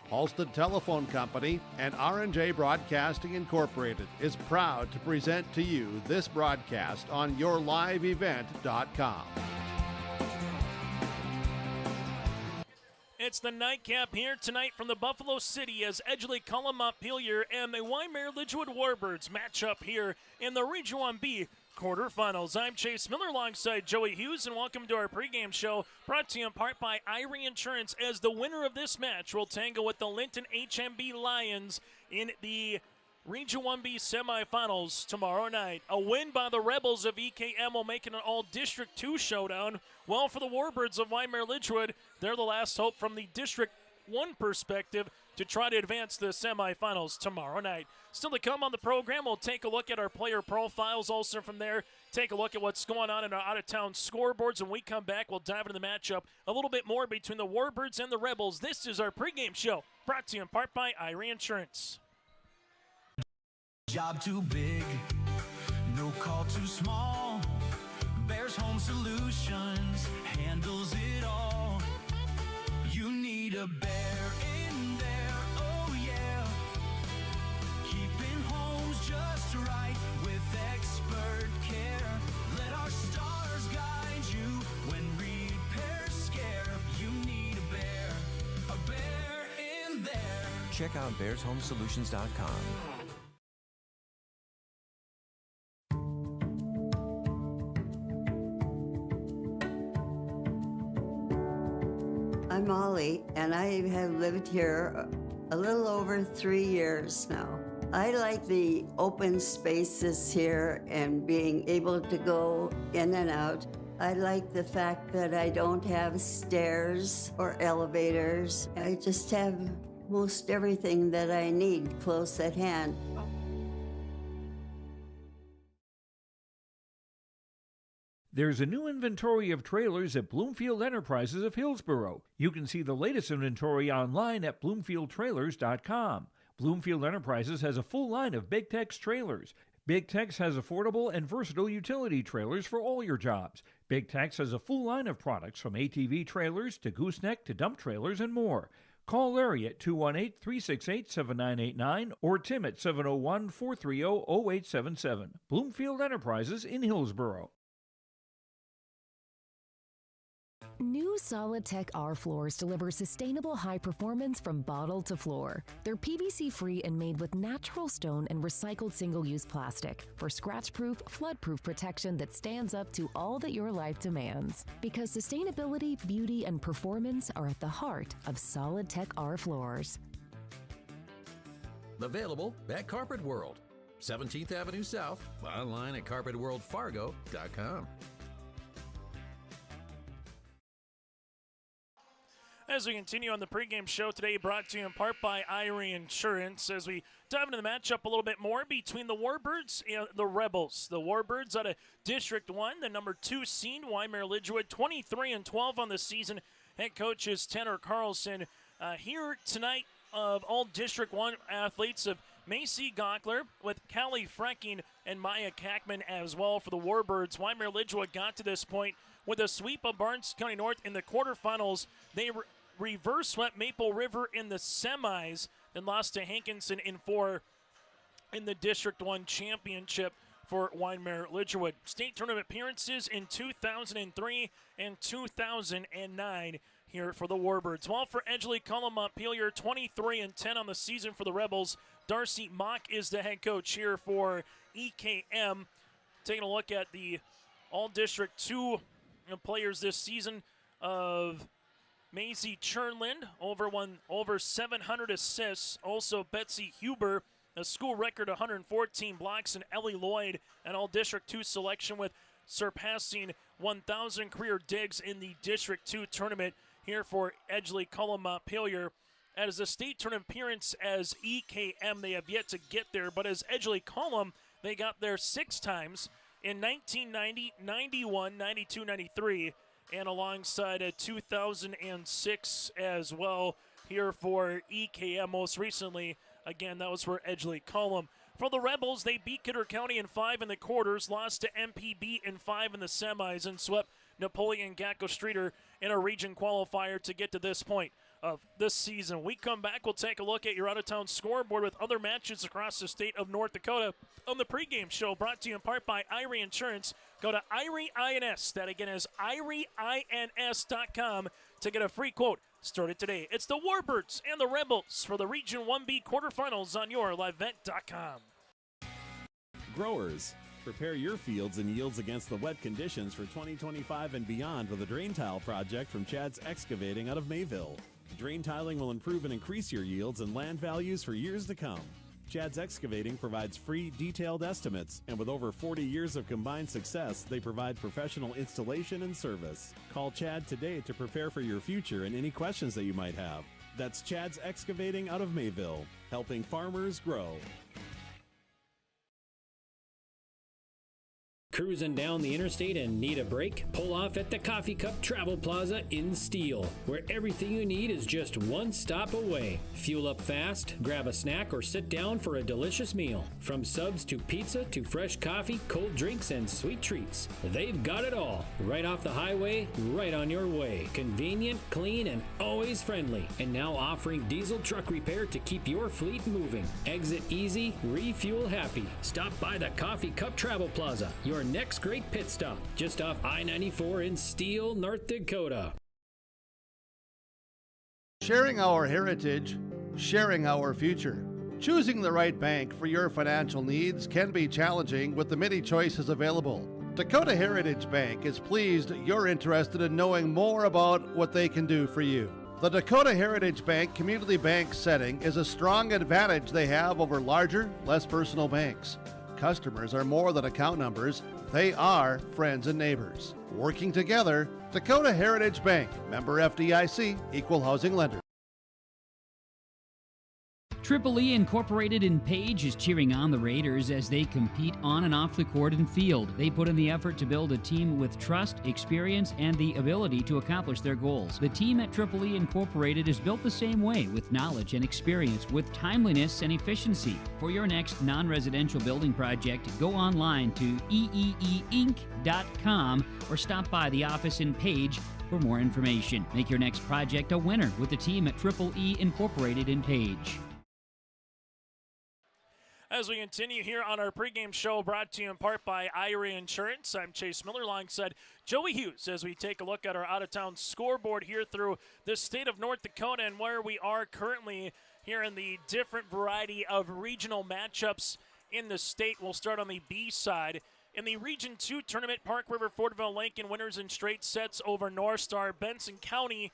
Halstead Telephone Company and R&J Broadcasting Incorporated is proud to present to you this broadcast on yourliveevent.com. It's the nightcap here tonight from the Buffalo City as Edgeley, Kulm, Montpelier, and the Wyndmere Lidgerwood Warbirds match up here in the Region 1B quarterfinals. I'm Chase Miller alongside Joey Hughes, and welcome to our pregame show brought to you in part by Irie Insurance, as the winner of this match will tangle with the Linton HMB Lions in the Region 1B semifinals tomorrow night. A win by the Rebels of EKM will make it an all-District 2 showdown. Well, for the Warbirds of Wyndmere Lidgerwood, they're the last hope from the District 1 perspective to try to advance the semifinals tomorrow night. Still to come on the program, we'll take a look at our player profiles. Also from there, take a look at what's going on in our out-of-town scoreboards. When we come back, we'll dive into the matchup a little bit more between the Warbirds and the Rebels. This is our pregame show, brought to you in part by Irie Insurance. Job too big, no call too small. Bears Home Solutions handles it all. You need a bear in there, oh yeah. Keeping homes just right with expert care. Let our stars guide you when repairs scare. You need a bear in there. Check out bearshomesolutions.com. I'm Molly, and I have lived here a little over 3 years now. I like the open spaces here and being able to go in and out. I like the fact that I don't have stairs or elevators. I just have most everything that I need close at hand. There's a new inventory of trailers at Bloomfield Enterprises of Hillsborough. You can see the latest inventory online at bloomfieldtrailers.com. Bloomfield Enterprises has a full line of Big Tex trailers. Big Tex has affordable and versatile utility trailers for all your jobs. Big Tex has a full line of products from ATV trailers to gooseneck to dump trailers and more. Call Larry at 218-368-7989 or Tim at 701-430-0877. Bloomfield Enterprises in Hillsborough. New Solid Tech R floors deliver sustainable high performance from bottle to floor. They're PVC-free and made with natural stone and recycled single-use plastic for scratch-proof, flood-proof protection that stands up to all that your life demands. Because sustainability, beauty, and performance are at the heart of Solid Tech R floors. Available at Carpet World, 17th Avenue South, online at carpetworldfargo.com. As we continue on the pregame show today, brought to you in part by Irie Insurance, as we dive into the matchup a little bit more between the Warbirds and the Rebels. The Warbirds out of District 1, the number 2 seed, Wyndmere Lidgerwood, 23-12 on the season. Head coach is Tanner Carlson. Here tonight of all District 1 athletes of Macy Gockler with Callie Frecking and Maya Kackman as well for the Warbirds. Wyndmere Lidgerwood got to this point with a sweep of Barnes County North in the quarterfinals. They reverse swept Maple River in the semis, then lost to Hankinson in 4 in the District 1 championship for Wyndmere Lidgerwood. State tournament appearances in 2003 and 2009 here for the Warbirds. While for Edgeley, Kulm, Montpelier, 23-10 on the season for the Rebels. Darcy Mock is the head coach here for EKM. Taking a look at the All-District 2 players this season of Maisie Chernland, over 700 assists. Also Betsy Huber, a school record 114 blocks, and Ellie Lloyd, an all-District 2 selection with surpassing 1,000 career digs in the District 2 tournament here for Edgeley, Kulm, Montpelier. As a state tournament appearance as EKM, they have yet to get there, but as Edgeley, Kulm, they got there 6 times in 1990, 91, 92, 93. And alongside 2006 as well here for EKM most recently. Again, that was for Edgeley Kulm. For the Rebels, they beat Kidder County in 5 in the quarters, lost to MPB in 5 in the semis, and swept Napoleon Gacko Streeter in a region qualifier to get to this point of this season. We come back, we'll take a look at your out-of-town scoreboard with other matches across the state of North Dakota on the pregame show, brought to you in part by Irie Insurance. Go to Irie INS, that again is IrieINS.com to get a free quote. Start it today. It's the Warbirds and the Rebels for the Region 1B quarterfinals on yourlivevent.com. Growers, prepare your fields and yields against the wet conditions for 2025 and beyond with a drain tile project from Chad's Excavating out of Mayville. Drain tiling will improve and increase your yields and land values for years to come. Chad's Excavating provides free, detailed estimates, and with over 40 years of combined success, they provide professional installation and service. Call Chad today to prepare for your future and any questions that you might have. That's Chad's Excavating out of Mayville, helping farmers grow. Cruising down the interstate and need a break? Pull off at the Coffee Cup Travel Plaza in Steele, where everything you need is just one stop away. Fuel up fast, grab a snack, or sit down for a delicious meal. From subs to pizza to fresh coffee, cold drinks, and sweet treats. They've got it all. Right off the highway, right on your way. Convenient, clean, and always friendly. And now offering diesel truck repair to keep your fleet moving. Exit easy, refuel happy. Stop by the Coffee Cup Travel Plaza, your next great pit stop, just off I-94 in Steele, North Dakota. Sharing our heritage, sharing our future. Choosing the right bank for your financial needs can be challenging with the many choices available. Dakota Heritage Bank is pleased you're interested in knowing more about what they can do for you. The Dakota Heritage Bank community bank setting is a strong advantage they have over larger, less personal banks. Customers are more than account numbers. They are friends and neighbors. Working together, Dakota Heritage Bank, member FDIC, equal housing lender. Triple E Incorporated in Page is cheering on the Raiders as they compete on and off the court and field. They put in the effort to build a team with trust, experience, and the ability to accomplish their goals. The team at Triple E Incorporated is built the same way, with knowledge and experience, with timeliness and efficiency. For your next non-residential building project, go online to eeeinc.com or stop by the office in Page for more information. Make your next project a winner with the team at Triple E Incorporated in Page. As we continue here on our pregame show, brought to you in part by Irie Insurance, I'm Chase Miller alongside Joey Hughes as we take a look at our out-of-town scoreboard here through the state of North Dakota and where we are currently here in the different variety of regional matchups in the state. We'll start on the B side. In the Region 2 tournament, Park River, Fortville, Lincoln winners in straight sets over North Star. Benson County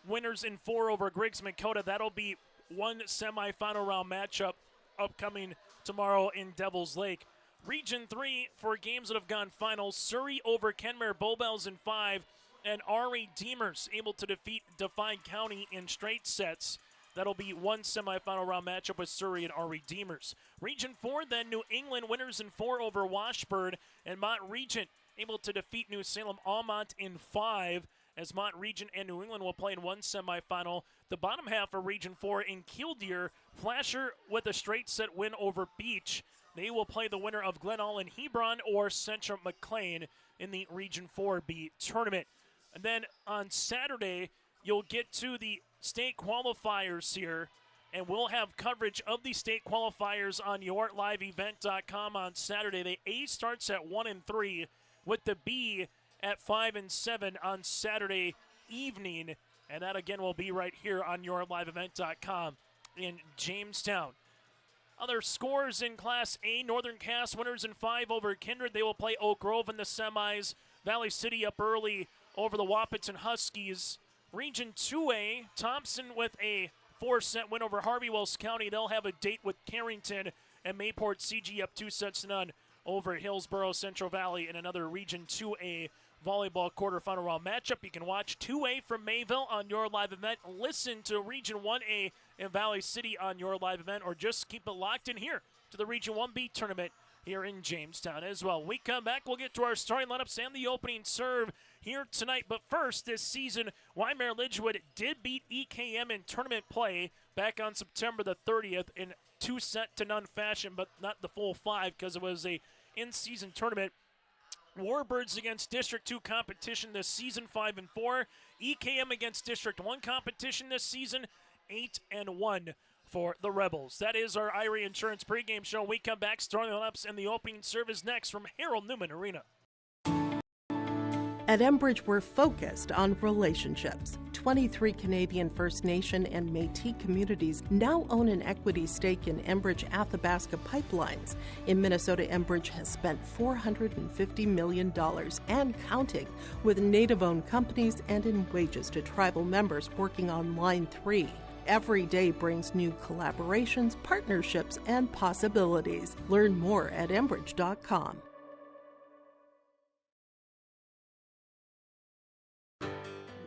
winners in 4 over Griggs Makota. That'll be one semifinal round matchup upcoming tomorrow in Devil's Lake. Region 3 for games that have gone finals. Surrey over Kenmare Bowbells in 5, and R.E. Deemers able to defeat Defied County in straight sets. That'll be one semifinal round matchup with Surrey and R.E. Deemers. Region 4 then, New England winners in 4 over Washburn, and Mont Regent able to defeat New Salem Almont in 5, as Mont Regent and New England will play in one semifinal. The bottom half of Region 4 in Killdeer, Flasher with a straight set win over Beach. They will play the winner of Glen Allen Hebron or Central McLean in the Region 4B tournament. And then on Saturday, you'll get to the state qualifiers here, and we'll have coverage of the state qualifiers on yourliveevent.com on Saturday. The A starts at 1 and 3, with the B at 5 and 7 on Saturday evening, and that again will be right here on yourliveevent.com in Jamestown. Other scores in Class A, Northern Cass winners in 5 over Kindred. They will play Oak Grove in the semis. Valley City up early over the Wahpeton Huskies. Region 2A, Thompson with a 4-set win over Harvey Wells County. They'll have a date with Carrington, and Mayport CG up 2-0 over Hillsborough Central Valley in another Region 2A volleyball quarterfinal round matchup. You can watch 2A from Mayville on your live event, listen to Region 1A in Valley City on your live event, or just keep it locked in here to the Region 1B tournament here in Jamestown as well. When we come back, we'll get to our starting lineups and the opening serve here tonight. But first, this season, Wyndmere Lidgerwood did beat EKM in tournament play back on September the 30th in 2-0 fashion, but not the full 5 because it was a in-season tournament. Warbirds against District 2 competition this season, 5-4. EKM against District 1 competition this season, 8-1 for the Rebels. That is our Irie Insurance pregame show. We come back, starting the lineups and the opening service next from Harold Newman Arena. At Enbridge, we're focused on relationships. 23 Canadian First Nation and Métis communities now own an equity stake in Enbridge Athabasca Pipelines. In Minnesota, Enbridge has spent $450 million and counting with Native-owned companies and in wages to tribal members working on Line 3. Every day brings new collaborations, partnerships, and possibilities. Learn more at Enbridge.com.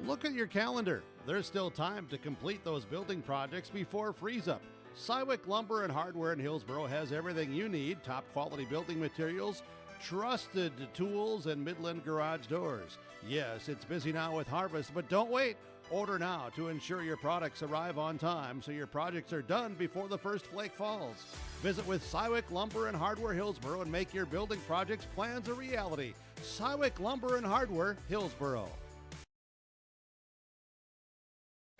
Look at your calendar. There's still time to complete those building projects before freeze-up. Cywick Lumber and Hardware in Hillsboro has everything you need, top quality building materials, trusted tools, and Midland garage doors. Yes, it's busy now with harvest, but don't wait. Order now to ensure your products arrive on time so your projects are done before the first flake falls. Visit with Cywick Lumber and Hardware Hillsboro and make your building projects plans a reality. Cywick Lumber and Hardware Hillsboro.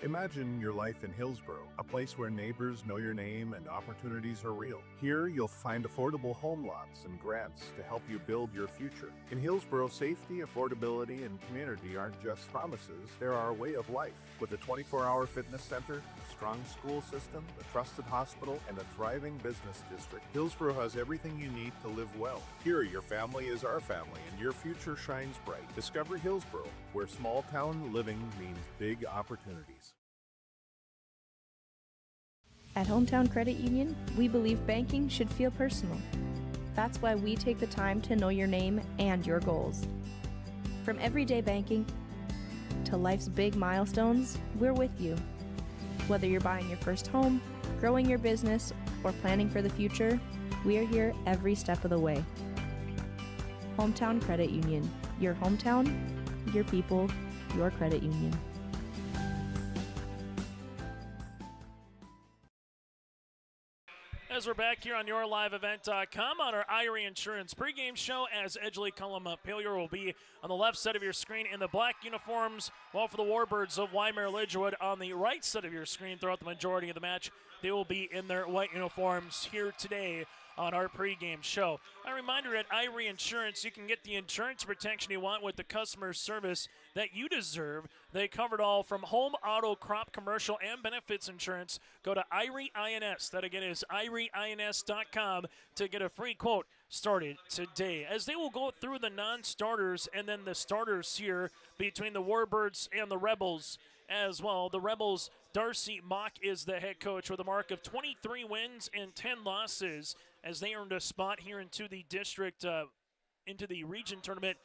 Imagine your life in Hillsboro, a place where neighbors know your name and opportunities are real. Here, you'll find affordable home lots and grants to help you build your future. In Hillsboro, safety, affordability, and community aren't just promises, they're our way of life. With a 24-hour fitness center, a strong school system, a trusted hospital, and a thriving business district, Hillsboro has everything you need to live well. Here, your family is our family, and your future shines bright. Discover Hillsboro, where small-town living means big opportunities. At Hometown Credit Union, we believe banking should feel personal. That's why we take the time to know your name and your goals. From everyday banking to life's big milestones, we're with you. Whether you're buying your first home, growing your business, or planning for the future, we are here every step of the way. Hometown Credit Union. Your hometown, your people, your credit union. As we're back here on YourLiveEvent.com on our Irie Insurance pregame show, as Edgeley, Kulm, Montpelier will be on the left side of your screen in the black uniforms, while for the Warbirds of Wyndmere, Lidgerwood on the right side of your screen throughout the majority of the match, they will be in their white uniforms here today on our pregame show. A reminder, at Irie Insurance, you can get the insurance protection you want with the customer service that you deserve. They covered all from home, auto, crop, commercial, and benefits insurance. Go to Irie INS. That again is IrieINS.com to get a free quote started today. As they will go through the non-starters and then the starters here between the Warbirds and the Rebels as well. The Rebels, Darcy Mock is the head coach with a mark of 23 wins and 10 losses as they earned a spot here into the district, into the region tournament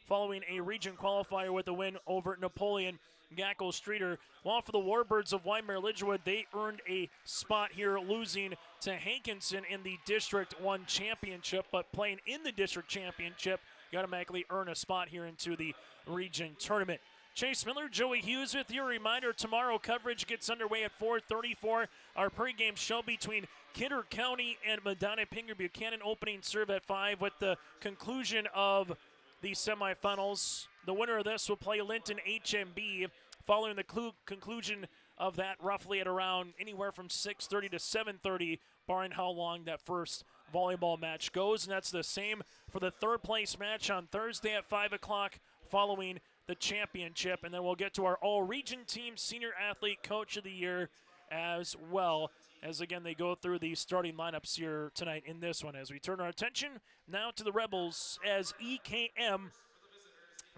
following a region qualifier with a win over Napoleon Gackle Streeter. While for the Warbirds of Wyndmere Lidgerwood, they earned a spot here, losing to Hankinson in the District 1 championship, but playing in the district championship, you automatically earn a spot here into the region tournament. Chase Miller, Joey Hughes with you. A reminder, tomorrow coverage gets underway at 4:34. Our pregame show between Kidder County and Medina Pinger Buchanan, opening serve at 5 with the conclusion of the semifinals. The winner of this will play Linton HMB following the conclusion of that, roughly at around anywhere from 6:30 to 7:30, barring how long that first volleyball match goes. And that's the same for the third place match on Thursday at 5 o'clock following the championship. And then we'll get to our all-region team senior athlete coach of the year as well, as again they go through the starting lineups here tonight in this one. As we turn our attention now to the Rebels, as EKM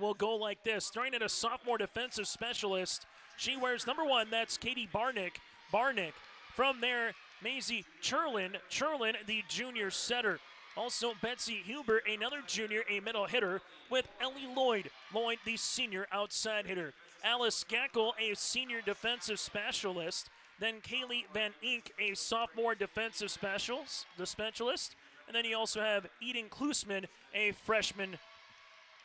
will go like this. Starting at a sophomore defensive specialist, she wears number 1, that's Katie Barnick. From there, Maisie Churlin, the junior setter. Also Betsy Huber, another junior, a middle hitter, with Ellie Lloyd, the senior outside hitter. Alice Gackle, a senior defensive specialist. Then Kaylee Van Ink, a sophomore defensive specialist. And then you also have Eden Klusman, a freshman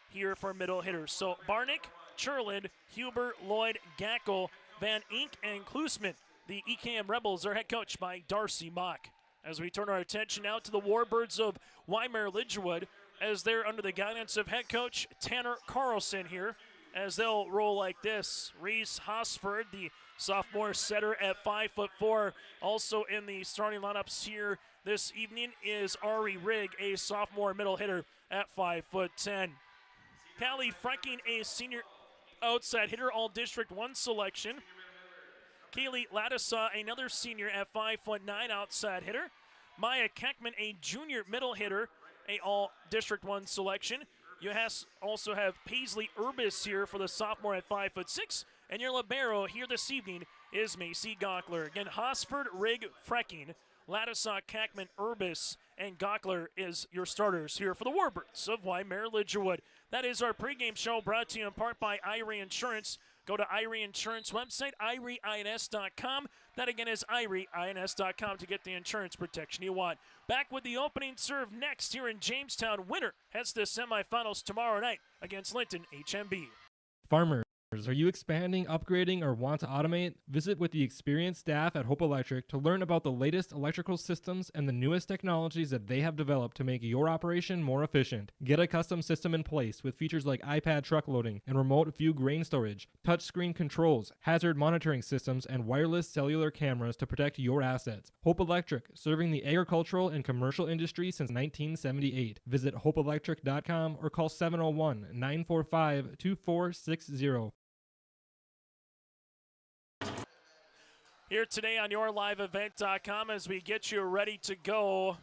here for middle hitters. So Barnick, Churlin, Huber, Lloyd, Gackle, Van Ink, and Klusman. The EKM Rebels are head coached by Darcy Mock. As we turn our attention now to the Warbirds of Wyndmere Lidgerwood, as they're under the guidance of head coach Tanner Carlson here, as they'll roll like this. Reese Hosford, the sophomore setter at 5'4", also in the starting lineups here this evening is Ari Rigg, a sophomore middle hitter at 5'10". Callie Franking, a senior outside hitter, all District 1 selection. Kaylee Ladisaw, another senior at 5'9", outside hitter. Maya Keckman, a junior middle hitter, a all District 1 selection. You also have Paisley Urbis here for the sophomore at 5'6", and your libero here this evening is Macy Gockler. Again, Hosford, Rigg, Frecking, Ladisaw, Keckman, Urbis, and Gockler is your starters here for the Warbirds of Wyndmere Lidgerwood. That is our pregame show, brought to you in part by Irie Insurance. Go to Irie Insurance website, irieins.com. That again is irieins.com to get the insurance protection you want. Back with the opening serve next here in Jamestown. Winner heads to the semifinals tomorrow night against Linton HMB. Farmers, are you expanding, upgrading, or want to automate? Visit with the experienced staff at Hope Electric to learn about the latest electrical systems and the newest technologies that they have developed to make your operation more efficient. Get a custom system in place with features like iPad truck loading and remote view grain storage, touchscreen controls, hazard monitoring systems, and wireless cellular cameras to protect your assets. Hope Electric, serving the agricultural and commercial industry since 1978. Visit hopeelectric.com or call 701-945-2460. Here today on yourliveevent.com as we get you ready to go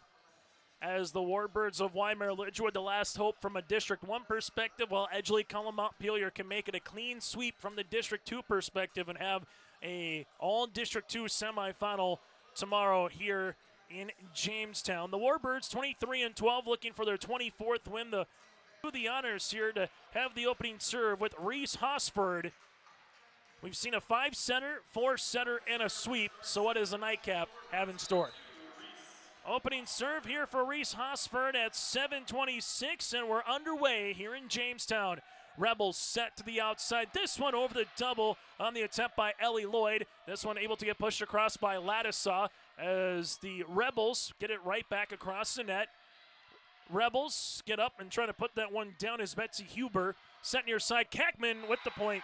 as the Warbirds of Wyndmere Lidgerwood, the last hope from a District 1 perspective, while Edgeley, Kulm, Montpelier can make it a clean sweep from the District 2 perspective and have a all-District 2 semifinal tomorrow here in Jamestown. The Warbirds 23-12, looking for their 24th win. Do the honors here to have the opening serve with Reese Hosford. We've seen a 5-setter, 4-setter, and a sweep, so what does the nightcap have in store? Opening serve here for Reese Hosford at 7:26, and we're underway here in Jamestown. Rebels set to the outside. This one over the double on the attempt by Ellie Lloyd. This one able to get pushed across by Ladisaw as the Rebels get it right back across the net. Rebels get up and try to put that one down as Betsy Huber set near side. Keckman with the point.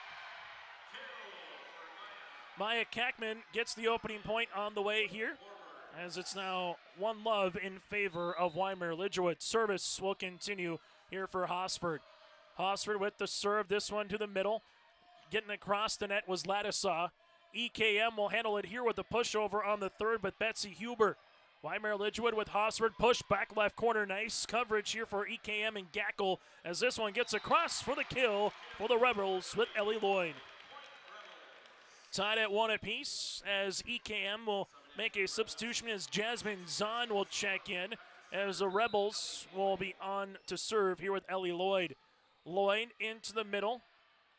Maya Keckman gets the opening point on the way here, as it's now 1-love in favor of Wyndmere Lidgerwood. Service will continue here for Hosford. Hosford with the serve, this one to the middle. Getting across the net was Ladisaw. EKM will handle it here with the pushover on the third, but Betsy Huber. Wyndmere Lidgerwood with Hosford, push back left corner. Nice coverage here for EKM and Gackle as this one gets across for the kill for the Rebels with Ellie Lloyd. Tied at 1 apiece as EKM will make a substitution as Jasmine Zahn will check in as the Rebels will be on to serve here with Ellie Lloyd. Lloyd into the middle.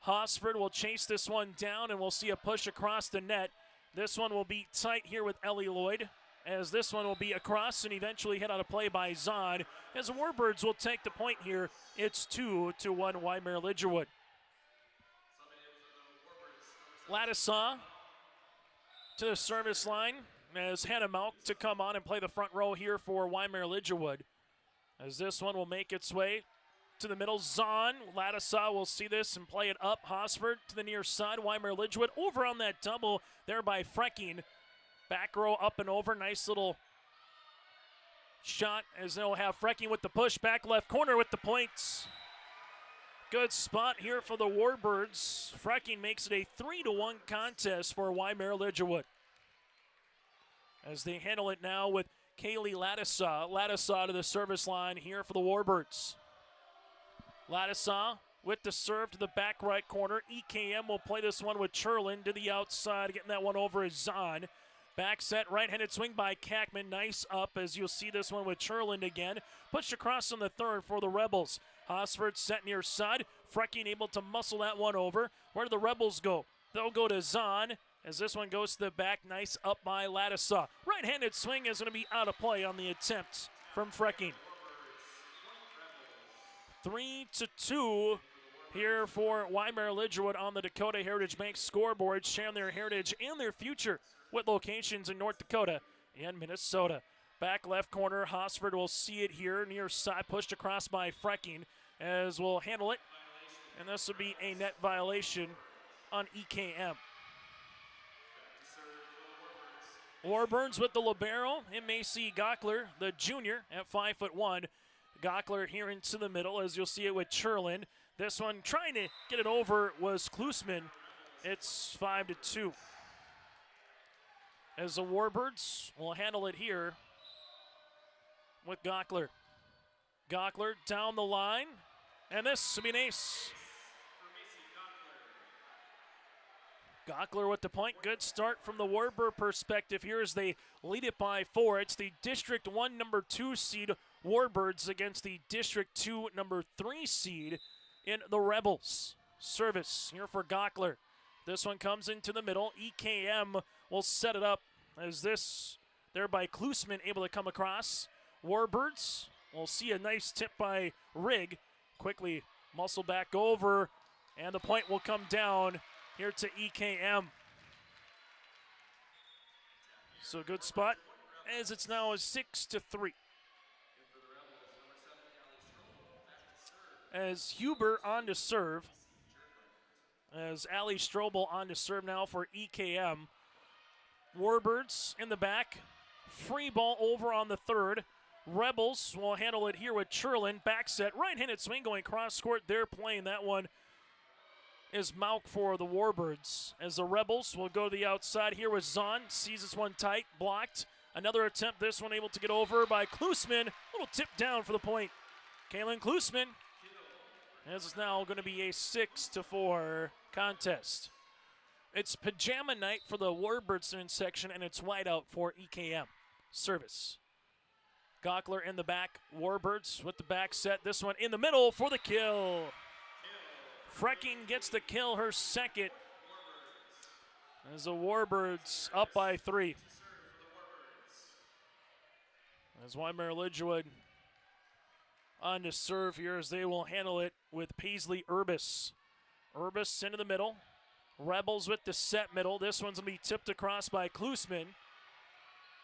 Hosford will chase this one down and we'll see a push across the net. This one will be tight here with Ellie Lloyd as this one will be across and eventually hit on a play by Zahn as the Warbirds will take the point here. It's 2-1 Wyndmere Lidgerwood. Ladisaw to the service line as Hannah Malk to come on and play the front row here for Wyndmere Lidgerwood. As this one will make its way to the middle. Zahn, Ladisaw will see this and play it up. Hosford to the near side. Wyndmere Lidgerwood over on that double there by Frecking. Back row up and over. Nice little shot as they'll have Frecking with the push. Back left corner with the points. Good spot here for the Warbirds. Frecking makes it a 3-1 contest for Wyndmere Lidgerwood. As they handle it now with Kaylee Ladisaw. Ladisaw to the service line here for the Warbirds. Ladisaw with the serve to the back right corner. EKM will play this one with Cherlin to the outside, getting that one over as Zahn. Back set, right-handed swing by Keckman. Nice up as you'll see this one with Cherlin again. Pushed across on the third for the Rebels. Hosford set near side. Frecking able to muscle that one over. Where do the Rebels go? They'll go to Zahn as this one goes to the back. Nice up by Ladisaw. Right-handed swing is going to be out of play on the attempt from Frecking. 3-2 here for Wyndmere Lidgerwood on the Dakota Heritage Bank scoreboard, sharing their heritage and their future with locations in North Dakota and Minnesota. Back left corner, Hosford will see it here, near side, pushed across by Frecking, as we'll handle it. And this will be a net violation on EKM. Warbirds with the libero in Macy Gockler, the junior at 5'1". Gockler here into the middle, as you'll see it with Churlin. This one trying to get it over was Klusman. It's 5-2. As the Warbirds will handle it here with Gockler. Gockler down the line, and this will be an ace. Gockler with the point. Good start from the Warbird perspective here as they lead it by 4. It's the District 1 number 2 seed Warbirds against the District 2 number 3 seed in the Rebels. Service here for Gockler. This one comes into the middle. EKM will set it up as this there by Klusman able to come across. Warbirds will see a nice tip by Rigg. Quickly muscle back over, and the point will come down here to EKM. So good spot as it's now a 6-3. As Huber on to serve. As Ali Strobel on to serve now for EKM. Warbirds in the back. Free ball over on the third. Rebels will handle it here with Churlin. Back set, right-handed swing going cross court. They're playing that one. Is Mauk for the Warbirds. As the Rebels will go to the outside here with Zahn. Sees this one tight, blocked. Another attempt, this one able to get over by Klusman. Little tip down for the point. Kalen Klusman. As it's now going to be a 6-4 contest. It's pajama night for the Warbirds section, and it's wide out for EKM. Service. Gockler in the back. Warbirds with the back set. This one in the middle for the kill. Frecking gets the kill, her second. As the Warbirds up by 3. As Wyndmere Lidgerwood on to serve here as they will handle it with Paisley Urbis. Urbis into the middle. Rebels with the set middle. This one's going to be tipped across by Klusman.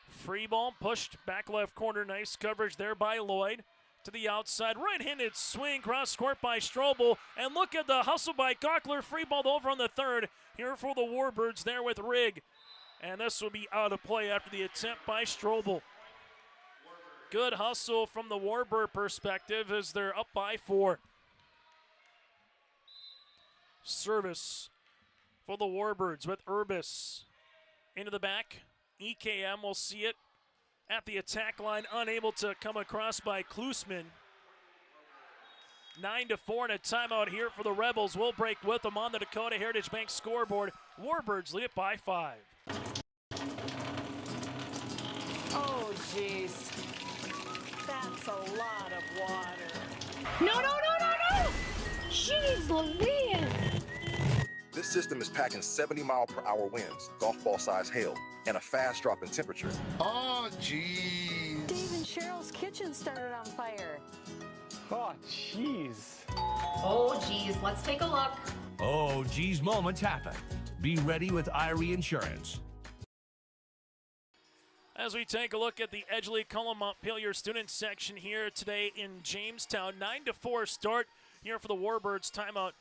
Free ball pushed back left corner. Nice coverage there by Lloyd. To the outside, right-handed swing, cross court by Strobel, and look at the hustle by Gockler, free ball over on the third, here for the Warbirds there with Rigg, and this will be out of play after the attempt by Strobel. Good hustle from the Warbird perspective as they're up by 4. Service for the Warbirds with Urbis into the back. EKM will see it at the attack line, unable to come across by Klusman. 9-4 and a timeout here for the Rebels. We'll break with them on the Dakota Heritage Bank scoreboard. Warbirds lead it by 5. Oh, jeez. That's a lot of water. No, no, no, no, no! Jeez Louise! This system is packing 70-mile-per-hour winds, golf ball size hail, and a fast drop in temperature. Oh, jeez. Dave and Cheryl's kitchen started on fire. Oh, jeez. Oh, geez, let's take a look. Oh, geez, moments happen. Be ready with Irie Insurance. As we take a look at the Edgeley Kulm Montpelier student section here today in Jamestown, 9-4 start here for the Warbirds. Timeout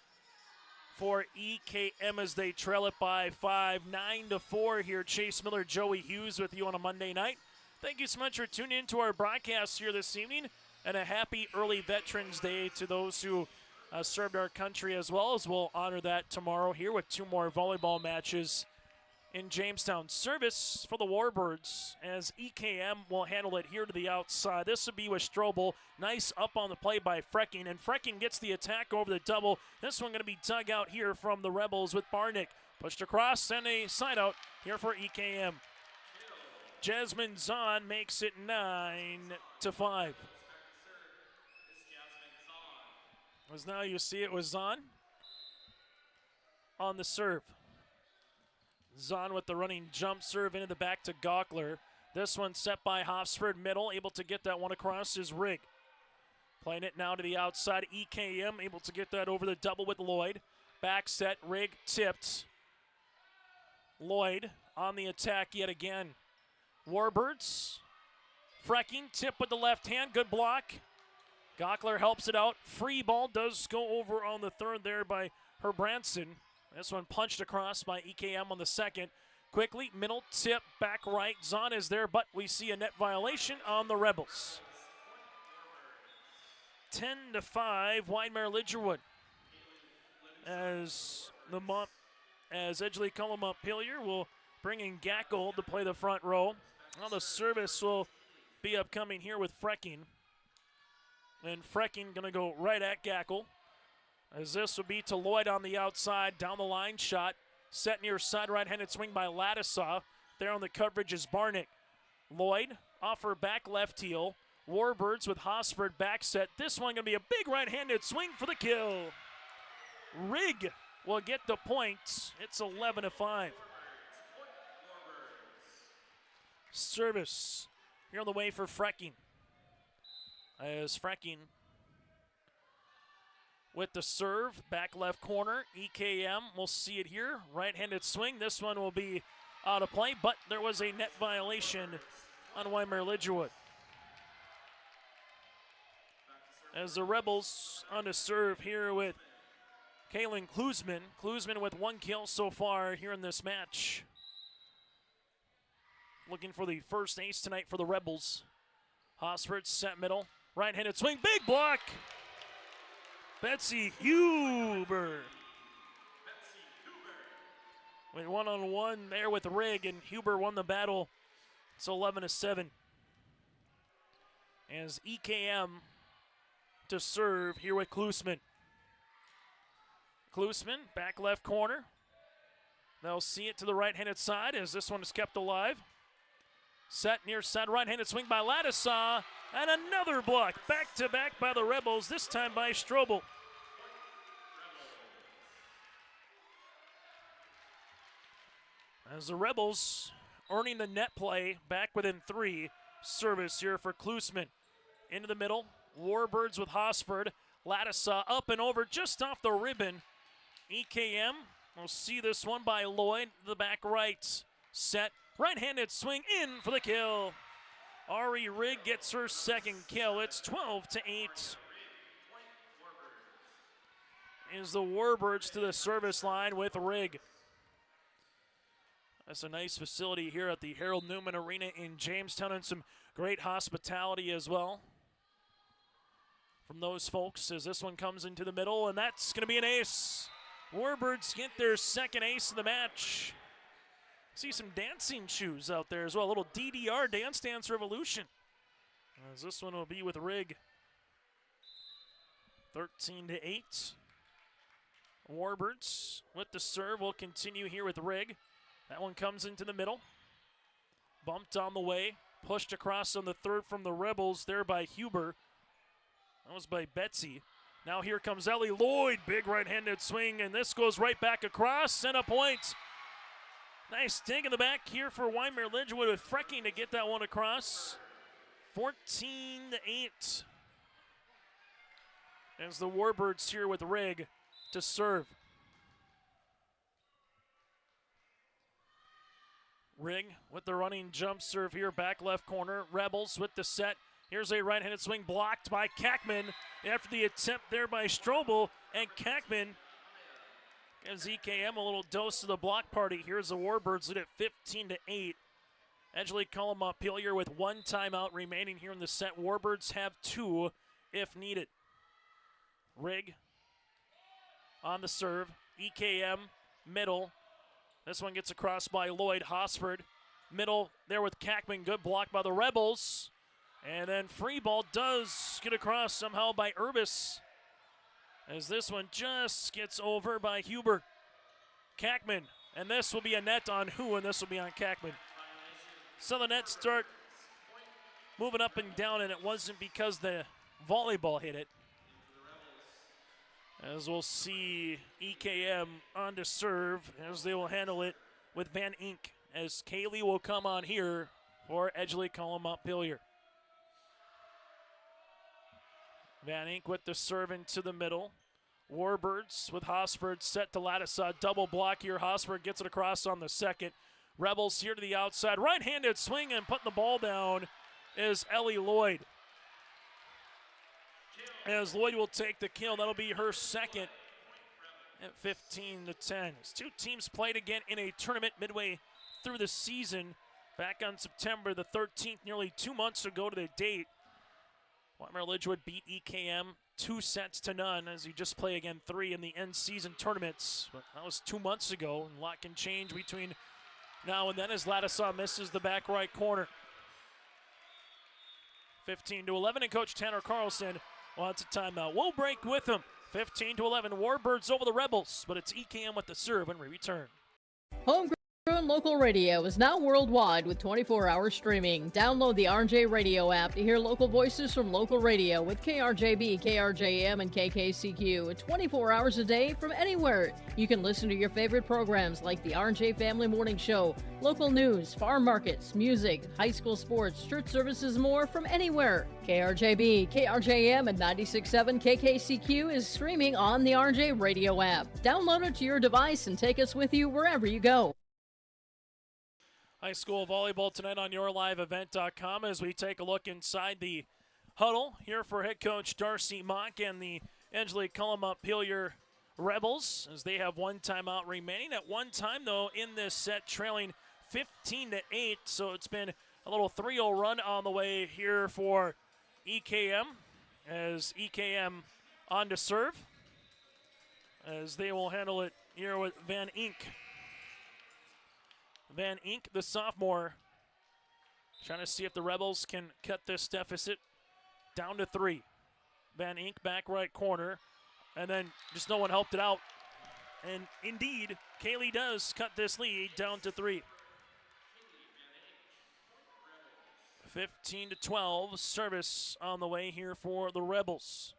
for EKM as they trail it by 5. 9-4 here. Chase Miller, Joey Hughes with you on a Monday night. Thank you so much for tuning in to our broadcast here this evening, and a happy early Veterans Day to those who served our country, as well as we'll honor that tomorrow here with 2 more volleyball matches in Jamestown. Service for the Warbirds as EKM will handle it here to the outside. This will be with Strobel. Nice up on the play by Frecking, and Frecking gets the attack over the double. This one going to be dug out here from the Rebels with Barnick. Pushed across and a side out here for EKM. Jasmine Zahn makes it 9-5. As now you see it was Zahn on the serve. Zahn with the running jump serve into the back to Gockler. This one set by Hofsford, middle, able to get that one across is Rigg. Playing it now to the outside, EKM able to get that over the double with Lloyd. Back set, Rigg tipped. Lloyd on the attack yet again. Warbirds Frecking, tip with the left hand, good block. Gockler helps it out. Free ball does go over on the third there by Herbranson. This one punched across by EKM on the second. Quickly, middle tip, back right. Zahn is there, but we see a net violation on the Rebels. 10-5, Wyndmere Lidgerwood. As Edgeley Kulm Montpelier will bring in Gackle to play the front row. Now the service will be upcoming here with Frecking. And Frecking going to go right at Gackle. As this will be to Lloyd on the outside, down the line shot. Set near side right-handed swing by Ladisaw. There on the coverage is Barnick. Lloyd off her back left heel. Warbirds with Hosford back set. This one going to be a big right-handed swing for the kill. Rigg will get the points. It's 11-5. Service here on the way for Frecking. As Frecking with the serve, back left corner. EKM, we'll see it here. Right-handed swing. This one will be out of play, but there was a net violation on Wyndmere Lidgerwood. As the Rebels on the serve here with Kaylin Klusman. Klusman with 1 kill so far here in this match. Looking for the first ace tonight for the Rebels. Hosford set middle. Right-handed swing, big block. Betsy Huber. Went one-on-one there with Rigg, and Huber won the battle. It's 11-7. As EKM to serve here with Klusman. Klusman, back left corner. They'll see it to the right-handed side as this one is kept alive. Set near side, right-handed swing by Ladisaw, and another block, back-to-back by the Rebels, this time by Strobel. As the Rebels earning the net play, back within 3. Service here for Klusman. Into the middle, Warbirds with Hosford. Ladisaw up and over, just off the ribbon. EKM, we'll see this one by Lloyd, the back right. Set, right-handed swing in for the kill. Ari Rigg gets her second kill. It's 12-8. Is the Warbirds to the service line with Rigg. That's a nice facility here at the Harold Newman Arena in Jamestown, and some great hospitality as well from those folks as this one comes into the middle, and that's going to be an ace. Warbirds get their second ace of the match. See some dancing shoes out there as well. A little DDR, Dance Dance Revolution. As this one will be with Rigg. 13-8. Warbirds with the serve will continue here with Rigg. That one comes into the middle. Bumped on the way. Pushed across on the third from the Rebels there by Huber. That was by Betsy. Now here comes Ellie Lloyd. Big right-handed swing, and this goes right back across and a point. Nice dig in the back here for Wyndmere Lidgerwood with Frecking to get that one across. 14-8. As the Warbirds here with Rigg to serve. Rigg with the running jump serve here, back left corner. Rebels with the set. Here's a right-handed swing blocked by Kackman after the attempt there by Strobel, and Kackman gives EKM a little dose of the block party. Here's the Warbirds at 15-8. Edgeley Kulm Montpelier with 1 timeout remaining here in the set. Warbirds have 2 if needed. Rigg on the serve. EKM middle. This one gets across by Lloyd. Hosford middle there with Kackman. Good block by the Rebels. And then free ball does get across somehow by Urbis, as this one just gets over by Huber. Kackman, and this will be a net on who, and this will be on Kackman. So the Nets start moving up and down, and it wasn't because the volleyball hit it. As we'll see EKM on to serve, as they will handle it with Van Ink, as Kaylee will come on here for Edgeley Kulm Montpelier. Van Ink with the serve into the middle. Warbirds with Hosford set to Ladisaw. Double block here. Hosford gets it across on the second. Rebels here to the outside. Right-handed swing and putting the ball down is Ellie Lloyd. As Lloyd will take the kill, that'll be her second at 15-10. As two teams played again in a tournament midway through the season back on September the 13th, nearly 2 months ago to the date. Wyndmere Lidgerwood beat EKM 2-0 as you just play again 3 in the end season tournaments. But that was 2 months ago, and a lot can change between now and then as Ladisaw misses the back right corner. 15-11, and Coach Tanner Carlson wants a timeout. We'll break with him. 15-11, Warbirds over the Rebels, but it's EKM with the serve when we return. Homegrown local radio is now worldwide with 24-hour streaming. Download the RJ Radio app to hear local voices from local radio with KRJB, KRJM, and KKCQ 24 hours a day from anywhere. You can listen to your favorite programs like the RJ Family Morning Show, local news, farm markets, music, high school sports, church services, more from anywhere. KRJB, KRJM, and 96.7 KKCQ is streaming on the RJ Radio app. Download it to your device and take us with you wherever you go. High school volleyball tonight on yourliveevent.com as we take a look inside the huddle here for head coach Darcy Mock and the Edgeley Kulm Montpelier Rebels as they have one timeout remaining. At one time, though, in this set, trailing 15-8, so it's been a little 3-0 run on the way here for EKM as EKM on to serve as they will handle it here with Van Ink. Van Ink, the sophomore, trying to see if the Rebels can cut this deficit down to 3. Van Ink back right corner, and then just no one helped it out. And indeed, Kaylee does cut this lead down to 3. 15-12, service on the way here for the Rebels.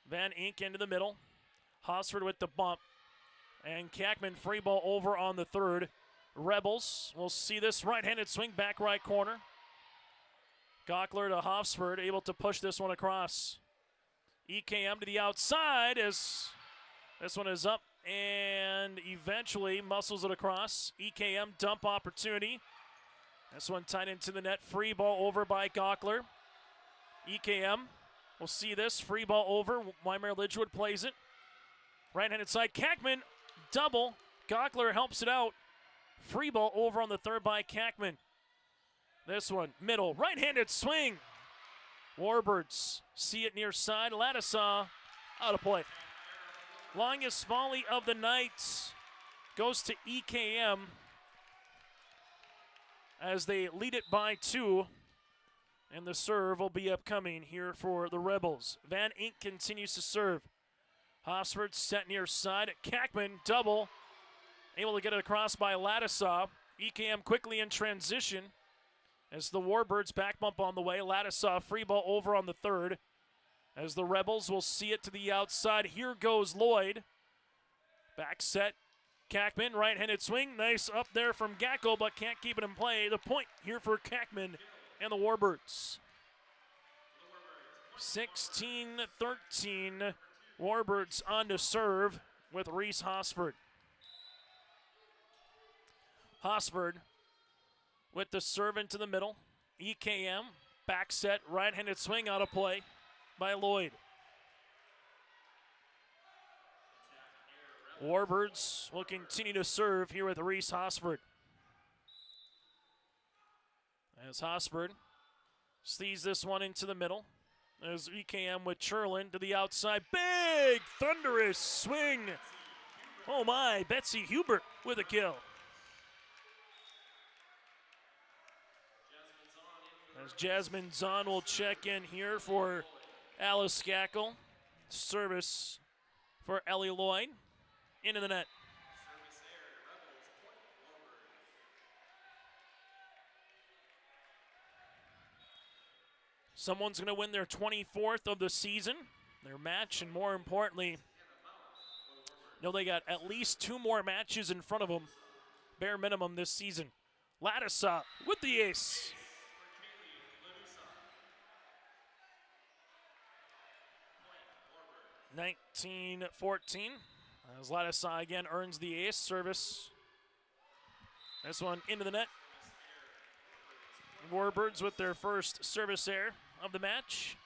Van Ink into the middle. Hosford with the bump. And Kackman free ball over on the third. Rebels will see this right-handed swing back right corner. Gockler to Hofsford, able to push this one across. EKM to the outside as this one is up and eventually muscles it across. EKM dump opportunity. This one tied into the net. Free ball over by Gockler. EKM will see this. Free ball over. Wyndmere Lidgerwood plays it. Right-handed side. Kackman double. Gockler helps it out. Free ball over on the third by Kackman. This one, middle, right-handed swing. Warbirds see it near side. Ladisaw out of play. Longest volley of the night goes to EKM as they lead it by 2. And the serve will be upcoming here for the Rebels. Van Ink continues to serve. Hosford set near side. Kackman double. Able to get it across by Ladisaw. EKM quickly in transition as the Warbirds back bump on the way. Ladisaw free ball over on the third as the Rebels will see it to the outside. Here goes Lloyd. Back set. Kackman, right-handed swing. Nice up there from Gacko, but can't keep it in play. The point here for Kackman and the Warbirds. 16-13. Warbirds on to serve with Reese Hosford. Hosford with the serve into the middle. EKM, back set, right-handed swing out of play by Lloyd. Warbirds will continue to serve here with Reese Hosford. As Hosford sees this one into the middle. There's EKM with Cherlin to the outside. Big, thunderous swing. Oh my, Betsy Hubert with a kill. As Jasmine Zahn will check in here for Alice Gackle. Service for Ellie Lloyd. Into the net. Someone's going to win their 24th of the season, their match, and more importantly, know they got at least 2 more matches in front of them, bare minimum this season. Ladisaw with the ace. (19-14) as Ladisaw again earns the ace service. This one into the net. Warbirds with their first service error of the match,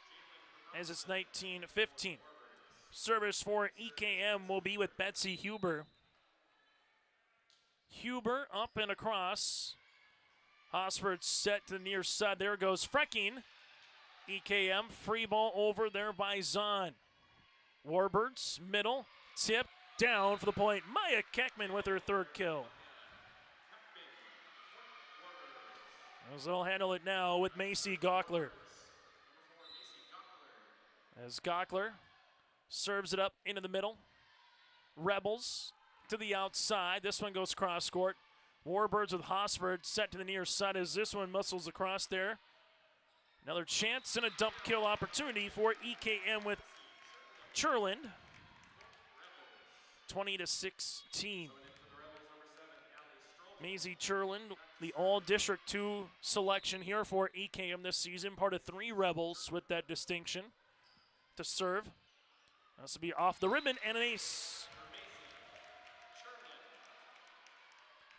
as it's 19-15. Service for EKM will be with Betsy Huber. Huber up and across. Hosford set to the near side. There goes Frecking. EKM free ball over there by Zahn. Warbirds middle, tip down for the point. Maya Keckman with her third kill. As they'll handle it now with Macy Gockler. As Gockler serves it up into the middle. Rebels to the outside. This one goes cross court. Warbirds with Hosford set to the near side as this one muscles across there. Another chance and a dump kill opportunity for EKM with Churland. 20-16. Maisie Churland, the All-District 2 selection here for EKM this season. Part of 3 Rebels with that distinction to serve. This will be off the ribbon and an ace.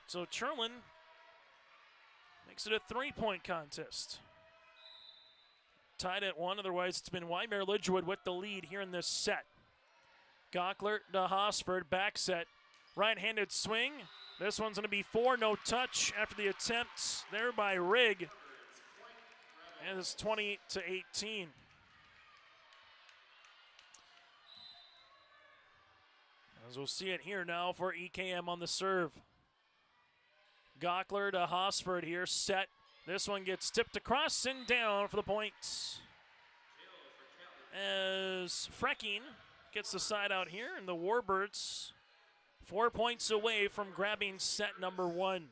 So Churland makes it a 3-point contest. Tied at 1, otherwise it's been Wyndmere Lidgerwood with the lead here in this set. Gockler to Hosford, back set. Right-handed swing. This one's going to be 4, no touch after the attempt there by Rigg. And it's 20-18. As we'll see it here now for EKM on the serve. Gockler to Hosford here, set. This one gets tipped across and down for the points. As Frecking gets the side out here, and the Warbirds 4 points away from grabbing set number 1.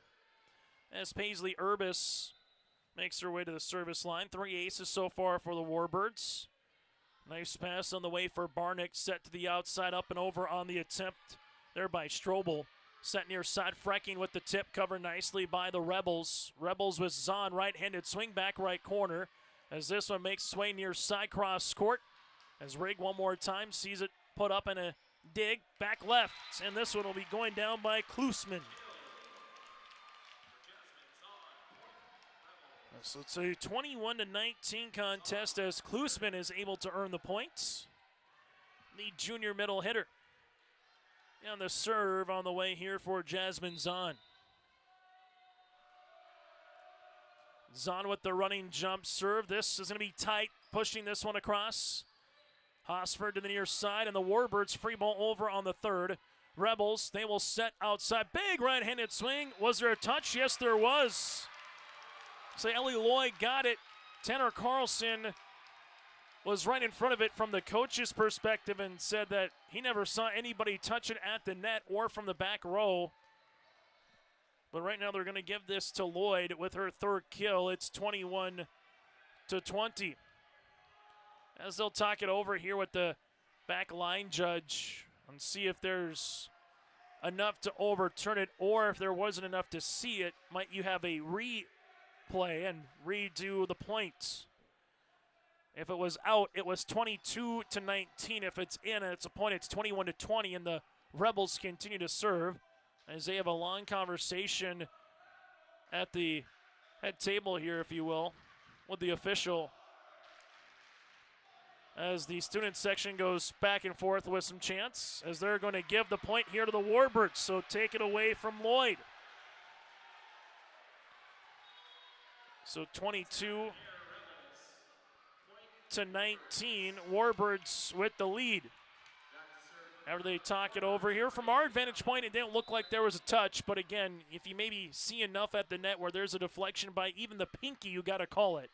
As Paisley Urbis makes her way to the service line. 3 aces so far for the Warbirds. Nice pass on the way for Barnick, set to the outside, up and over on the attempt there by Strobel. Set near side, Frecking with the tip, covered nicely by the Rebels. Rebels with Zahn, right-handed swing back right corner. As this one makes its way near side cross court. As Rigg one more time sees it put up in a dig, back left. And this one will be going down by Klusman. So it's a 21-19 contest as Klusman is able to earn the points. The junior middle hitter. And the serve on the way here for Jasmine Zahn. Zahn with the running jump serve. This is going to be tight, pushing this one across. Hosford to the near side, and the Warbirds free ball over on the third. Rebels, they will set outside. Big right-handed swing. Was there a touch? Yes, there was. So Ellie Lloyd got it. Tanner Carlson was right in front of it from the coach's perspective and said that he never saw anybody touch it at the net or from the back row. But right now they're going to give this to Lloyd with her third kill. It's 21-20. As they'll talk it over here with the back line judge and see if there's enough to overturn it, or if there wasn't enough to see it, might you have a replay and redo the points. If it was out, it was 22-19. If it's in and it's a point, it's 21-20, and the Rebels continue to serve as they have a long conversation at the head table here, if you will, with the official. As the student section goes back and forth with some chants, as they're going to give the point here to the Warbirds, so take it away from Lloyd. So 22-19, Warbirds with the lead. After they talk it over here, from our vantage point, it didn't look like there was a touch, but again, if you maybe see enough at the net where there's a deflection by even the pinky, you got to call it.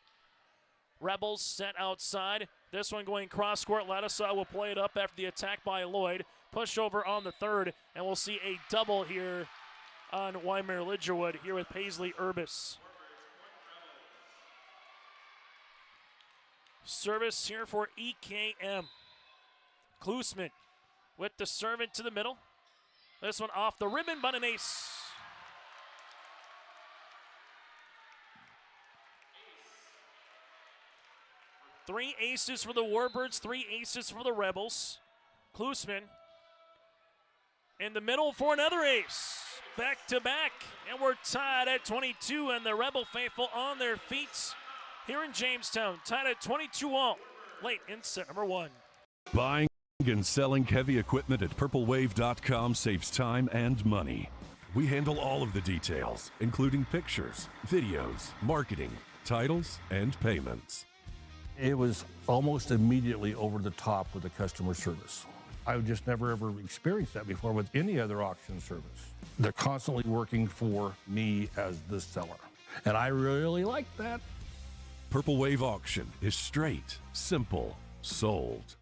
Rebels set outside. This one going cross court. Ladisau will play it up after the attack by Lloyd. Push over on the third, and we'll see a double here on Wyndmere Lidgerwood here with Paisley Urbis. Service here for EKM. Klusman with the serve into the middle. This one off the ribbon, but an ace. Three aces for the Warbirds, 3 aces for the Rebels. Klusman in the middle for another ace. back-to-back, and we're tied at 22, and the Rebel faithful on their feet here in Jamestown, tied at 22 all, late in set number 1. Buying and selling heavy equipment at purplewave.com saves time and money. We handle all of the details, including pictures, videos, marketing, titles, and payments. It was almost immediately over the top with the customer service. I've just never ever experienced that before with any other auction service. They're constantly working for me as the seller, and I really like that. Purple Wave Auction is straight, simple, sold.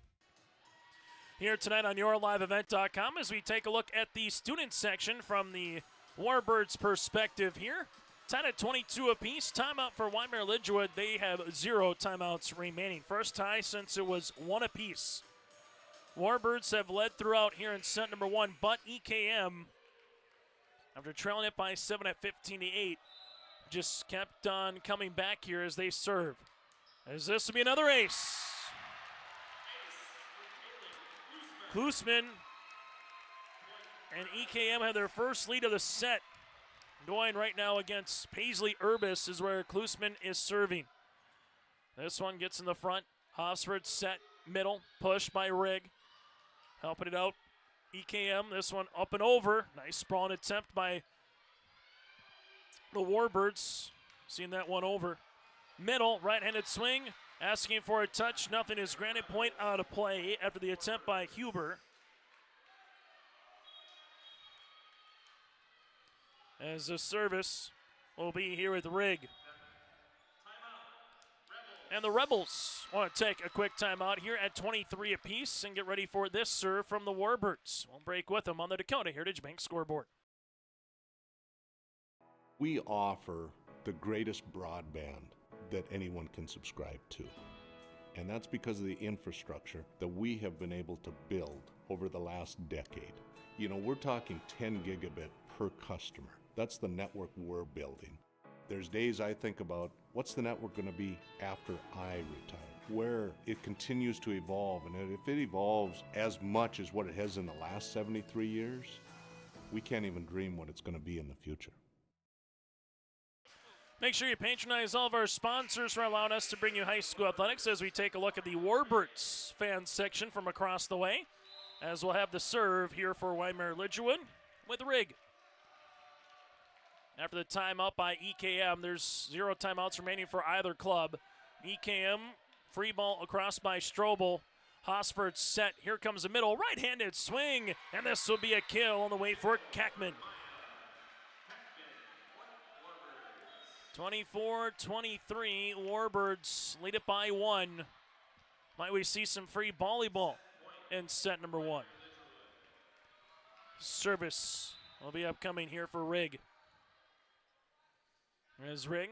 Here tonight on YourLiveEvent.com as we take a look at the student section from the Warbirds' perspective here. Tied at 22 apiece. Timeout for Wyndmere Lidgerwood. They have 0 timeouts remaining. First tie since it was 1 apiece. Warbirds have led throughout here in set number 1, but EKM, after trailing it by 7 at 15-8, just kept on coming back here as they serve. As this will be another ace. Klusman and EKM have their first lead of the set. Going right now against Paisley Urbis is where Klusman is serving. This one gets in the front. Hofsford set, middle, push by Rigg. Helping it out, EKM. This one up and over. Nice sprawling attempt by the Warbirds. Seeing that one over. Middle, right-handed swing. Asking for a touch. Nothing is granted. Point out of play after the attempt by Huber. As the service will be here with Rigg. And the Rebels want to take a quick timeout here at 23 apiece and get ready for this serve from the Warbirds. We'll break with them on the Dakota Heritage Bank scoreboard. We offer the greatest broadband that anyone can subscribe to. And that's because of the infrastructure that we have been able to build over the last decade. You know, we're talking 10 gigabit per customer. That's the network we're building. There's days I think about what's the network going to be after I retire, where it continues to evolve. And if it evolves as much as what it has in the last 73 years, we can't even dream what it's going to be in the future. Make sure you patronize all of our sponsors for allowing us to bring you high school athletics as we take a look at the Warbirds fan section from across the way, as we'll have the serve here for Wyndmere Lidgerwood with Rigg. After the timeout by EKM, there's 0 timeouts remaining for either club. EKM, free ball across by Strobel. Hosford set. Here comes the middle. Right-handed swing, and this will be a kill on the way for Kackman. 24-23, Warbirds lead it by 1. Might we see some free volleyball in set number 1? Service will be upcoming here for Rigg. There's Rigg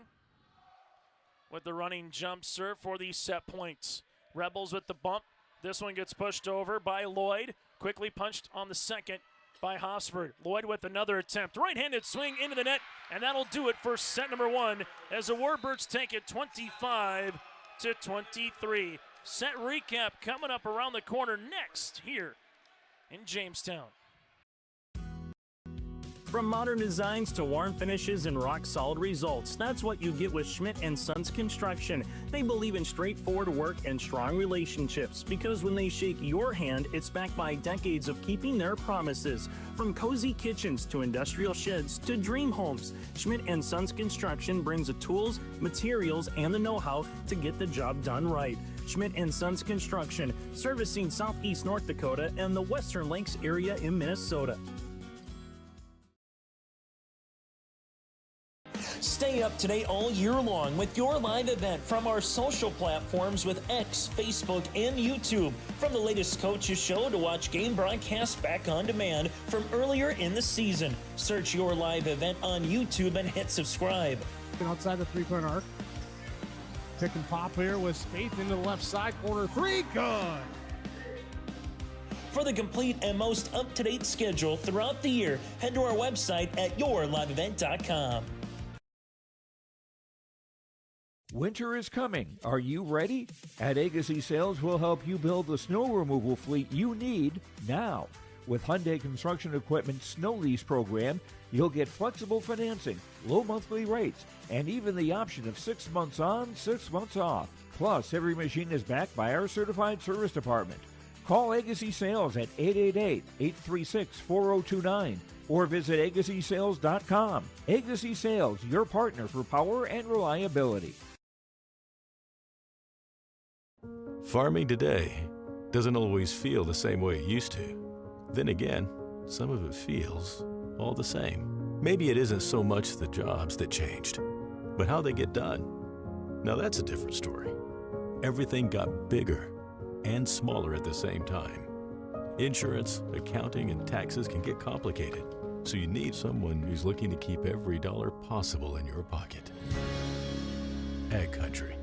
with the running jump serve for the set points. Rebels with the bump. This one gets pushed over by Lloyd. Quickly punched on the second by Hosford. Lloyd with another attempt. Right-handed swing into the net, and that'll do it for set number 1 as the Warbirds take it 25-23. Set recap coming up around the corner next here in Jamestown. From modern designs to warm finishes and rock-solid results, that's what you get with Schmidt & Sons Construction. They believe in straightforward work and strong relationships because when they shake your hand, it's backed by decades of keeping their promises. From cozy kitchens to industrial sheds to dream homes, Schmidt & Sons Construction brings the tools, materials, and the know-how to get the job done right. Schmidt & Sons Construction, servicing southeast North Dakota and the Western Lakes area in Minnesota. Stay up to date all year long with your live event from our social platforms with X, Facebook, and YouTube. From the latest coaches show to watch game broadcasts back on demand from earlier in the season. Search your live event on YouTube and hit subscribe. Outside the three-point arc. Pick and pop here with Spaeth into the left side corner. 3, good. For the complete and most up-to-date schedule throughout the year, head to our website at yourliveevent.com. Winter is coming. Are you ready? At Agassi Sales, we'll help you build the snow removal fleet you need now. With Hyundai Construction Equipment Snow Lease Program, you'll get flexible financing, low monthly rates, and even the option of 6 months on, 6 months off. Plus, every machine is backed by our certified service department. Call Agassi Sales at 888-836-4029 or visit AgassiSales.com. Agassi Sales, your partner for power and reliability. Farming today doesn't always feel the same way it used to. Then again, some of it feels all the same. Maybe it isn't so much the jobs that changed, but how they get done. Now that's a different story. Everything got bigger and smaller at the same time. Insurance, accounting, and taxes can get complicated, so you need someone who's looking to keep every dollar possible in your pocket. Ag Country.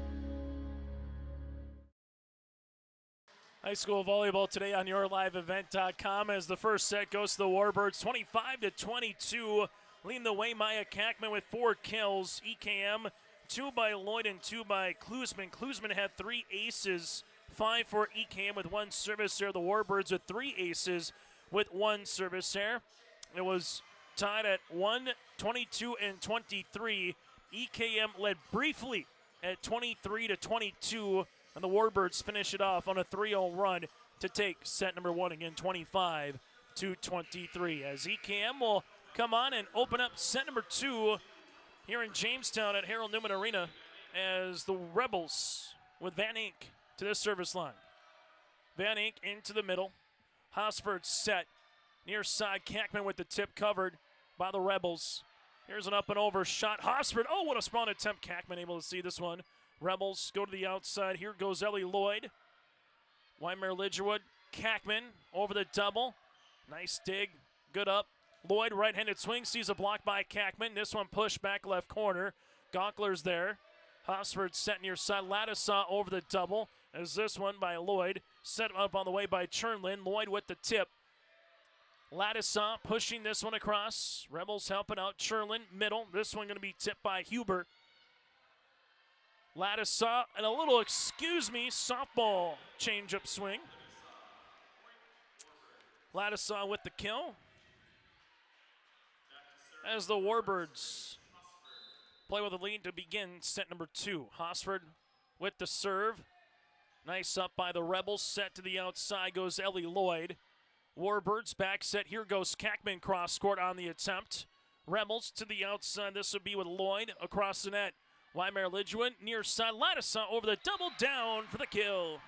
High school volleyball today on yourliveevent.com as the first set goes to the Warbirds, 25-22. Leading the way, Maya Kackman with 4 kills. EKM, 2 by Lloyd and 2 by Klusman. Klusman had 3 aces. 5 for EKM with 1 service there. The Warbirds with 3 aces with 1 service there. It was tied at 1, 22, and 23. EKM led briefly at 23-22, and the Warbirds finish it off on a 3-0 run to take set number 1 again, 25-23. As EKM will come on and open up set number 2 here in Jamestown at Harold Newman Arena as the Rebels with Van Ink to the service line. Van Ink into the middle. Hosford set. Near side, Kackman with the tip covered by the Rebels. Here's an up and over shot. Hosford, oh, what a spawn attempt. Kackman able to see this one. Rebels go to the outside. Here goes Ellie Lloyd. Wyndmere Lidgerwood. Kackman over the double. Nice dig. Good up. Lloyd, right-handed swing, sees a block by Kackman. This one pushed back left corner. Gonkler's there. Hosford set near side. Ladisaw over the double. As this one by Lloyd. Set up on the way by Chernlin. Lloyd with the tip. Ladisaw pushing this one across. Rebels helping out. Chernlin, middle. This one going to be tipped by Huber. Ladisaw and a little, softball change-up swing. Ladisaw with the kill. As the Warbirds play with a lead to begin set number 2. Hosford with the serve. Nice up by the Rebels. Set to the outside goes Ellie Lloyd. Warbirds back set. Here goes Kackman cross court on the attempt. Rebels to the outside. This would be with Lloyd across the net. Wyndmere Lidgerwood near side. Ladisaw over the double down for the kill.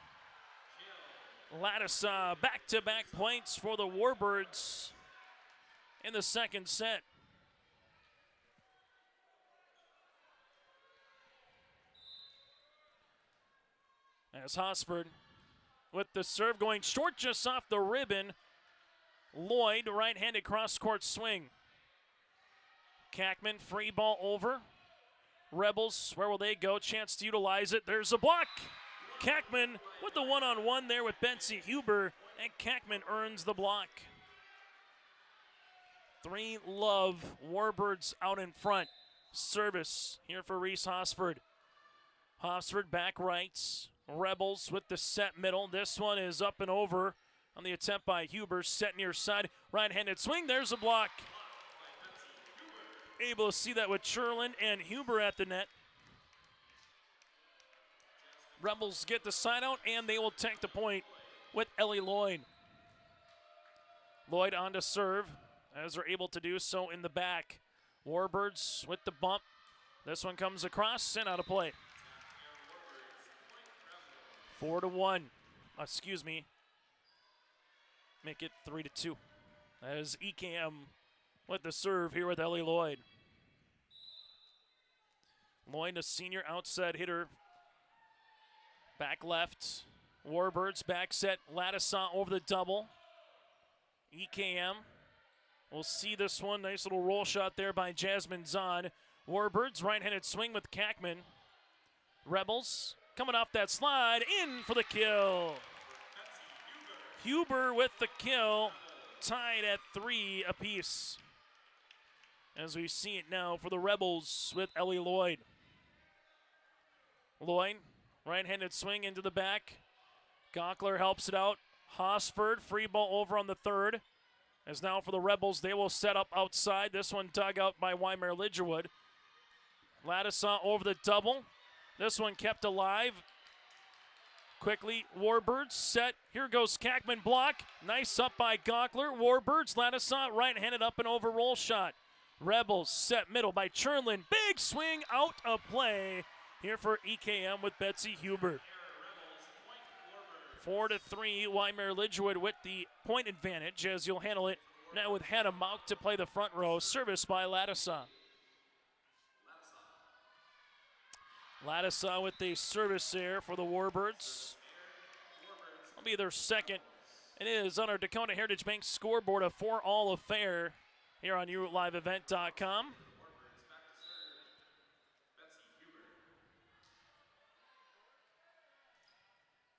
Ladisaw back-to-back points for the Warbirds in the second set. As Hosford with the serve going short just off the ribbon. Lloyd, right-handed cross-court swing. Kackman, free ball over. Rebels, where will they go? Chance to utilize it. There's a block. Kackman with the one-on-one there with Betsy Huber, and Kackman earns the block. 3-love, Warbirds out in front. Service here for Reese Hosford. Hosford back rights. Rebels with the set middle. This one is up and over on the attempt by Huber. Set near side. Right-handed swing. There's a block. Able to see that with Churlin and Huber at the net. Rebels get the side out, and they will take the point with Ellie Lloyd. Lloyd on to serve, as they're able to do so in the back. Warbirds with the bump. This one comes across and out of play. 4-1. Excuse me. Make it 3-2. As EKM with the serve here with Ellie Lloyd. Lloyd, a senior outside hitter. Back left. Warbirds back set. Ladisaw over the double. EKM. We'll see this one. Nice little roll shot there by Jasmine Zahn. Warbirds right-handed swing with Kackman. Rebels coming off that slide. In for the kill. Huber with the kill. Tied at 3 apiece. As we see it now for the Rebels with Ellie Lloyd. Lloyd, right-handed swing into the back. Gonkler helps it out. Hosford, free ball over on the third. As now for the Rebels, they will set up outside. This one dug out by Wyndmere Lidgerwood. Ladisson over the double. This one kept alive. Quickly, Warbirds set. Here goes Kackman block. Nice up by Gockler. Warbirds, Ladisson right-handed up and over roll shot. Rebels set middle by Churlin. Big swing out of play here for EKM with Betsy Huber. 4-3, Wyndmere Lidgerwood with the point advantage as you'll handle it now with Hannah Mauk to play the front row. Service by Ladisson. Ladisson with the service there for the Warbirds. That'll be their second. It is on our Dakota Heritage Bank scoreboard, a 4-all affair here on YouLiveEvent.com.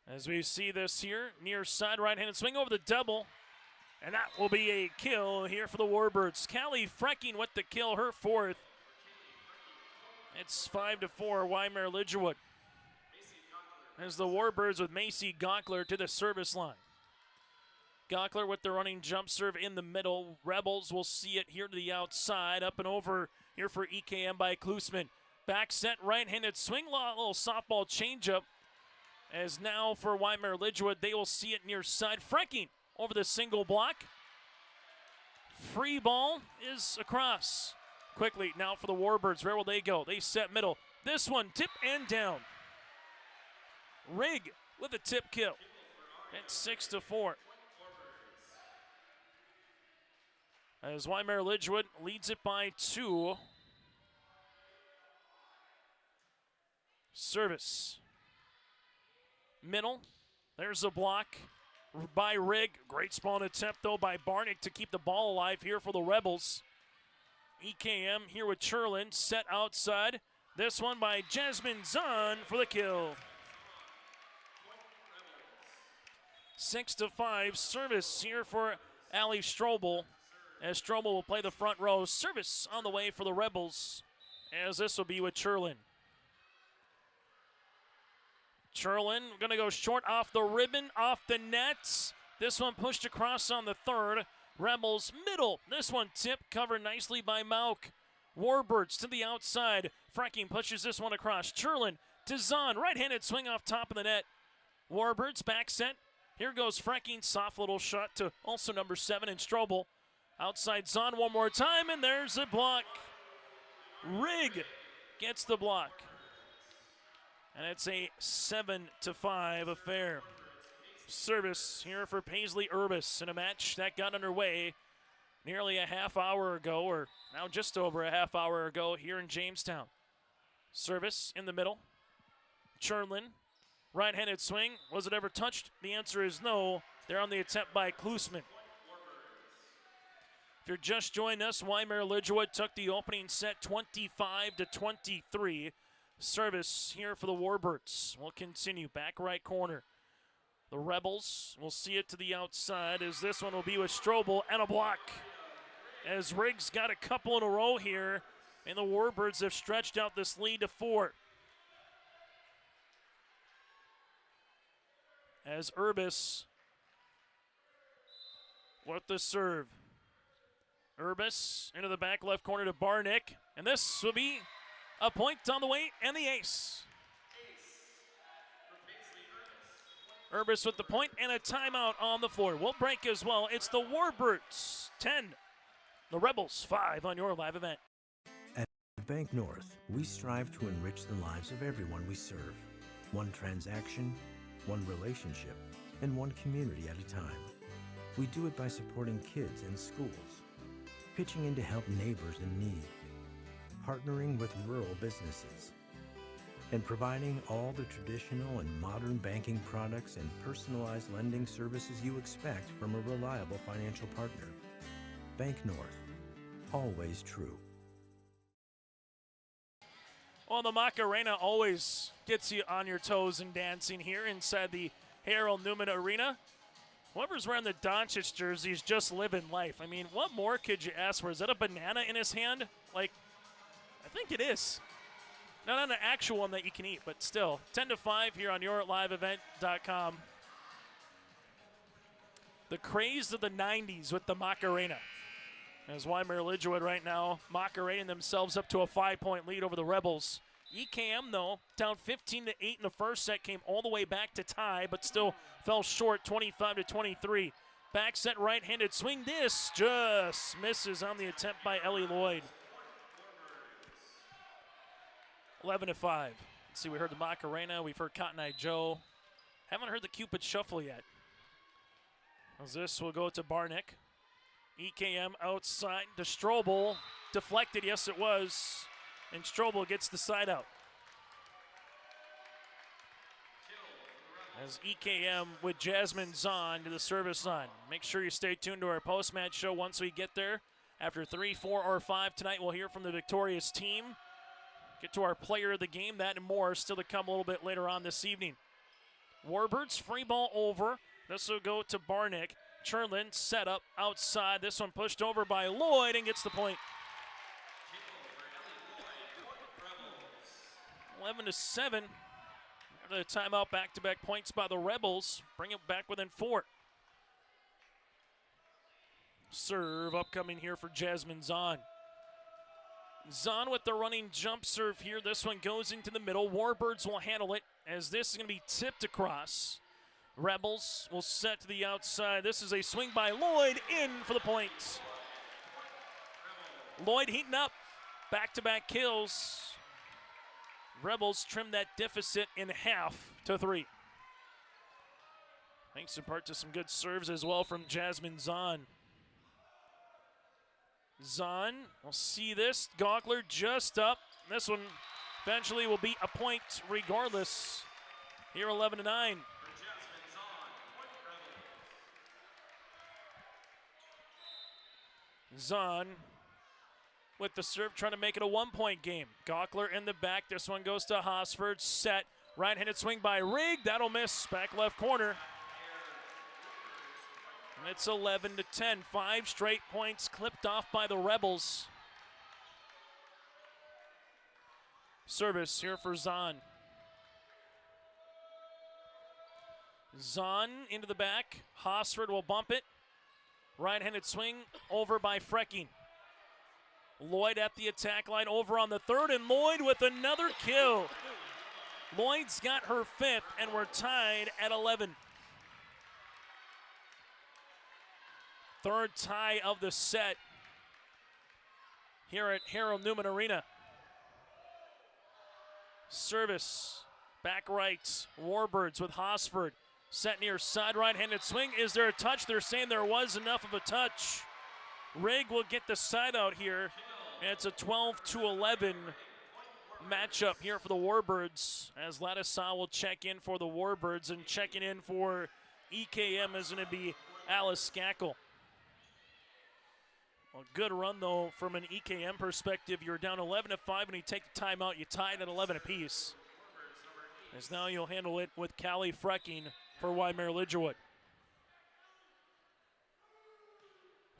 As we see this here, near side right-handed swing over the double. And that will be a kill here for the Warbirds. Callie Frecking with the kill, her fourth. It's 5-4, Wyndmere Lidgerwood. As the Warbirds with Macy Gockler to the service line. Gockler with the running jump serve in the middle. Rebels will see it here to the outside. Up and over here for EKM by Klusman. Back set, right-handed swing, little softball changeup. As now for Wyndmere Lidgerwood, they will see it near side. Frecking over the single block. Free ball is across. Quickly now for the Warbirds. Where will they go? They set middle. This one tip and down. Rigg with a tip kill. It's 6-4. As Wyndmere Lidgerwood leads it by 2. Service. Middle. There's a block by Rigg. Great spawn attempt though by Barnick to keep the ball alive here for the Rebels. EKM here with Churlin, set outside. This one by Jasmine Zahn for the kill. 6-5, service here for Allie Strobel. As Strobel will play the front row. Service on the way for the Rebels, as this will be with Churlin. Churlin gonna go short off the ribbon, off the nets. This one pushed across on the third. Rebels middle. This one tipped, covered nicely by Mauk. Warbirds to the outside. Frecking pushes this one across. Churlin to Zahn. Right-handed swing off top of the net. Warbirds back set. Here goes Frecking. Soft little shot to also number 7 in Strobel. Outside Zahn one more time, and there's a block. Rigg gets the block. And it's a 7-5 affair. Service here for Paisley Urbis in a match that got underway nearly a half hour ago, or now just over a half hour ago here in Jamestown. Service in the middle. Churlin, right-handed swing. Was it ever touched? The answer is no. They're on the attempt by Klusman. If you're just joining us, Wyndmere Lidgerwood took the opening set 25-23. Service here for the Warbirds. We'll continue back right corner. The Rebels will see it to the outside as this one will be with Strobel and a block. As Rigg's got a couple in a row here, and the Warbirds have stretched out this lead to 4. As Urbis with the serve. Urbis into the back left corner to Barnick, and this will be a point on the way and the ace. Urbis with the point and a timeout on the floor. We'll break as well. It's the Warbirds 10, the Rebels 5 on your live event. At Bank North, we strive to enrich the lives of everyone we serve. One transaction, one relationship, and one community at a time. We do it by supporting kids and schools, pitching in to help neighbors in need, partnering with rural businesses, and providing all the traditional and modern banking products and personalized lending services you expect from a reliable financial partner. Bank North, always true. Well, the Macarena always gets you on your toes and dancing here inside the Harold Newman Arena. Whoever's wearing the Doncic jersey is just living life. I mean, what more could you ask for? Is that a banana in his hand? Like, I think it is. Not an actual one that you can eat, but still. 10-5 here on YourLiveEvent.com. The craze of the 90s with the Macarena. As Wyndmere Lidgerwood right now, Macarenaing themselves up to a 5-point lead over the Rebels. EKM, though, down 15-8 in the first set, came all the way back to tie, but still fell short, 25-23. Back set right-handed swing. This just misses on the attempt by Ellie Lloyd. 11-5. Let's see, we heard the Macarena, we've heard Cotton Eye Joe. Haven't heard the Cupid Shuffle yet. As this will go to Barnick. EKM outside to Strobel. Deflected, yes it was. And Strobel gets the side out. As EKM with Jasmine Zahn to the service line. Make sure you stay tuned to our post-match show once we get there. After 3, 4, or 5 tonight, we'll hear from the victorious team. Get to our player of the game, that and more still to come a little bit later on this evening. Warbirds free ball over. This will go to Barnick. Churlin set up outside. This one pushed over by Lloyd and gets the point. 11-7. After the timeout, back-to-back points by the Rebels. Bring it back within 4. Serve upcoming here for Jasmine Zahn. Zahn with the running jump serve here. This one goes into the middle. Warbirds will handle it as this is going to be tipped across. Rebels will set to the outside. This is a swing by Lloyd, in for the point. Lloyd heating up. Back-to-back kills. Rebels trim that deficit in half to 3. Thanks in part to some good serves as well from Jasmine Zahn. Zahn will see this. Gaukler just up. This one eventually will be a point regardless. Here 11-9. Zahn with the serve, trying to make it a 1-point game. Gaukler in the back. This one goes to Hosford. Set. Right-handed swing by Rigg. That'll miss. Back left corner. And it's 11-10. 5 straight points clipped off by the Rebels. Service here for Zahn. Zahn into the back. Hosford will bump it. Right-handed swing over by Frecking. Lloyd at the attack line over on the third, and Lloyd with another kill. Lloyd's got her 5th, and we're tied at 11. Third tie of the set here at Harold Newman Arena. Service, back right, Warbirds with Hosford. Set near side, right-handed swing. Is there a touch? They're saying there was enough of a touch. Rigg will get the side out here. And it's a 12-11 matchup here for the Warbirds, as Ladisau will check in for the Warbirds, and checking in for EKM is going to be Alice Skakel. A good run, though, from an EKM perspective. You're down 11-5, and you take the timeout. You tied at 11 apiece. As now you'll handle it with Callie Frecking for Wyndmere Lidgerwood.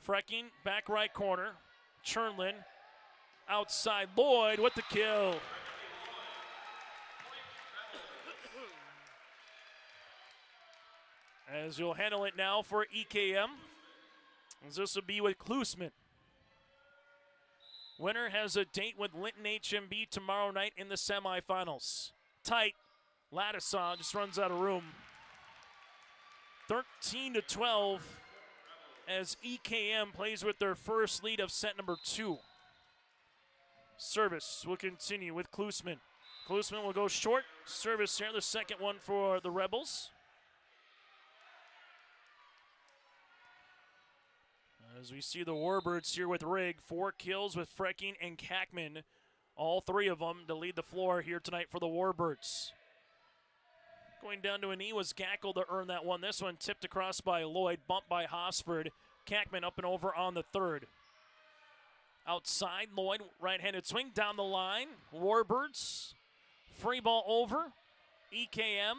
Frecking, back right corner. Churnlin, outside. Lloyd with the kill. As you'll handle it now for EKM. As this will be with Klusman. Winner has a date with Linton HMB tomorrow night in the semifinals. Tight. Ladisau just runs out of room. 13-12 as EKM plays with their first lead of set number 2. Service will continue with Klusman. Klusman will go short. Service here, the second one for the Rebels. As we see the Warbirds here with Rigg, 4 kills with Frecking and Kackman. All 3 of them to lead the floor here tonight for the Warbirds. Going down to a knee was Gackle to earn that one. This one tipped across by Lloyd, bumped by Hosford. Kackman up and over on the third. Outside, Lloyd, right-handed swing down the line. Warbirds, free ball over. EKM,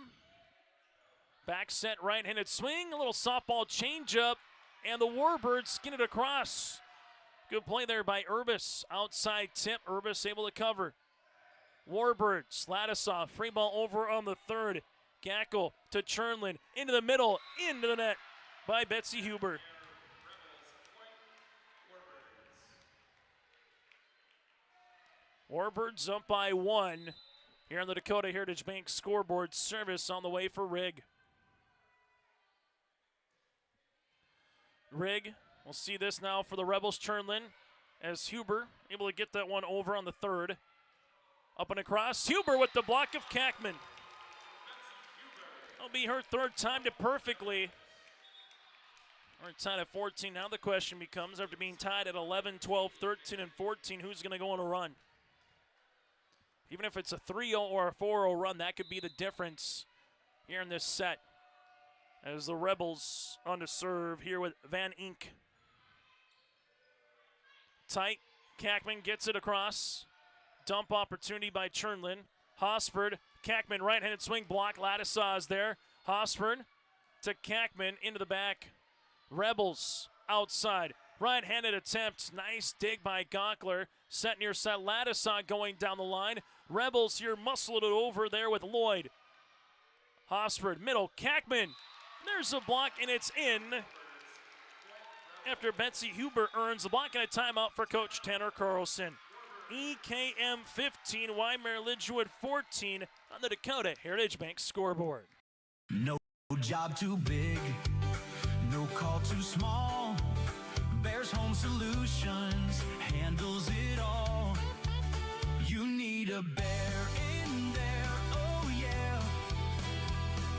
back set, right-handed swing, a little softball changeup, and the Warbirds get it across. Good play there by Urbis. Outside tip, Urbis able to cover. Warbirds, Ladisau, free ball over on the third. Gackle to Churnlin, into the middle, into the net. by Betsy Huber. Warbirds up by 1 here on the Dakota Heritage Bank scoreboard. Service on the way for Rigg. Rigg, we'll see this now for the Rebels. Chernlin as Huber able to get that one over on the third. Up and across. Huber with the block of Kackman. That'll be her third time to perfectly. We're tied at 14. Now the question becomes, after being tied at 11, 12, 13, and 14, who's going to go on a run? Even if it's a 3-0 or a 4-0 run, that could be the difference here in this set. As the Rebels on to serve here with Van Ink. Tight. Kackman gets it across. Dump opportunity by Chernlin. Hosford. Kackman right-handed swing block. Ladisaw's there. Hosford to Kackman into the back. Rebels outside. Right-handed attempt. Nice dig by Gonkler. Set near set. Ladisaw going down the line. Rebels here muscled it over there with Lloyd. Hosford, middle. Kackman. There's a block, and it's in. After Betsy Huber earns the block and a timeout for Coach Tanner Carlson. EKM 15, Wyndmere Lidgerwood 14 on the Dakota Heritage Bank scoreboard. No job too big, no call too small. Bears Home Solutions handles it all. You need a bear in there, oh yeah.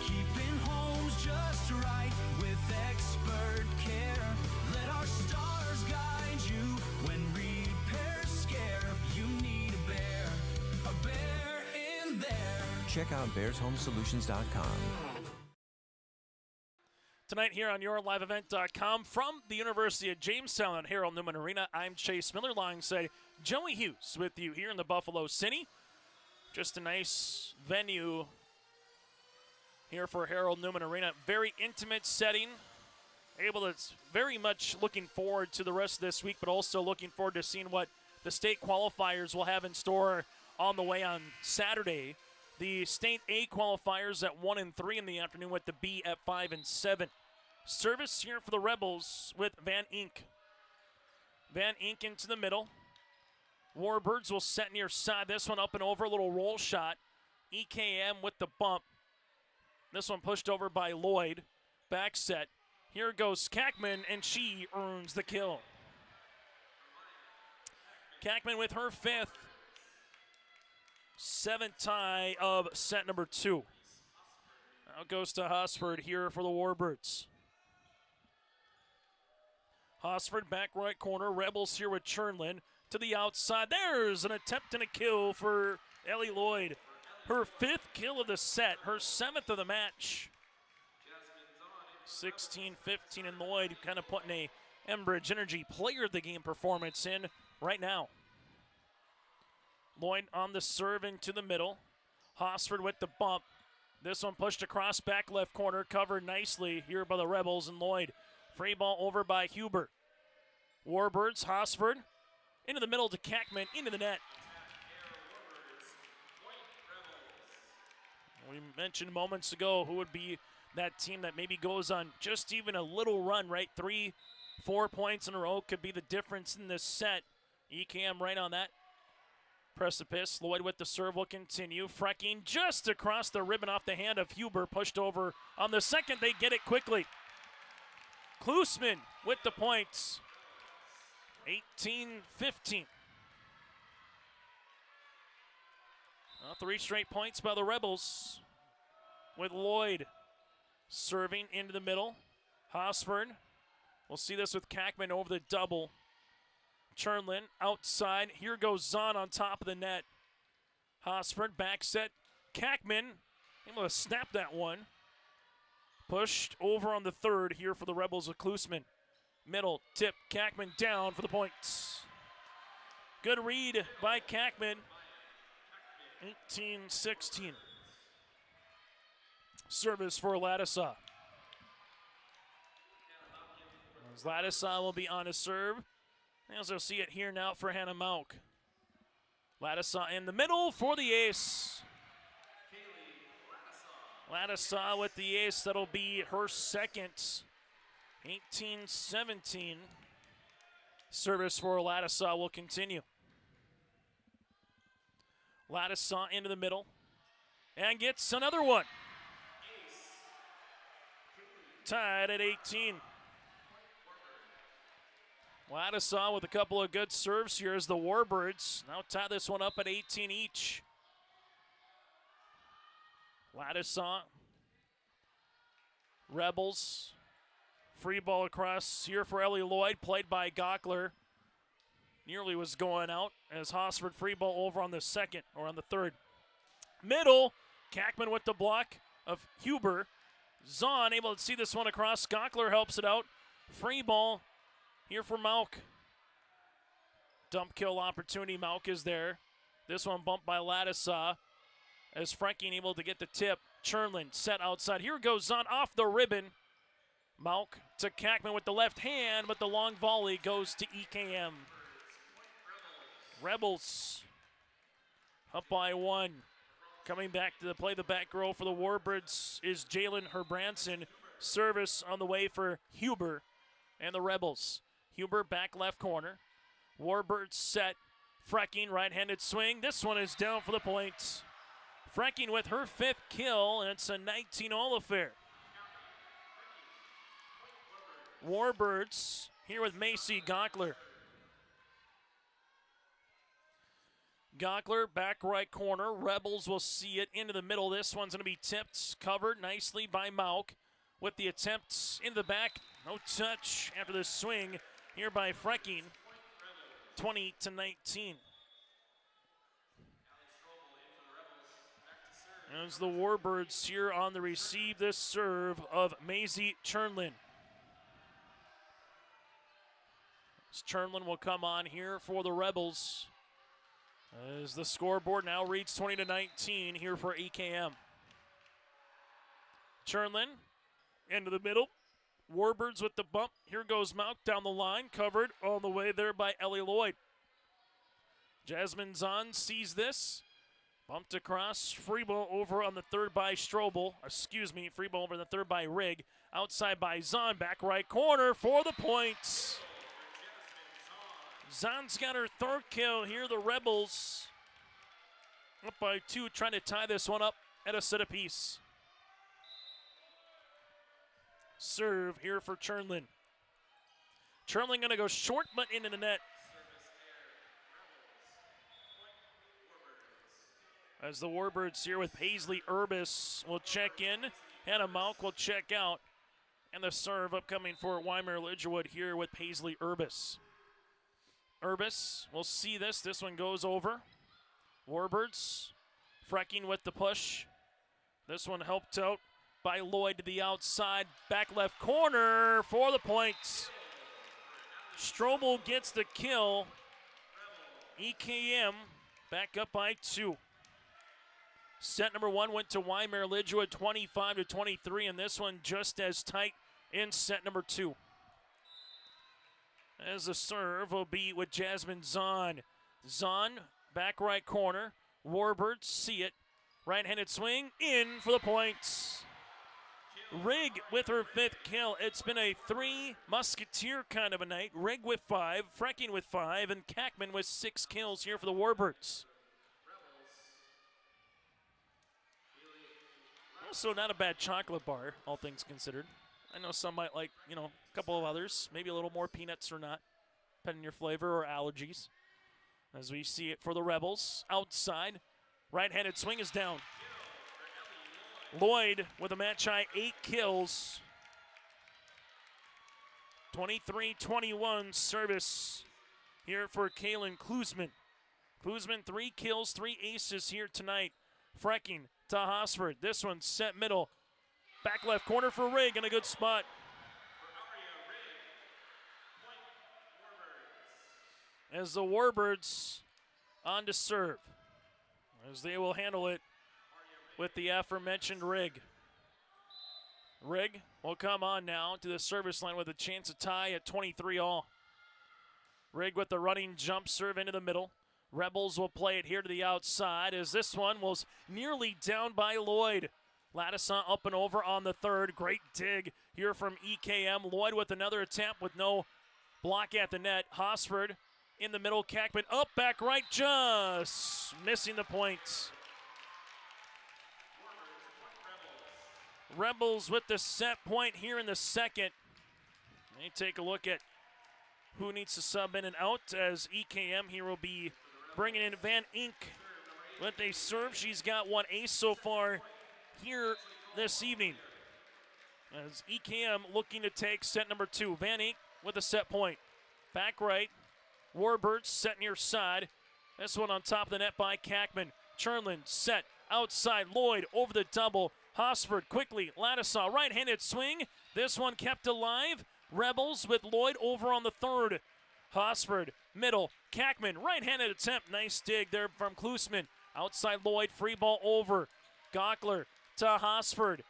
Keeping homes just right with expert care. Let our stars guide you when repairs scare. You need a bear in there. Check out bearshomesolutions.com. Tonight here on YourLiveEvent.com from the University of Jamestown at Harold Newman Arena, I'm Chase Miller alongside Joey Hughes with you here in the Buffalo City. Just a nice venue here for Harold Newman Arena. Very intimate setting. Able to very much looking forward to the rest of this week, but also looking forward to seeing what the state qualifiers will have in store on the way on Saturday. The State A qualifiers at 1 and 3 in the afternoon, with the B at 5 and 7. Service here for the Rebels with Van Ink. Van Ink into the middle. Warbirds will set near side. This one up and over, a little roll shot. EKM with the bump. This one pushed over by Lloyd. Back set. Here goes Kackman, and she earns the kill. Kackman with her fifth. 7th tie of set number 2. Now it goes to Hosford here for the Warbirds. Hosford back right corner. Rebels here with Chernlin to the outside. There's an attempt and a kill for Ellie Lloyd. Her 5th kill of the set, her 7th of the match. 16-15, and Lloyd kind of putting a Enbridge Energy player of the game performance in right now. Lloyd on the serve into the middle. Hosford with the bump. This one pushed across back left corner, covered nicely here by the Rebels and Lloyd. Free ball over by Huber. Warbirds, Hosford, into the middle to Kackman, into the net. We mentioned moments ago who would be that team that maybe goes on just even a little run, right? 3-4 points in a row could be the difference in this set. EKM right on that precipice. Lloyd with the serve will continue. Frecking just across the ribbon off the hand of Huber. Pushed over on the second. They get it quickly. Klusman with the points. 18-15. 3 straight points by the Rebels. With Lloyd serving into the middle. Hosford. We'll see this with Kackman over the double. Chernlin outside. Here goes Zahn on top of the net. Hosford back set. Kackman able to snap that one. Pushed over on the third here for the Rebels with Klusman. Middle tip. Kackman down for the points. Good read by Kackman. 18-16. Service for Ladisaw. Ladisaw will be on a serve. As you'll see it here now for Hannah Mauk. Ladisaw in the middle for the ace. Ladisaw with the ace. That'll be her second 18-17. Service for Ladisaw will continue. Ladisaw into the middle and gets another one. Tied at 18. Ladisaw with a couple of good serves here as the Warbirds now tie this one up at 18 each. Ladisaw, Rebels, free ball across here for Ellie Lloyd, played by Gockler. Nearly was going out as Hosford free ball over on the second or on the third. Middle, Kackman with the block of Huber. Zahn able to see this one across. Gockler helps it out. Free ball here for Mauk. Dump kill opportunity. Mauk is there. This one bumped by Ladisaw as Frankie able to get the tip. Chernlin set outside. Here goes Zahn off the ribbon. Mauk to Kackman with the left hand, but the long volley goes to EKM. Rebels up by one. Coming back to play the back row for the Warbirds is Jalen Herbranson. Service on the way for Huber and the Rebels. Huber back left corner. Warbirds set. Frecking right-handed swing. This one is down for the points. Frecking with her 5th kill, and it's a 19-all affair. Warbirds here with Macy Gockler. Gockler back right corner. Rebels will see it into the middle. This one's going to be tipped, covered nicely by Mauk with the attempts in the back. No touch after the swing here by Frecking. 20-19. As the Warbirds here on the receive this serve of Maisie Chernlin. As Chernlin will come on here for the Rebels. As the scoreboard now reads 20-19 here for EKM. Chernlin into the middle. Warbirds with the bump. Here goes Mauk down the line, covered all the way there by Ellie Lloyd. Jasmine Zahn sees this. Bumped across. Free ball over on the third by Strobel. Free ball over on the third by Rigg. Outside by Zahn. Back right corner for the points. Zahn's got her 3rd kill here. The Rebels up by 2, trying to tie this one up at a set apiece. Serve here for Chernlin. Chernlin going to go short, but into the net. As the Warbirds here with Paisley Urbis will check in. Hannah Mauk will check out. And the serve upcoming for Wyndmere Lidgerwood here with Paisley Urbis. Urbis will see this. This one goes over. Warbirds Frecking with the push. This one helped out by Lloyd to the outside. Back left corner for the points. Strobel gets the kill. EKM back up by 2. Set number 1 went to Wyndmere Lidgerwood 25-23, and this one just as tight in set number 2. As the serve will be with Jasmine Zahn. Zahn, back right corner. Warbirds see it. Right-handed swing, in for the points. Rigg with her 5th kill. It's been a 3-musketeer kind of a night. Rigg with 5, Frecking with 5, and Kackman with 6 kills here for the Warbirds. Also not a bad chocolate bar, all things considered. I know some might like, a couple of others. Maybe a little more peanuts or not, depending on your flavor or allergies. As we see it for the Rebels. Outside, right-handed swing is down. Lloyd with a match-high 8 kills. 23-21 service here for Kaylin Klusman. Klusman 3 kills, 3 aces here tonight. Frecking to Hosford. This one set middle. Back left corner for Rigg in a good spot. As the Warbirds on to serve. As they will handle it with the aforementioned Rigg. Rigg will come on now to the service line with a chance to tie at 23-all. Rigg with the running jump serve into the middle. Rebels will play it here to the outside as this one was nearly down by Lloyd. Ladisson up and over on the third. Great dig here from EKM. Lloyd with another attempt with no block at the net. Hosford in the middle. Kackman up, back right, just missing the points. Rebels with the set point here in the second. They take a look at who needs to sub in and out, as EKM here will be bringing in Van Ink with a serve. She's got one ace so far here this evening. As EKM looking to take set number 2. Van Ink with a set point. Back right. Warbirds set near side. This one on top of the net by Kackman. Chernlin set outside. Lloyd over the double. Hosford quickly. Ladisson right-handed swing. This one kept alive. Rebels with Lloyd over on the third. Hosford middle. Kackman right-handed attempt. Nice dig there from Klusman. Outside Lloyd. Free ball over. Gockler to Hosford.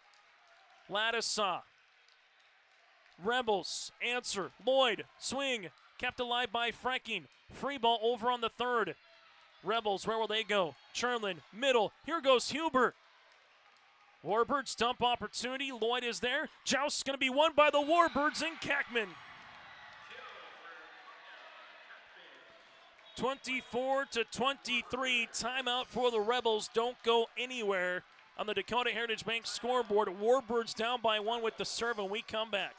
Ladisson. Rebels answer. Lloyd swing. Kept alive by Frecking. Free ball over on the third. Rebels, where will they go? Chernlin, middle. Here goes Huber. Warbirds dump opportunity. Lloyd is there. Joust going to be won by the Warbirds and Kackman. 24-23. Timeout for the Rebels. Don't go anywhere on the Dakota Heritage Bank scoreboard. Warbirds down by 1 with the serve, and we come back.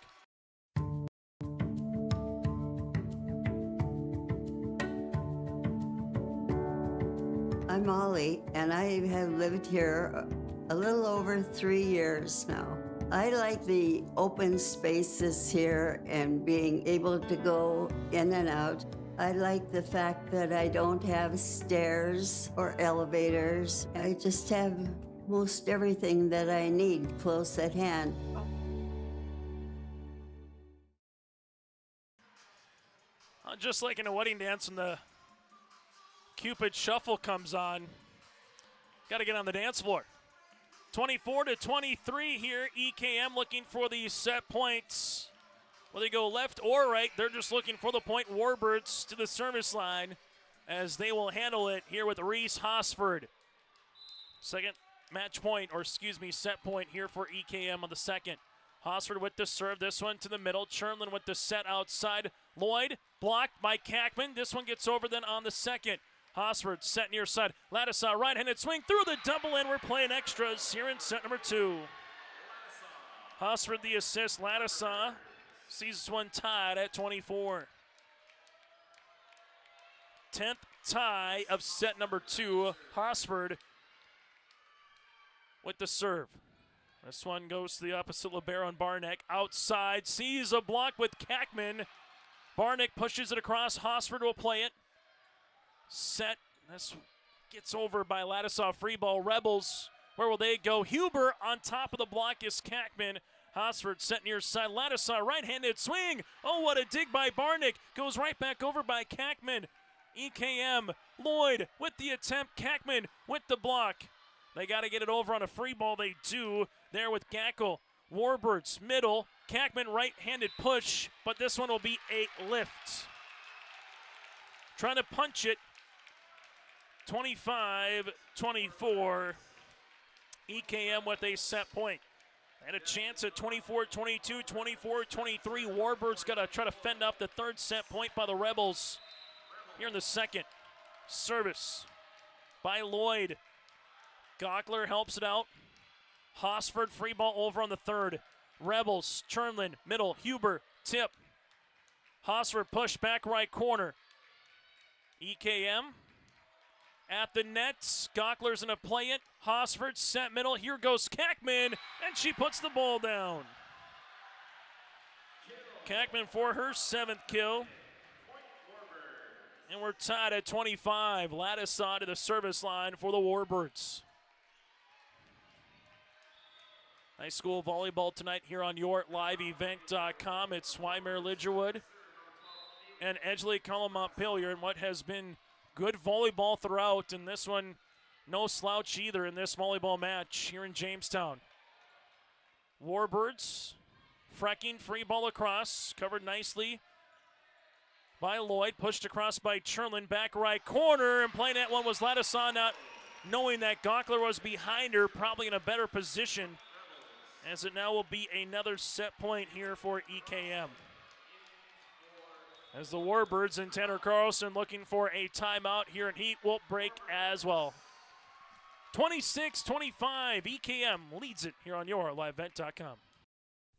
I'm Molly, and I have lived here a little over 3 years now. I like the open spaces here and being able to go in and out. I like the fact that I don't have stairs or elevators. I just have most everything that I need close at hand. Just like in a wedding dance when the Cupid Shuffle comes on, got to get on the dance floor. 24-23 here. EKM looking for the set points. Whether they go left or right, they're just looking for the point. Warbirds to the service line as they will handle it here with Reese Hosford. Second match point, or excuse me, set point here for EKM on the second. Hosford with the serve, this one to the middle. Chernlin with the set outside. Lloyd blocked by Kackman. This one gets over then on the second. Hosford set near side. Ladisson right-handed swing through the double, and we're playing extras here in set number 2. Hosford the assist. Ladisson sees this one tied at 24. 10th tie of set number 2. Hosford with the serve. This one goes to the opposite libero and Barnick. Outside, sees a block with Kackman. Barnick pushes it across. Hosford will play it. Set. This gets over by Ladisson. Free ball. Rebels. Where will they go? Huber on top of the block is Kackman. Hosford set near side. Ladisson right-handed swing. Oh, what a dig by Barnick. Goes right back over by Kackman. EKM. Lloyd with the attempt. Kackman with the block. They got to get it over on a free ball. They do there with Gackel. Warbirds middle. Kackman right-handed push, but this one will be a lift. Trying to punch it. 25-24. EKM with a set point. And a chance at 24-22, 24-23. Warbirds got to try to fend off the third set point by the Rebels. Here in the second. Service by Lloyd. Gockler helps it out. Hosford free ball over on the third. Rebels, Chernlin, middle, Huber, tip. Hosford push back right corner. EKM at the nets. Gockler's gonna play it. Hosford set middle. Here goes Kackman, and she puts the ball down. Kackman for her 7th kill. And we're tied at 25. Ladisson to the service line for the Warbirds. High school volleyball tonight here on YourLiveEvent.com. It's Wyndmere, Lidgerwood, and Edgeley, Kulm, Montpelier, and what has been good volleyball throughout. And this one, no slouch either in this volleyball match here in Jamestown. Warbirds, Frecking, free ball across, covered nicely by Lloyd, pushed across by Chernlin, back right corner, and playing that one was Ladisson, knowing that Gockler was behind her, probably in a better position, as it now will be another set point here for EKM. As the Warbirds and Tanner Carlson looking for a timeout here, and heat will break as well. 26-25, EKM leads it here on your livevent.com.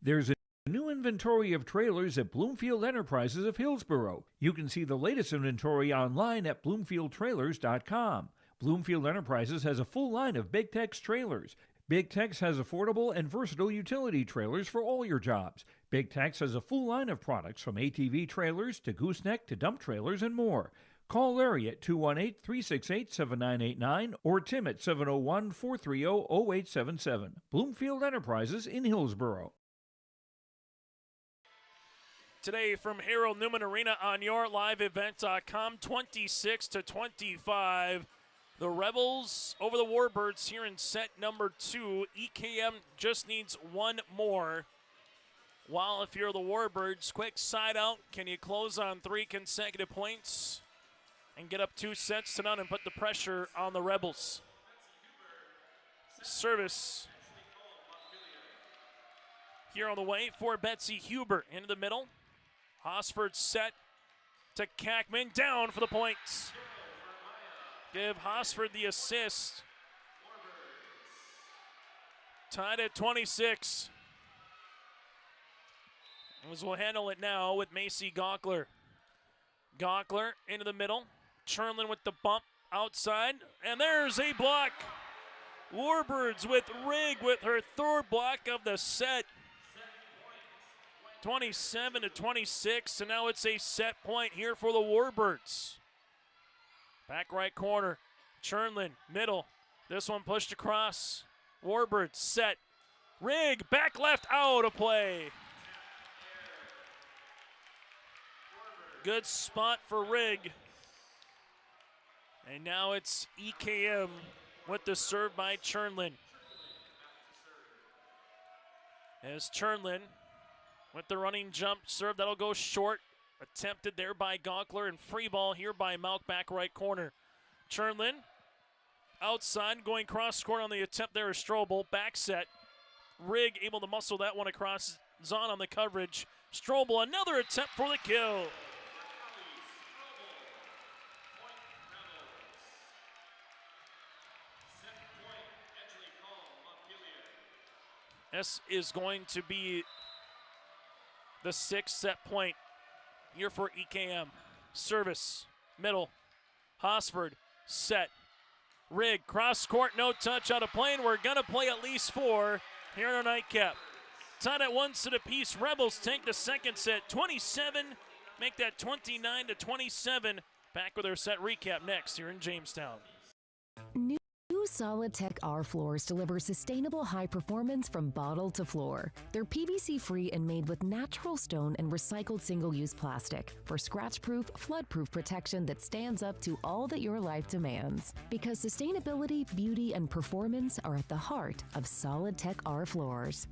There's a new inventory of trailers at Bloomfield Enterprises of Hillsborough. You can see the latest inventory online at bloomfieldtrailers.com. Bloomfield Enterprises has a full line of Big Tex trailers. Big Tex has affordable and versatile utility trailers for all your jobs. Big Tex has a full line of products from ATV trailers to gooseneck to dump trailers and more. Call Larry at 218-368-7989 or Tim at 701-430-0877. Bloomfield Enterprises in Hillsborough. Today from Harold Newman Arena on your liveevent.com, 26-25. The Rebels over the Warbirds here in set number 2. EKM just needs one more. While if you're the Warbirds, quick side out. Can you close on 3 consecutive points and get up 2 sets to none and put the pressure on the Rebels? Service here on the way for Betsy Huber into the middle. Hosford set to Kackman, down for the points. Give Hosford the assist. Tied at 26. As we'll handle it now with Macy Gockler. Gockler into the middle. Chernlin with the bump outside. And there's a block. Warbirds with Rigg with her 3rd block of the set. 27-26, and now it's a set point here for the Warbirds. Back right corner, Chernlin, middle. This one pushed across. Warbirds set. Rigg, back left, out of play. Good spot for Rigg. And now it's EKM with the serve by Chernlin. As Chernlin with the running jump serve, that'll go short. Attempted there by Gockler, and free ball here by Malk, back right corner. Chernlin outside, going cross court on the attempt there is Strobel. Back set. Rigg able to muscle that one across. Zahn on the coverage. Strobel, another attempt for the kill. This is going to be the 6th set point here for EKM. Service, middle, Hosford, set. Rigg, cross court, no touch, out of play, and we're gonna play at least 4 here in our nightcap. Tied at 1 set apiece, Rebels take the 2nd set, 27, make that 29-27. Back with our set recap next here in Jamestown. New Solid Tech R floors deliver sustainable high performance from bottle to floor. They're PVC-free and made with natural stone and recycled single-use plastic for scratch-proof, flood-proof protection that stands up to all that your life demands. Because sustainability, beauty, and performance are at the heart of Solid Tech R floors.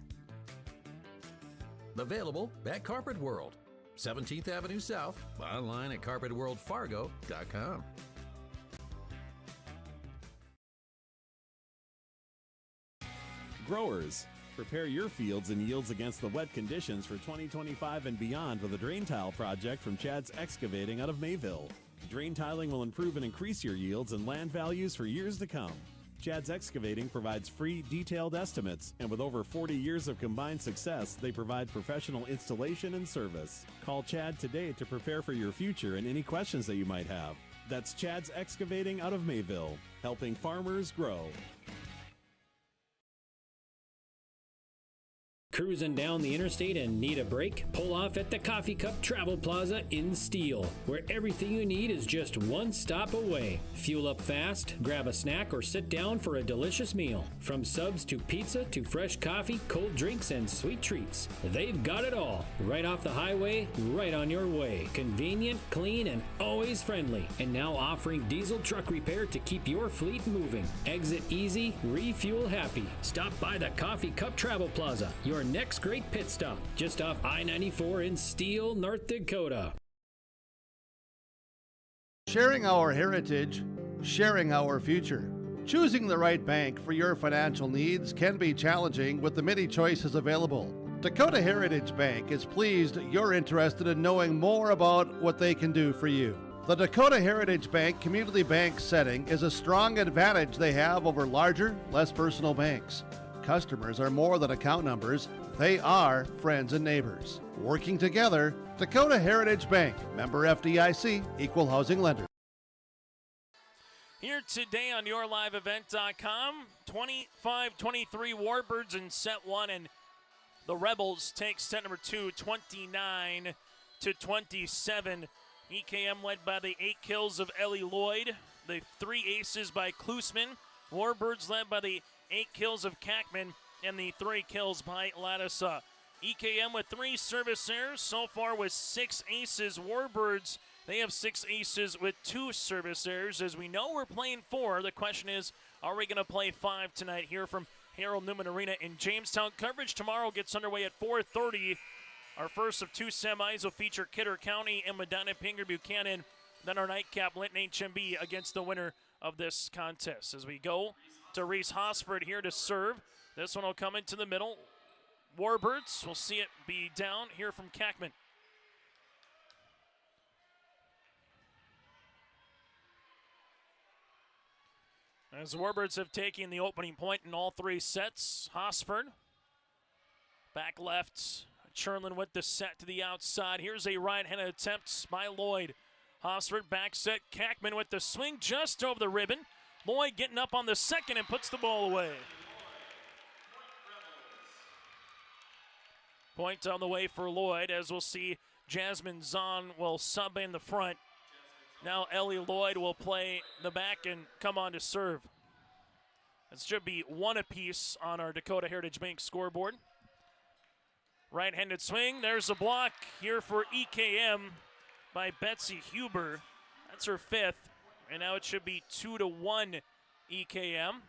Available at Carpet World, 17th Avenue South, online at carpetworldfargo.com. Growers, prepare your fields and yields against the wet conditions for 2025 and beyond with a drain tile project from Chad's Excavating out of Mayville. Drain tiling will improve and increase your yields and land values for years to come. Chad's Excavating provides free, detailed estimates, and with over 40 years of combined success, they provide professional installation and service. Call Chad today to prepare for your future and any questions that you might have. That's Chad's Excavating out of Mayville, helping farmers grow. Cruising down the interstate and need a break? Pull off at the Coffee Cup Travel Plaza in Steele, where everything you need is just one stop away. Fuel up fast, grab a snack, or sit down for a delicious meal. From subs to pizza to fresh coffee, cold drinks, and sweet treats. They've got it all. Right off the highway, right on your way. Convenient, clean, and always friendly. And now offering diesel truck repair to keep your fleet moving. Exit easy, refuel happy. Stop by the Coffee Cup Travel Plaza, your next great pit stop, just off I-94 in Steele, North Dakota. Sharing our heritage, sharing our future. Choosing the right bank for your financial needs can be challenging with the many choices available. Dakota Heritage Bank is pleased you're interested in knowing more about what they can do for you. The Dakota Heritage Bank community bank setting is a strong advantage they have over larger, less personal banks. Customers are more than account numbers, they are friends and neighbors. Working together, Dakota Heritage Bank, member FDIC, equal housing lender. Here today on YourLiveEvent.com, 25-23 Warbirds in set one, and the Rebels take set number two, 29-27. EKM led by the 8 kills of Ellie Lloyd, the 3 aces by Klusman. Warbirds led by the 8 kills of Kackman and the 3 kills by Latissa. EKM with 3 service errors, so far with 6 aces. Warbirds, they have 6 aces with 2 service errors. As we know, we're playing 4. The question is, are we going to play 5 tonight here from Harold Newman Arena in Jamestown? Coverage tomorrow gets underway at 4:30. Our first of 2 semis will feature Kidder County and Medina Pinger Buchanan. Then our nightcap, Linton HMB, against the winner of this contest. As we go to Reese Hosford here to serve. This one will come into the middle. Warbirds, we'll see it be down here from Kackman. As the Warbirds have taken the opening point in all 3 sets. Hosford, back left. Churlin with the set to the outside. Here's a right-handed attempt by Lloyd. Hosford back set. Kackman with the swing just over the ribbon. Lloyd getting up on the second and puts the ball away. Point on the way for Lloyd, as we'll see Jasmine Zahn will sub in the front. Now Ellie Lloyd will play the back and come on to serve. It should be 1 apiece on our Dakota Heritage Bank scoreboard. Right-handed swing, there's a block here for EKM by Betsy Huber. That's her 5th, and now it should be 2-1 EKM.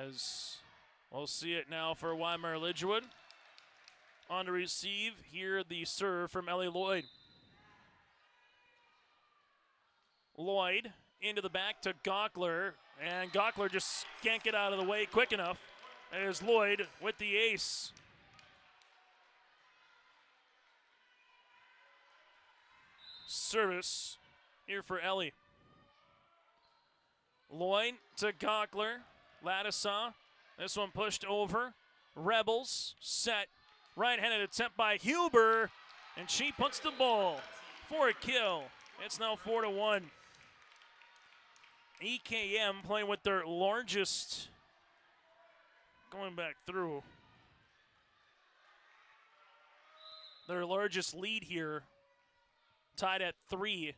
As we'll see it now for Wyndmere Lidgerwood. On to receive, here the serve from Ellie Lloyd. Lloyd into the back to Gockler, and Gockler just can't get out of the way quick enough. There's Lloyd with the ace. Service here for Ellie. Lloyd to Gockler. Latissa. This one pushed over. Rebels set. Right-handed attempt by Huber. And she puts the ball for a kill. It's now 4-1. EKM playing with their largest, going back through, their largest lead here, tied at 3 in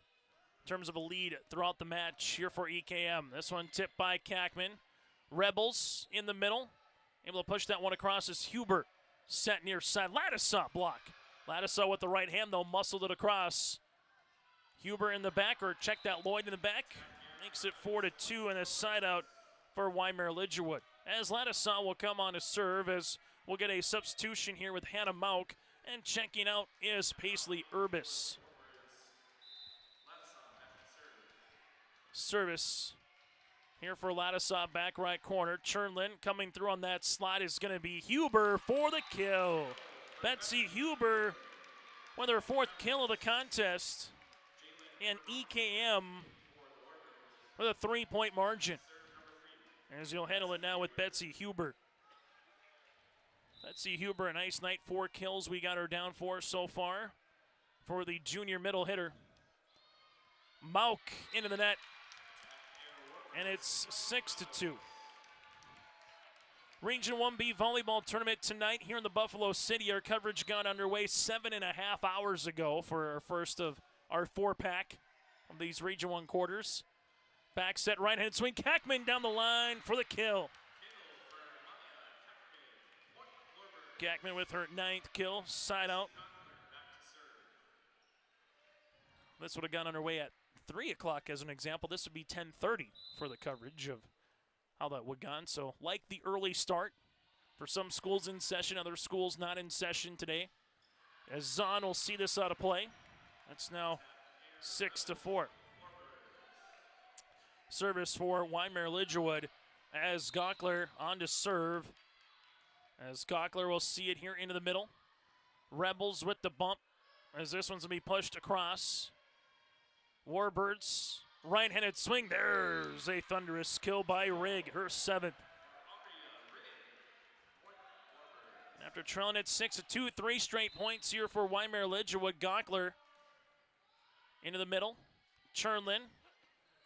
terms of a lead throughout the match here for EKM. This one tipped by Kackman. Rebels in the middle, able to push that one across as Huber set near side. Latissa block. Latissa with the right hand though, muscled it across. Huber in the back, or check that Lloyd in the back. Makes it 4-2 and a side out for Wyndmere Lidgerwood. As Latissa will come on to serve, as we'll get a substitution here with Hannah Mauk, and checking out is Paisley Urbis. Service here for Latissa, back right corner. Churnlin coming through on that slide is going to be Huber for the kill. Betsy Huber with her 4th kill of the contest. And EKM with a 3-point margin. As you'll handle it now with Betsy Huber. Betsy Huber, a nice night, 4 kills we got her down for so far for the junior middle hitter. Mauk into the net, and it's 6-2. Region 1B volleyball tournament tonight here in the Buffalo City. Our coverage got underway 7.5 hours ago for our first of our 4-pack of these Region 1 quarters. Back set, right-hand swing. Kackman down the line for the kill. Kackman with her 9th kill, side out. This would have gone underway at 3 o'clock as an example. This would be 10:30 for the coverage of how that would have gone. So like the early start for some schools in session, other schools not in session today. As Zahn will see this out of play. That's now 6-4. Service for Wyndmere Lidgerwood as Gockler on to serve. As Gockler will see it here into the middle. Rebels with the bump as this one's going to be pushed across. Warbirds, right-handed swing. There's a thunderous kill by Rigg, her 7th. After trailing at 6-2, 3 straight points here for Wyndmere Lidgerwood. Gockler into the middle. Chernlin,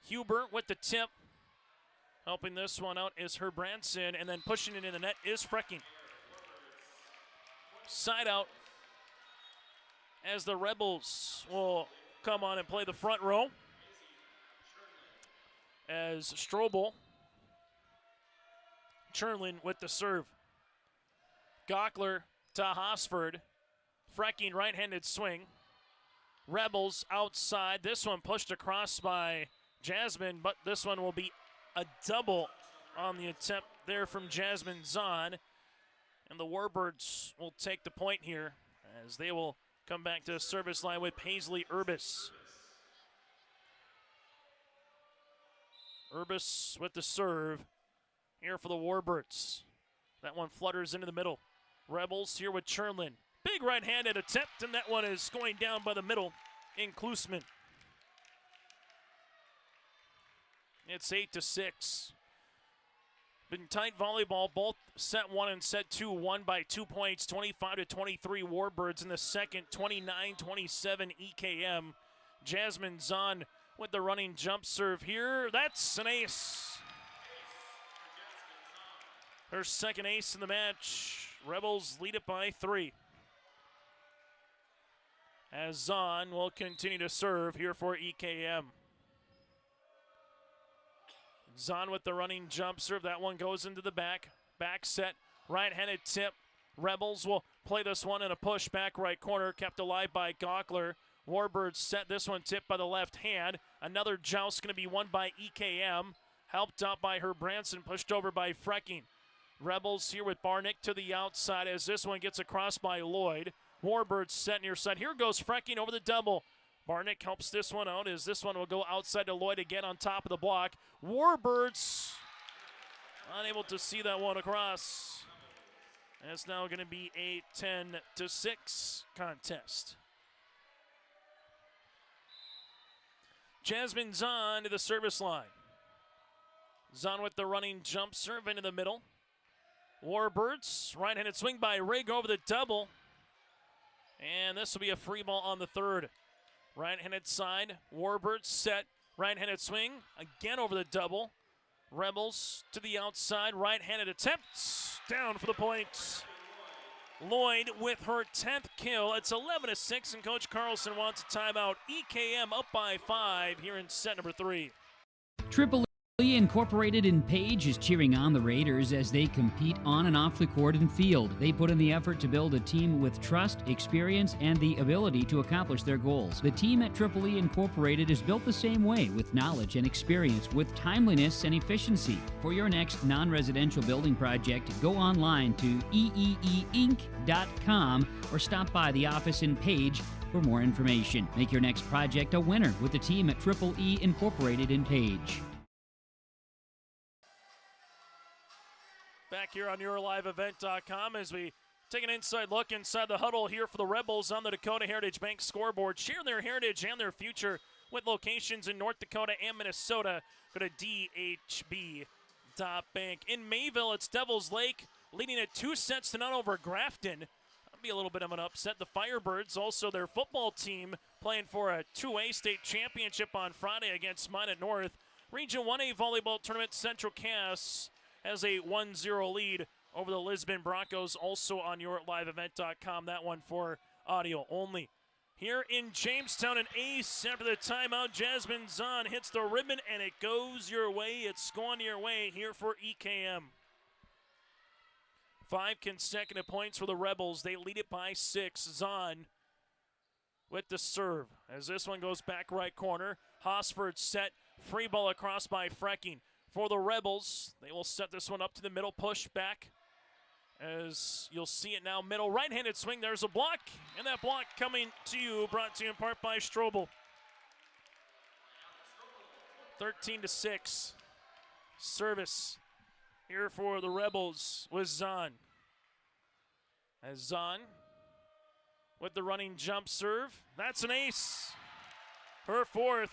Hubert with the tip. Helping this one out is Herbranson, and then pushing it in the net is Frecking. Side out as the Rebels will come on and play the front row. As Strobel, Chernlin with the serve. Gockler to Hosford. Frecking right-handed swing. Rebels outside. This one pushed across by Jasmine, but this one will be a double on the attempt there from Jasmine Zahn. And the Warbirds will take the point here as they will come back to the service line with Paisley Urbis. Urbis with the serve here for the Warbirds. That one flutters into the middle. Rebels here with Chernlin. Big right-handed attempt, and that one is going down by the middle in Klusman. It's 8-6. Been tight volleyball. Both set 1 and set 2 won by 2 points. 25-23 Warbirds in the second. 29-27 EKM. Jasmine Zahn with the running jump serve here. That's an ace. Her second ace in the match. Rebels lead it by 3. As Zahn will continue to serve here for EKM. Zahn with the running jump serve. That one goes into the back. Back set, right-handed tip. Rebels will play this one in a push back right corner, kept alive by Gockler. Warbirds set this one tipped by the left hand. Another joust going to be won by EKM. Helped out by Herbranson, pushed over by Frecking. Rebels here with Barnick to the outside as this one gets across by Lloyd. Warbirds set near side. Here goes Frecking over the double. Barnick helps this one out as this one will go outside to Lloyd again on top of the block. Warbirds unable to see that one across. And it's now going to be a 10-6 contest. Jasmine Zahn to the service line. Zahn with the running jump serve into the middle. Warbirds, right-handed swing by Rigg over the double. And this will be a free ball on the third. Right-handed side, Warbirds set, right-handed swing, again over the double. Rebels to the outside, right-handed attempts, down for the point. Lloyd with her 10th kill. It's 11-6, and Coach Carlson wants a timeout. EKM up by 5 here in set number 3. Tripoli Incorporated in Page is cheering on the Raiders as they compete on and off the court and field. They put in the effort to build a team with trust, experience, and the ability to accomplish their goals. The team at Tripoli Incorporated is built the same way, with knowledge and experience, with timeliness and efficiency. For your next non-residential building project, go online to eeeinc.com or stop by the office in Page for more information. Make your next project a winner with the team at Triple E Incorporated in Page. Back here on YourLiveEvent.com as we take an inside look inside the huddle here for the Rebels on the Dakota Heritage Bank scoreboard. Share their heritage and their future with locations in North Dakota and Minnesota. Go to dhb.bank. In Mayville, it's Devils Lake leading at 2-0 over Grafton. That'll be a little bit of an upset. The Firebirds, also their football team, playing for a 2A state championship on Friday against Minot North. Region 1A volleyball tournament, Central Cass has a 1-0 lead over the Lisbon Broncos, also on YourLiveEvent.com. That one for audio only. Here in Jamestown, an ace after the timeout. Jasmine Zahn hits the ribbon, and it goes your way. It's going your way here for EKM. 5 consecutive points for the Rebels. They lead it by 6. Zahn with the serve as this one goes back right corner. Hosford set, free ball across by Frecking. For the Rebels, they will set this one up to the middle, push back. As you'll see it now, middle right-handed swing, there's a block. And that block coming to you, brought to you in part by Strobel. 13-6. Service here for the Rebels with Zahn. As Zahn with the running jump serve. That's an ace. Her fourth.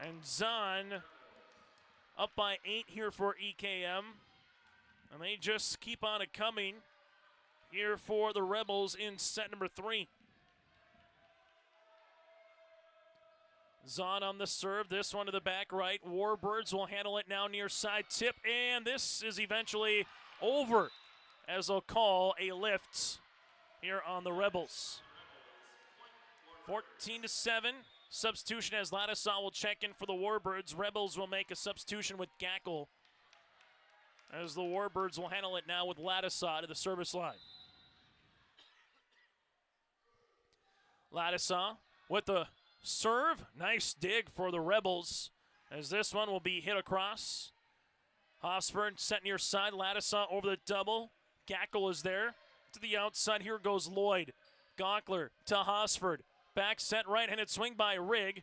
And Zahn up by 8 here for EKM. And they just keep on it coming here for the Rebels in set number 3. Zahn on the serve, this one to the back right. Warbirds will handle it now near side tip, and this is eventually over as they'll call a lift here on the Rebels. 14-7, substitution as Ladisaw will check in for the Warbirds. Rebels will make a substitution with Gackle as the Warbirds will handle it now with Ladisaw to the service line. Ladisaw with the serve, nice dig for the Rebels as this one will be hit across. Hosford set near side, Ladisaw over the double. Gackle is there to the outside. Here goes Lloyd. Gonkler to Hosford. Back set, right-handed swing by Rigg.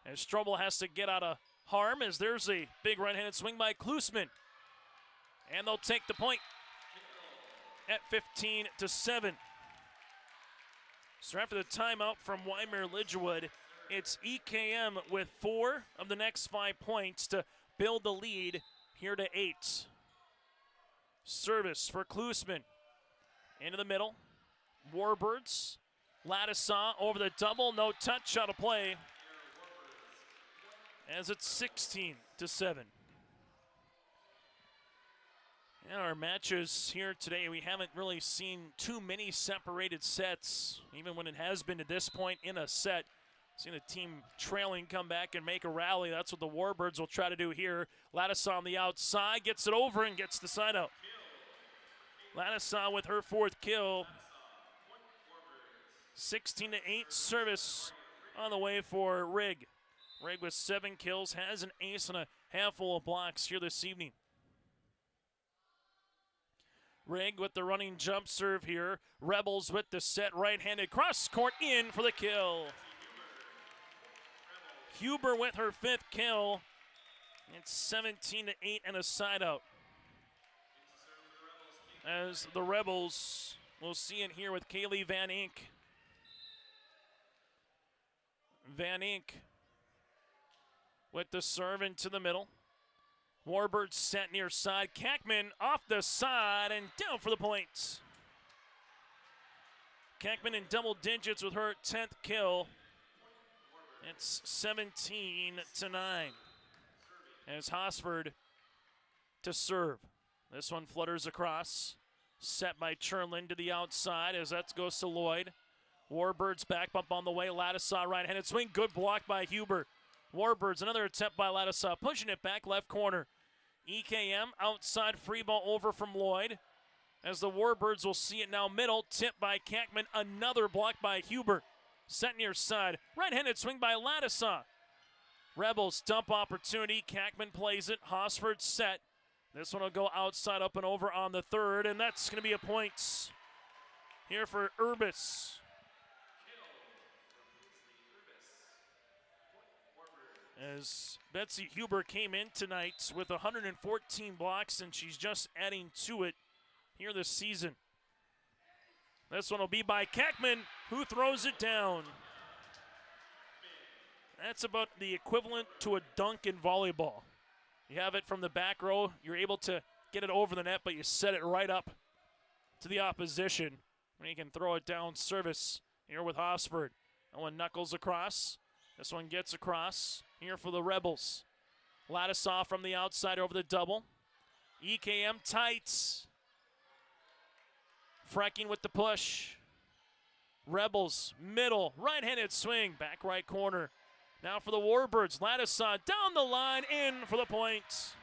As Strobel has to get out of harm as there's a big right-handed swing by Klusman. And they'll take the point at 15-7. So after the timeout from Wyndmere Lidgerwood, it's EKM with 4 of the next 5 points to build the lead here to 8. Service for Klusman. Into the middle. Warbirds. Ladisaw over the double. No touch out of play. As it's 16-7. In our matches here today, we haven't really seen too many separated sets, even when it has been to this point in a set. Seen a team trailing come back and make a rally. That's what the Warbirds will try to do here. Ladisaw on the outside, gets it over and gets the side out. Ladisaw with her 4th kill. 16-8 service on the way for Rigg. Rigg with 7 kills, has an ace and a handful of blocks here this evening. Rigg with the running jump serve here. Rebels with the set, right-handed cross court in for the kill. Huber with her 5th kill. It's 17-8 and a side out. As the Rebels, we'll see it here with Kaylee Van Ink. Van Ink with the serve into the middle. Warbirds set near side. Kackman off the side and down for the points. Kackman in double digits with her 10th kill. It's 17-9. As Hosford to serve. This one flutters across. Set by Churlin to the outside as that goes to Lloyd. Warbirds back up on the way. Ladisaw right-handed swing. Good block by Huber. Warbirds, another attempt by Ladisaw. Pushing it back left corner. EKM outside, free ball over from Lloyd. As the Warbirds will see it now middle. Tip by Kackman. Another block by Huber. Set near side. Right-handed swing by Ladisaw. Rebels dump opportunity. Kackman plays it. Hosford set. This one will go outside up and over on the 3rd, and that's going to be a point here for Urbis. As Betsy Huber came in tonight with 114 blocks, and she's just adding to it here this season. This one will be by Kackman, who throws it down. That's about the equivalent to a dunk in volleyball. You have it from the back row. You're able to get it over the net, but you set it right up to the opposition. And you can throw it down service here with Hosford. That one knuckles across. This one gets across here for the Rebels. Ladisaw from the outside over the double. EKM tight. Frecking with the push. Rebels, middle, right-handed swing, back right corner. Now for the Warbirds, Ladisaw down the line, in for the point.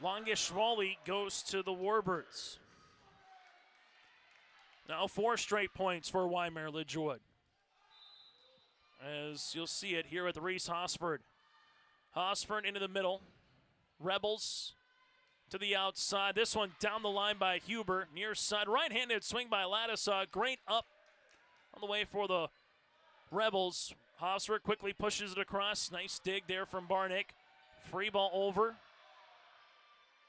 Longest volley goes to the Warbirds. Now 4 straight points for Wyndmere Lidgerwood. As you'll see it here with Reese Hosford. Hosford into the middle. Rebels to the outside. This one down the line by Huber. Near side, right-handed swing by Ladisaw. Great up on the way for the Rebels. Hosford quickly pushes it across. Nice dig there from Barnick. Free ball over.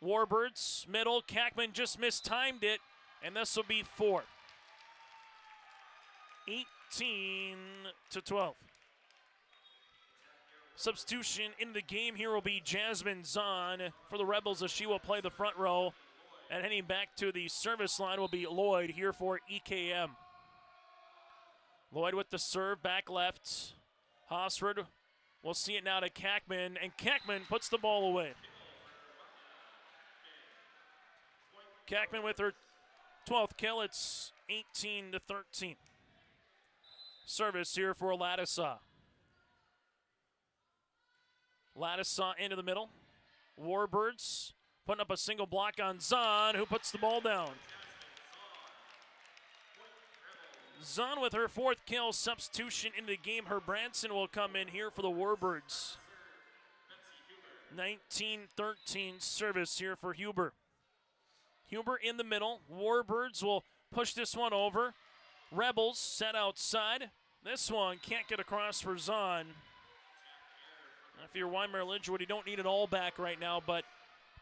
Warbirds, middle. Kackman just mistimed it, and this will be 4. 18-12. Substitution in the game here will be Jasmine Zahn for the Rebels as she will play the front row. And heading back to the service line will be Lloyd here for EKM. Lloyd with the serve, back left. Hosford will see it now to Kackman, and Kackman puts the ball away. Kackman with her 12th kill. It's 18-13. Service here for Ladisaw. Ladisaw into the middle. Warbirds putting up a single block on Zahn, who puts the ball down. Zahn with her 4th kill. Substitution into the game. Herbranson will come in here for the Warbirds. 19-13 service here for Huber. Huber in the middle. Warbirds will push this one over. Rebels set outside. This one can't get across for Zahn. If you're Wyndmere Lidgerwood, you don't need it all back right now, but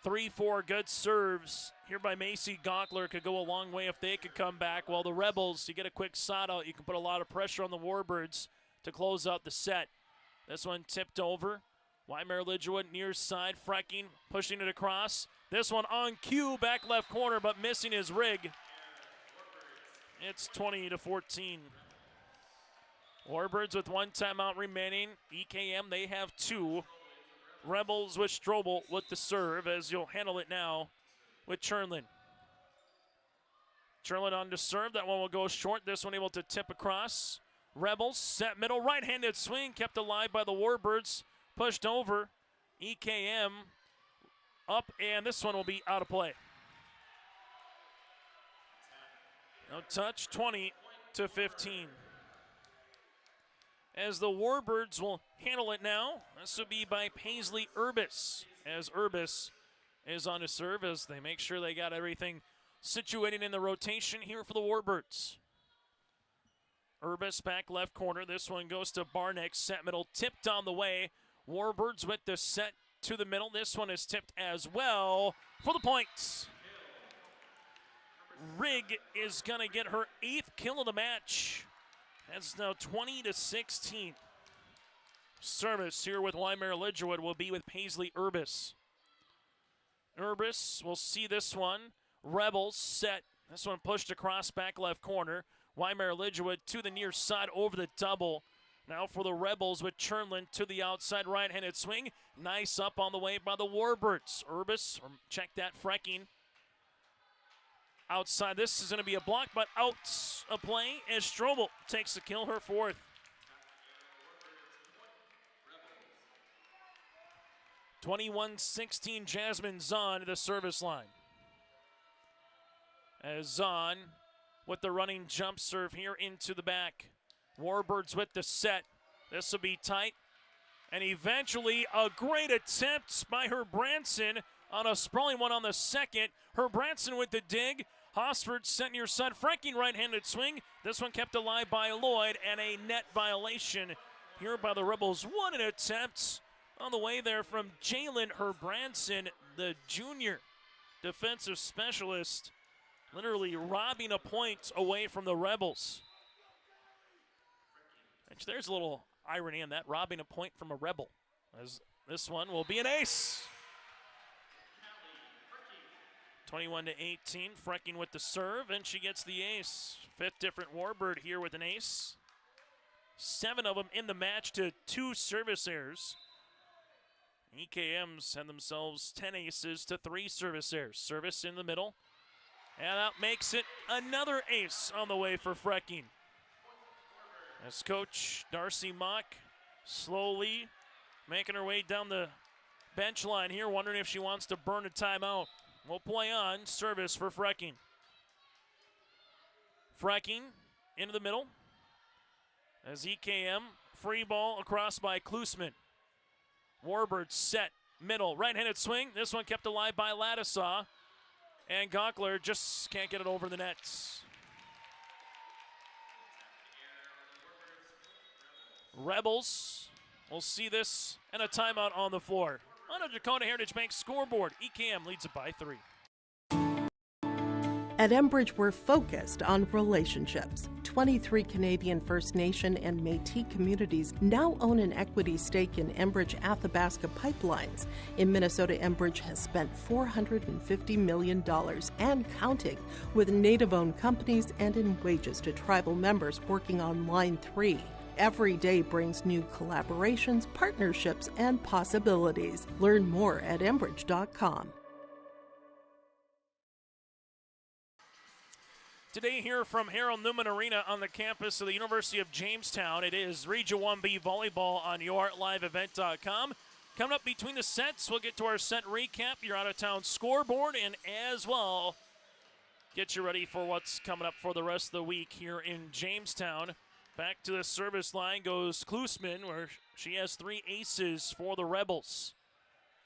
3-4 good serves here by Macy Gockler could go a long way if they could come back. While the Rebels, you get a quick side out, you can put a lot of pressure on the Warbirds to close out the set. This one tipped over. Wyndmere Lidgerwood near side, Frecking pushing it across. This one on cue, back left corner, but missing his rig. It's 20-14. Warbirds with 1 timeout remaining. EKM, they have 2. Rebels with Strobel with the serve as you'll handle it now with Chernlin. Chernlin on to serve. That one will go short. This one able to tip across. Rebels set middle. Right-handed swing kept alive by the Warbirds. Pushed over. EKM up, and this one will be out of play. No touch, 20-15. As the Warbirds will handle it now, this will be by Paisley Urbis, as Urbis is on to serve as they make sure they got everything situated in the rotation here for the Warbirds. Urbis back left corner. This one goes to Barnick, set middle, tipped on the way. Warbirds with the set to the middle. This one is tipped as well for the points. Rigg is going to get her 8th kill of the match. That's now 20-16. Service here with Wyndmere Lidgerwood will be with Paisley Urbis. Urbis will see this one. Rebels set. This one pushed across back left corner. Wyndmere Lidgerwood to the near side over the double. Now for the Rebels with Chernlin to the outside right-handed swing. Nice up on the way by the Warbirds. Urbis, check that, Frecking. Outside, this is going to be a block, but out of play as Strobel takes the kill, her 4th. (21-16) Jasmine Zahn to the service line. As Zahn with the running jump serve here into the back. Warbirds with the set. This will be tight. And eventually a great attempt by Herbranson on a sprawling one on the second. Herbranson with the dig. Hosford set near side. Franking right-handed swing. This one kept alive by Lloyd, and a net violation here by the Rebels. What an attempt on the way there from Jalen Herbranson, the junior defensive specialist, literally robbing a point away from the Rebels. Actually, there's a little irony in that, robbing a point from a Rebel, as this one will be an ace. 21-18, Frecking with the serve, and she gets the ace. 5th different Warbird here with an ace. 7 of them in the match to 2 service errors. EKMs had themselves 10 aces to 3 service errors. Service in the middle, and that makes it another ace on the way for Frecking. As Coach Darcy Mock slowly making her way down the bench line here, wondering if she wants to burn a timeout. We'll play on. Service for Frecking. Frecking into the middle. As EKM, free ball across by Klusman. Warbird set, middle, right-handed swing. This one kept alive by Ladisaw. And Gockler just can't get it over the nets. Rebels will see this and a timeout on the floor. On a Dakota Heritage Bank scoreboard, EKM leads it by 3. At Enbridge, we're focused on relationships. 23 Canadian First Nation and Métis communities now own an equity stake in Enbridge Athabasca Pipelines. In Minnesota, Enbridge has spent $450 million and counting with Native-owned companies and in wages to tribal members working on Line 3. Every day brings new collaborations, partnerships, and possibilities. Learn more at Enbridge.com. Today here from Harold Newman Arena on the campus of the University of Jamestown, it is Region 1B Volleyball on YourLiveEvent.com. Coming up between the sets, we'll get to our set recap, your out-of-town scoreboard, and as well, get you ready for what's coming up for the rest of the week here in Jamestown. Back to the service line goes Klusman, where she has 3 aces for the Rebels.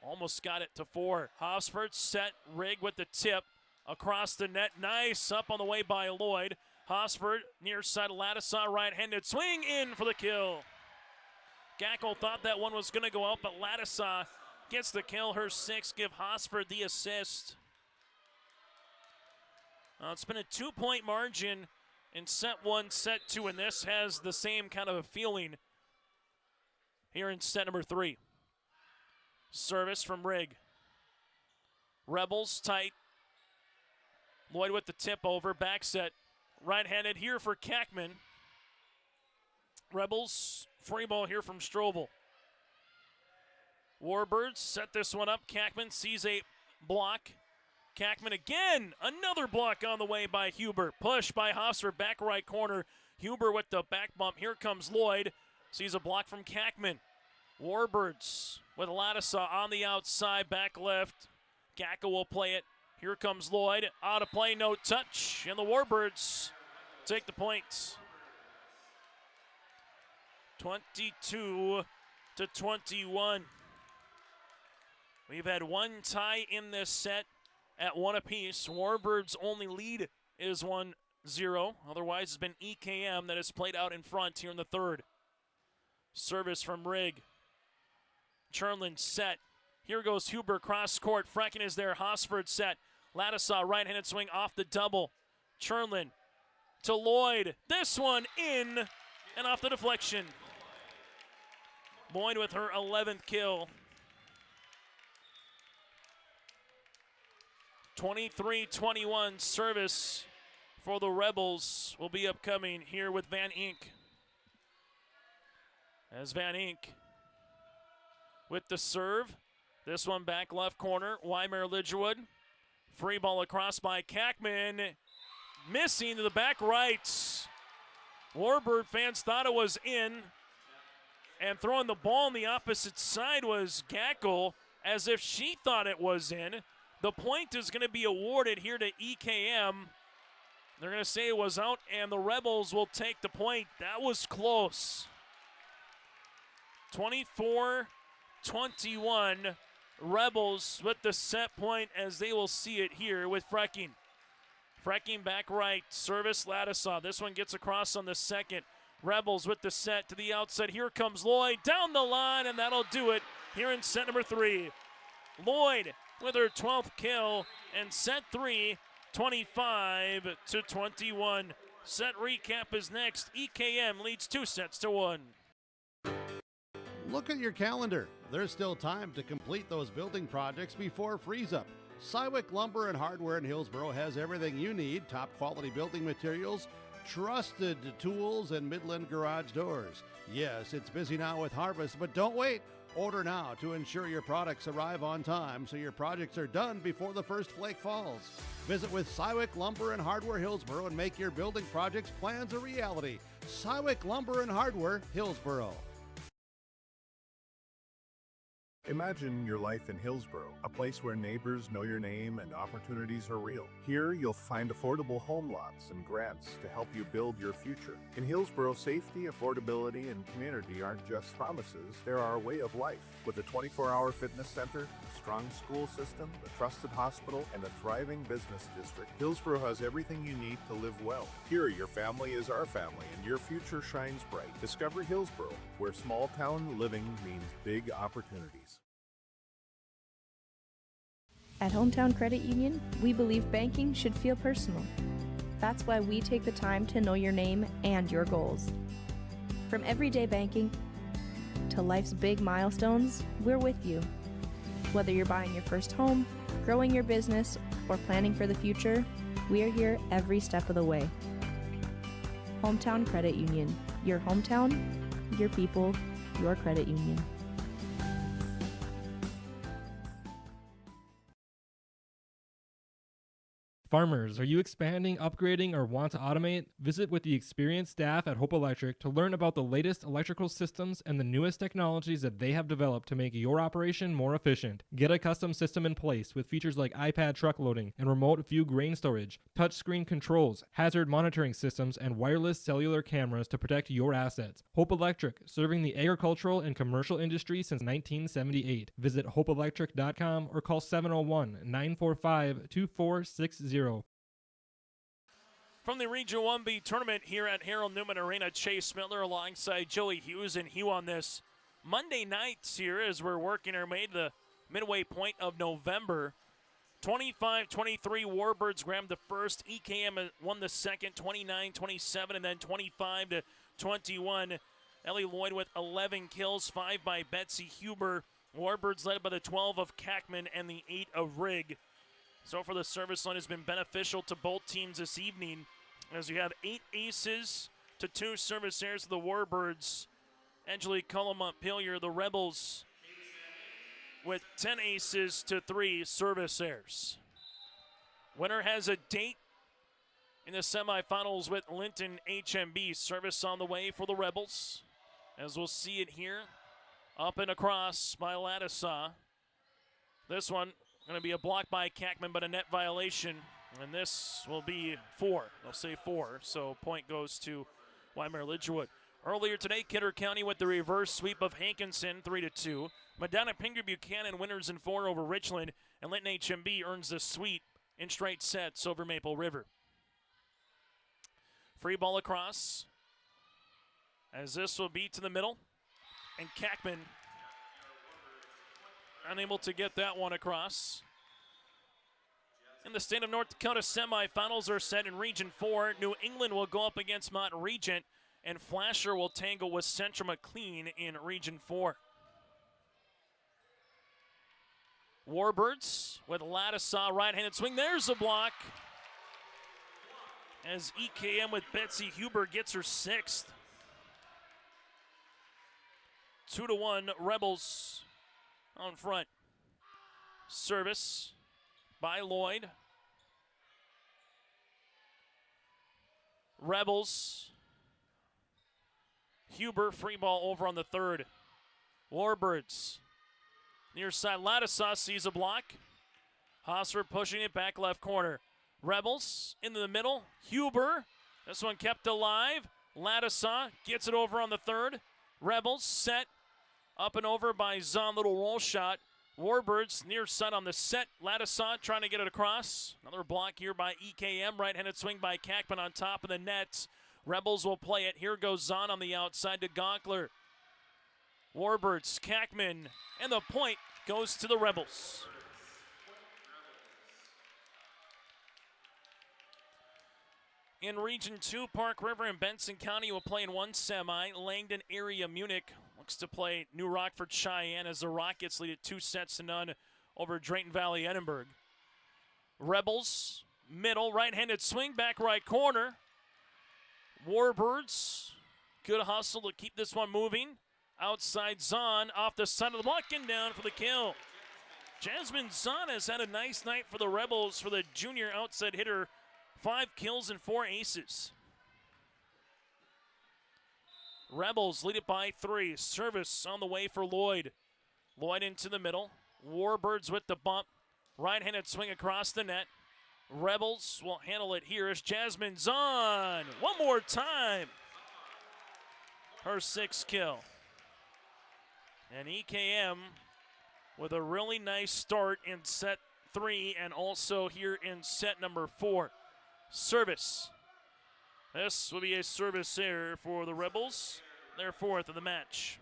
Almost got it to 4. Hosford set, Rigg with the tip. Across the net, nice, up on the way by Lloyd. Hosford, near side, Lattisaw, right-handed, swing in for the kill. Gackel thought that one was going to go out, but Lattisaw gets the kill, her 6, give Hosford the assist. It's been a 2-point margin in set 1, set 2, and this has the same kind of a feeling here in set number 3. Service from Rigg. Rebels tight. Lloyd with the tip over, back set. Right-handed here for Kackman. Rebels, free ball here from Strobel. Warbirds set this one up. Kackman sees a block. Kackman again, another block on the way by Huber. Push by Hosser, back right corner. Huber with the back bump. Here comes Lloyd. Sees a block from Kackman. Warbirds with Lattisaw on the outside, back left. Gackel will play it. Here comes Lloyd, out of play, no touch, and the Warbirds take the points. 22-21. We've had one tie in this set at 1 apiece. Warbirds' only lead is 1-0. Otherwise, it's been EKM that has played out in front here in the third. Service from Rigg. Chernlin set. Here goes Huber, cross court. Frecken is there. Hosford set. Lattisaw, right-handed swing off the double. Chernlin to Lloyd. This one in and off the deflection. Lloyd with her 11th kill. 23-21 service for the Rebels will be upcoming here with Van Ink. As Van Ink with the serve. This one back left corner. Wyndmere Lidgerwood. Free ball across by Kackman. Missing to the back right. Warbird fans thought it was in. And throwing the ball on the opposite side was Gackel, as if she thought it was in. The point is going to be awarded here to EKM. They're going to say it was out, and the Rebels will take the point. That was close. 24-21. Rebels with the set point as they will see it here with Frecken. Frecken back right, service Lattisaw. This one gets across on the second. Rebels with the set to the outside. Here comes Lloyd down the line, and that'll do it here in set number 3. Lloyd with her 12th kill, and set 3, 25-21. Set recap is next. EKM leads 2-1. Look at your calendar. There's still time to complete those building projects before freeze up. Cywick Lumber and Hardware in Hillsboro has everything you need. Top quality building materials, trusted tools, and Midland garage doors. Yes, it's busy now with harvest, but don't wait. Order now to ensure your products arrive on time so your projects are done before the first flake falls. Visit with Cywick Lumber and Hardware Hillsboro and make your building projects plans a reality. Cywick Lumber and Hardware Hillsboro. Imagine your life in Hillsborough, a place where neighbors know your name and opportunities are real. Here, you'll find affordable home lots and grants to help you build your future. In Hillsborough, safety, affordability, and community aren't just promises, they're our way of life. With a 24-hour fitness center, a strong school system, a trusted hospital, and a thriving business district, Hillsborough has everything you need to live well. Here, your family is our family, and your future shines bright. Discover Hillsborough, where small-town living means big opportunities. At Hometown Credit Union, we believe banking should feel personal. That's why we take the time to know your name and your goals. From everyday banking to life's big milestones, we're with you. Whether you're buying your first home, growing your business, or planning for the future, we are here every step of the way. Hometown Credit Union. Your hometown, your people, your credit union. Farmers, are you expanding, upgrading, or want to automate? Visit with the experienced staff at Hope Electric to learn about the latest electrical systems and the newest technologies that they have developed to make your operation more efficient. Get a custom system in place with features like iPad truck loading and remote view grain storage, touchscreen controls, hazard monitoring systems, and wireless cellular cameras to protect your assets. Hope Electric, serving the agricultural and commercial industry since 1978. Visit hopeelectric.com or call 701-945-2460. From the Region 1B tournament here at Harold Newman Arena, Chase Miller alongside Joey Hughes and Hugh on this Monday nights here as we're working our way to the midway point of November. 25-23, Warbirds grabbed the first. EKM won the second, 29-27, and then 25-21. Ellie Lloyd with 11 kills, 5 by Betsy Huber. Warbirds led by the 12 of Kackman and the 8 of Rigg. So for the service line has been beneficial to both teams this evening as you have 8 aces to 2 service errors of the Warbirds. Edgeley, Kulm, Montpelier, the Rebels with 10 aces to 3 service errors. Winner has a date in the semifinals with Linton HMB. Service on the way for the Rebels, as we'll see it here. Up and across by Lattisaw. This one going to be a block by Kackman, but a net violation. And this will be 4. They'll say 4, so point goes to Wyndmere Lidgerwood. Earlier today, Kidder County with the reverse sweep of Hankinson, 3-2. Madonna Pinger Buchanan winners in 4 over Richland, and Linton HMB earns the sweep in straight sets over Maple River. Free ball across, as this will be to the middle, and Kackman unable to get that one across. In the state of North Dakota, semifinals are set in Region 4. New England will go up against Mont Regent, and Flasher will tangle with Central McLean in Region 4. Warbirds with Lattisaw, right-handed swing. There's a block. As EKM with Betsy Huber gets her 6th. 2-1 Rebels on front. Service by Lloyd. Rebels. Huber, free ball over on the 3rd. Warbirds. Near side, Lattisaw sees a block. Hosser pushing it back left corner. Rebels into the middle. Huber. This one kept alive. Lattisaw gets it over on the 3rd. Rebels set. Up and over by Zahn, little roll shot. Warbirds near side on the set. Lattisaw trying to get it across. Another block here by EKM. Right-handed swing by Kackman on top of the net. Rebels will play it. Here goes Zahn on the outside to Gonkler. Warbirds, Kackman, and the point goes to the Rebels. In Region 2, Park River and Benson County will play in one semi. Langdon area Munich looks to play New Rockford Cheyenne as the Rockets lead at 2-0 over Drayton Valley Edinburgh. Rebels, middle, right-handed swing, back right corner. Warbirds, good hustle to keep this one moving. Outside Zahn, off the side of the block and down for the kill. Jasmine Zahn has had a nice night for the Rebels for the junior outside hitter. 5 kills and 4 aces. Rebels lead it by 3. Service on the way for Lloyd. Lloyd into the middle. Warbirds with the bump. Right-handed swing across the net. Rebels will handle it here as Jasmine Zahn. One more time. Her sixth kill. And EKM with a really nice start in set 3 and also here in set number 4. Service. This will be a service error for the Rebels. Their 4th of the match.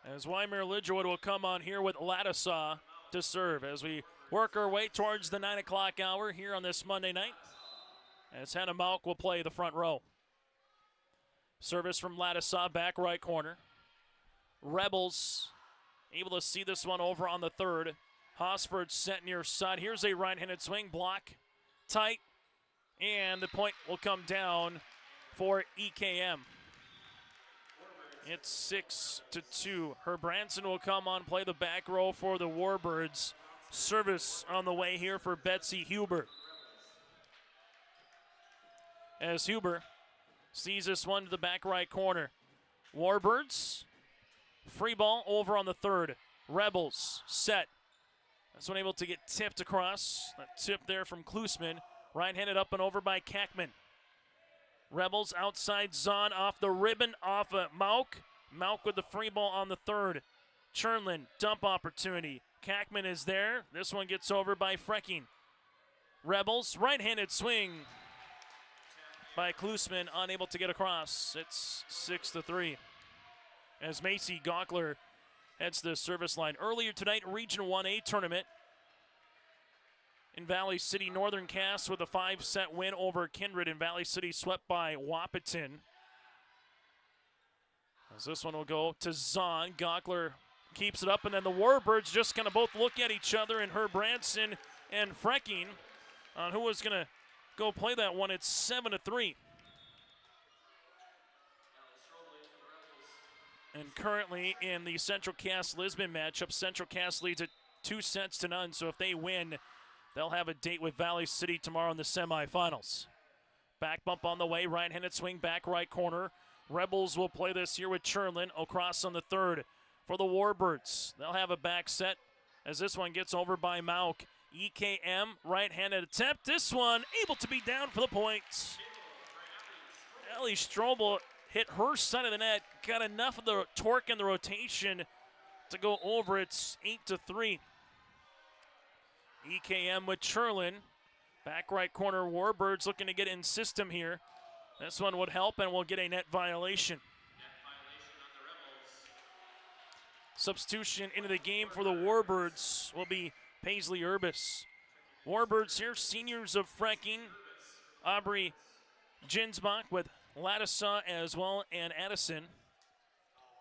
As Wyndmere Lidgerwood will come on here with Ladisaw to serve as we work our way towards the 9 o'clock hour here on this Monday night. As Hannah Malk will play the front row. Service from Ladisaw, back right corner. Rebels able to see this one over on the 3rd. Hosford set near side. Here's a right-handed swing, block tight, and the point will come down for EKM. It's 6-2. Herb Branson will come on, play the back row for the Warbirds. Service on the way here for Betsy Huber. As Huber sees this one to the back right corner. Warbirds, free ball over on the 3rd. Rebels, set. This one able to get tipped across. That tip there from Klusman. Right-handed up and over by Kackman. Rebels outside Zahn off the ribbon off of Mauk. Mauk with the free ball on the 3rd. Chernlin, dump opportunity. Kackman is there. This one gets over by Frecking. Rebels, right-handed swing by Klusman, unable to get across. It's 6-3. As Macy Gockler heads to the service line. Earlier tonight, Region 1A tournament. In Valley City, Northern Cass with a 5-set win over Kindred, and Valley City swept by Wapaton. As this one will go to Zahn. Gockler keeps it up, and then the Warbirds just going to both look at each other, and Herb Branson and Frecking on who was going to go play that one. It's 7-3. And currently in the Central Cass Lisbon matchup, Central Cass leads at 2-0. So if they win, they'll have a date with Valley City tomorrow in the semifinals. Back bump on the way, right-handed swing, back right corner. Rebels will play this here with Chernlin. Across on the 3rd for the Warbirds. They'll have a back set as this one gets over by Mauk. EKM, right-handed attempt. This one able to be down for the points. Ellie Strobel hit her side of the net, got enough of the torque in the rotation to go over. It's 8-3. EKM with Churlin. Back right corner, Warbirds looking to get in system here. This one would help, and we'll get a net violation. Substitution into the game for the Warbirds will be Paisley Urbis. Warbirds here, seniors of Frecking. Aubrey Ginsbach with Ladisaw as well, and Addison.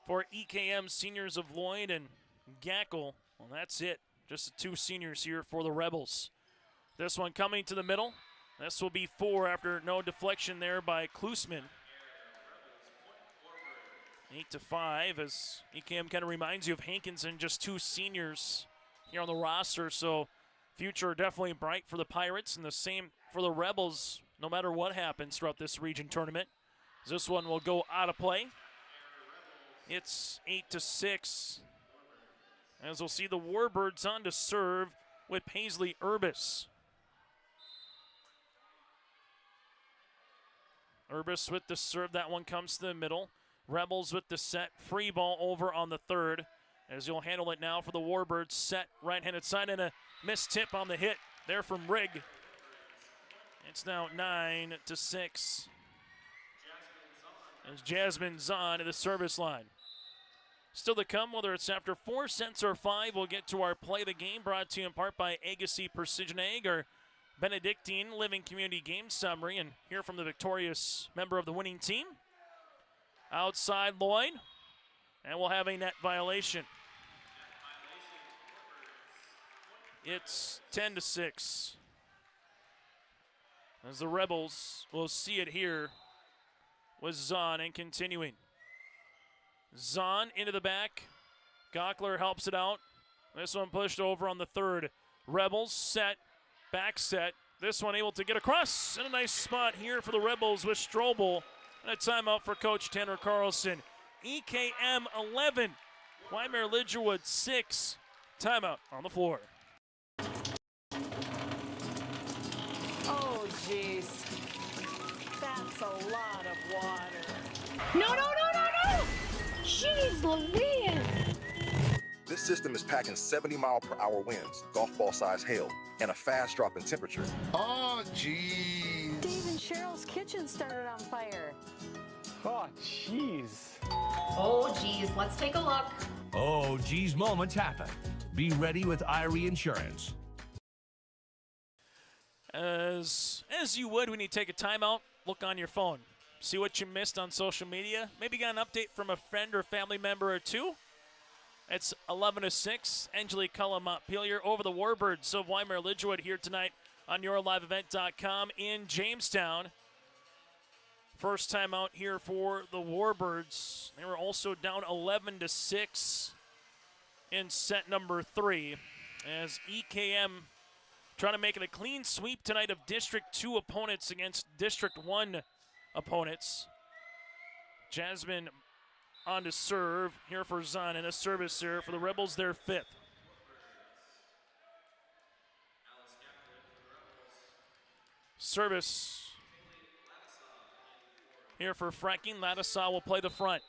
For EKM, seniors of Lloyd and Gackel. Well, that's it. Just the 2 seniors here for the Rebels. This one coming to the middle. This will be 4 after no deflection there by Klusman. 8-5 as EKM kind of reminds you of Hankinson, just 2 seniors here on the roster. So future definitely bright for the Pirates, and the same for the Rebels no matter what happens throughout this region tournament. This one will go out of play. It's 8-6. As we'll see the Warbirds on to serve with Paisley Urbis. Urbis with the serve. That one comes to the middle. Rebels with the set. Free ball over on the 3rd. As you'll handle it now for the Warbirds. Set right-handed side and a missed tip on the hit there from Rigg. It's now 9-6. As Jasmine Zahn to the service line. Still to come, whether it's after 4 cents or 5, we'll get to our play of the game, brought to you in part by Agassi Precision Egg, our Benedictine Living Community Game Summary, and hear from the victorious member of the winning team. Outside Lloyd, and we'll have a net violation. It's 10-6. As the Rebels will see it here with Zahn, and continuing. Zahn into the back. Gockler helps it out. This one pushed over on the 3rd. Rebels set, back set. This one able to get across. And a nice spot here for the Rebels with Strobel. And a timeout for Coach Tanner Carlson. EKM 11. Wyndmere Lidgerwood 6. Timeout on the floor. Oh, jeez. That's a lot of water. No! Jeez Louise! This system is packing 70-mile-per-hour winds, golf ball-sized hail, and a fast drop in temperature. Oh, jeez. Dave and Cheryl's kitchen started on fire. Oh, jeez. Oh, geez, let's take a look. Oh, geez, moments happen. Be ready with Irie Insurance. As you would when you take a timeout, look on your phone. See what you missed on social media. Maybe got an update from a friend or family member or two. It's 11-6. Edgeley, Kulm, Montpelier over the Warbirds of Wyndmere Lidgerwood here tonight on YourLiveEvent.com in Jamestown. First time out here for the Warbirds. They were also down 11-6 in set number 3 as EKM trying to make it a clean sweep tonight of District 2 opponents against District 1 opponents. Jasmine on to serve here for Zahn, and a service here for the Rebels, their 5th. Service here for Fracking. Ladislaw will play the front.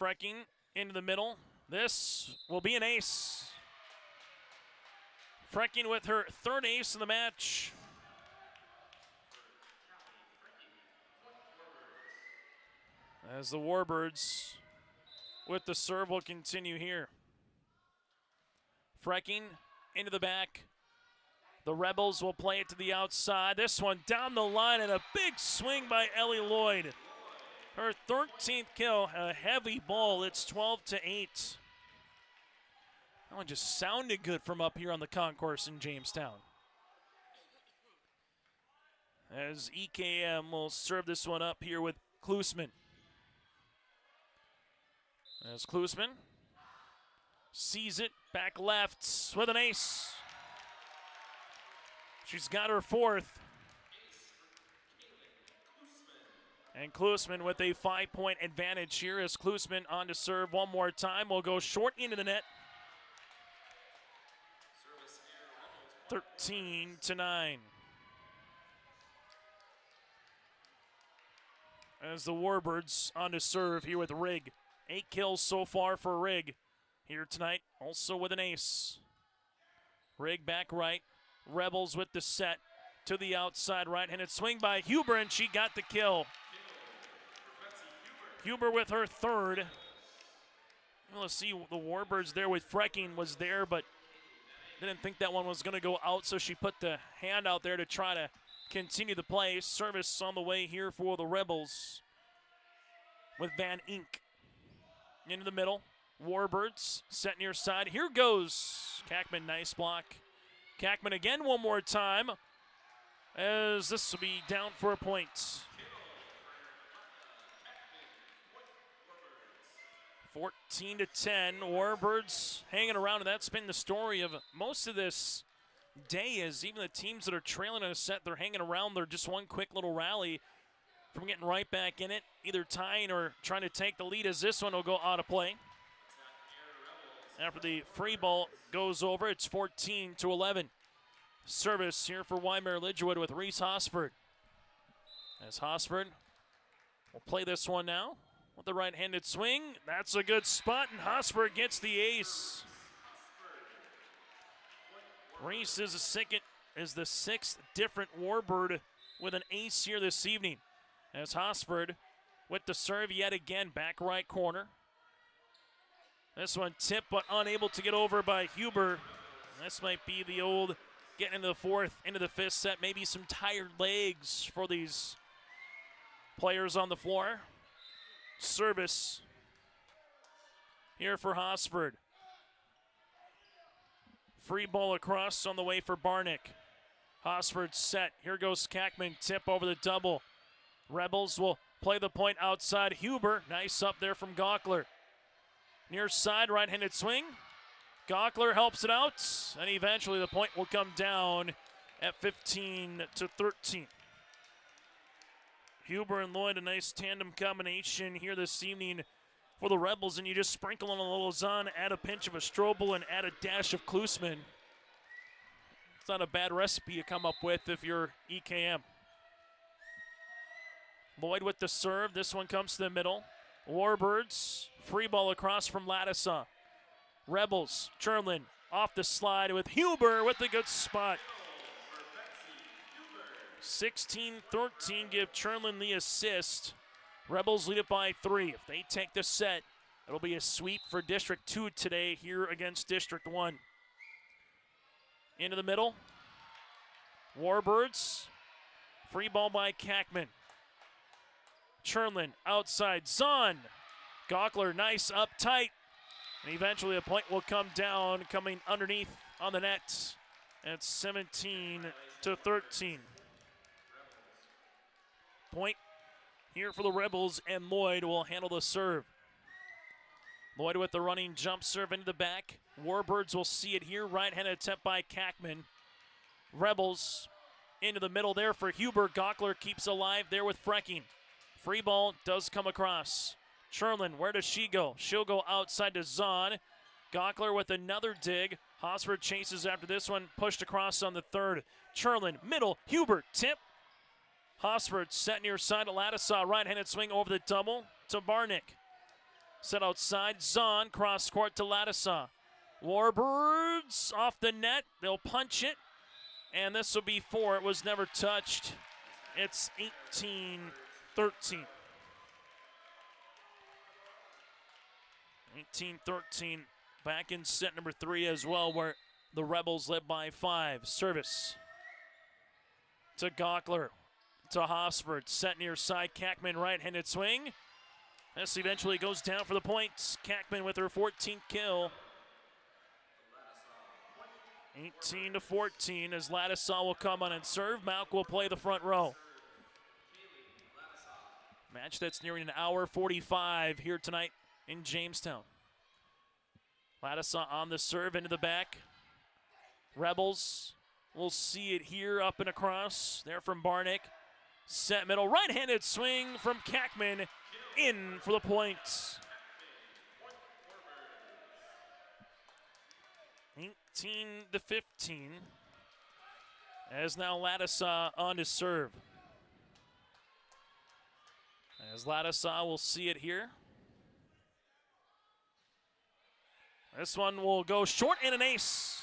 Fracking into the middle. This will be an ace. Fracking with her 3rd ace of the match. As the Warbirds with the serve will continue here. Fracking into the back. The Rebels will play it to the outside. This one down the line and a big swing by Ellie Lloyd. Her 13th kill, a heavy ball. It's 12-8. That one just sounded good from up here on the concourse in Jamestown. As EKM will serve this one up here with Klusman. As Klusman sees it, back left with an ace. She's got her 4th. And Klusman with a 5-point advantage here as Klusman on to serve one more time. Will go short into the net. 13-9. As the Warbirds on to serve here with Rigg. 8 kills so far for Rigg here tonight, also with an ace. Rigg back right. Rebels with the set to the outside right-handed swing by Huber, and she got the kill. Huber with her 3rd. Let's see, the Warbirds there with Fracking was there, but didn't think that one was going to go out, so she put the hand out there to try to continue the play. Service on the way here for the Rebels with Van Ink. Into the middle. Warbirds set near side. Here goes Kackman, nice block. Kackman again one more time as this will be down for a point. 14-10, Warbirds hanging around, and that's been the story of most of this day is even the teams that are trailing in a set, they're hanging around. They're just one quick little rally from getting right back in it, either tying or trying to take the lead as this one will go out of play. After the free ball goes over, it's 14-11. Service here for Wyndmere Lidgerwood with Reese Hosford. As Hosford will play this one now with the right-handed swing. That's a good spot, and Hosford gets the ace. Reese is the 6th different Warbird with an ace here this evening. As Hosford with the serve yet again, back right corner. This one tipped but unable to get over by Huber. This might be the old getting into the 4th, into the 5th set. Maybe some tired legs for these players on the floor. Service here for Hosford. Free ball across on the way for Barnick. Hosford set. Here goes Kackman. Tip over the double. Rebels will play the point outside. Huber, nice up there from Gockler. Near side, right-handed swing. Gockler helps it out, and eventually the point will come down at 15-13. Huber and Lloyd, a nice tandem combination here this evening for the Rebels, and you just sprinkle on a little Zahn, add a pinch of a Strobel, and add a dash of Klusman. It's not a bad recipe to come up with if you're EKM. Lloyd with the serve. This one comes to the middle. Warbirds, free ball across from Latissa. Rebels, Chernlin off the slide with Huber with a good spot. 16-13 give Chernlin the assist. Rebels lead it by 3. If they take the set, it'll be a sweep for District 2 today here against District 1. Into the middle. Warbirds, free ball by Kackman. Chernlin outside, Zahn. Gockler nice up tight. And eventually a point will come down, coming underneath on the net. And it's 17-13. Point here for the Rebels, and Lloyd will handle the serve. Lloyd with the running jump serve into the back. Warbirds will see it here. Right-handed attempt by Kackman. Rebels into the middle there for Huber. Gockler keeps alive there with Frecking. Free ball does come across. Chernlin, where does she go? She'll go outside to Zahn. Gockler with another dig. Hosford chases after this one, pushed across on the third. Chernlin, middle, Huber, tip. Hosford set near side to Latissa. Right-handed swing over the double to Barnick. Set outside, Zahn, cross court to Latissa. Warbirds off the net. They'll punch it. And this will be 4. It was never touched. It's 18-13. 18-13. Back in set number 3 as well, where the Rebels led by 5. Service to Gockler. To Hosford, set near side. Kackman right-handed swing. This eventually goes down for the points. Kackman with her 14th kill. 18-14 as Latissa will come on and serve. Malk will play the front row. Match that's nearing an hour 45 here tonight in Jamestown. Latissa on the serve into the back. Rebels will see it here up and across. There from Barnick. Set middle, right-handed swing from Kackman, in for the points. 18-15. As now Latissa on to serve. As Latissa will see it here. This one will go short and an ace.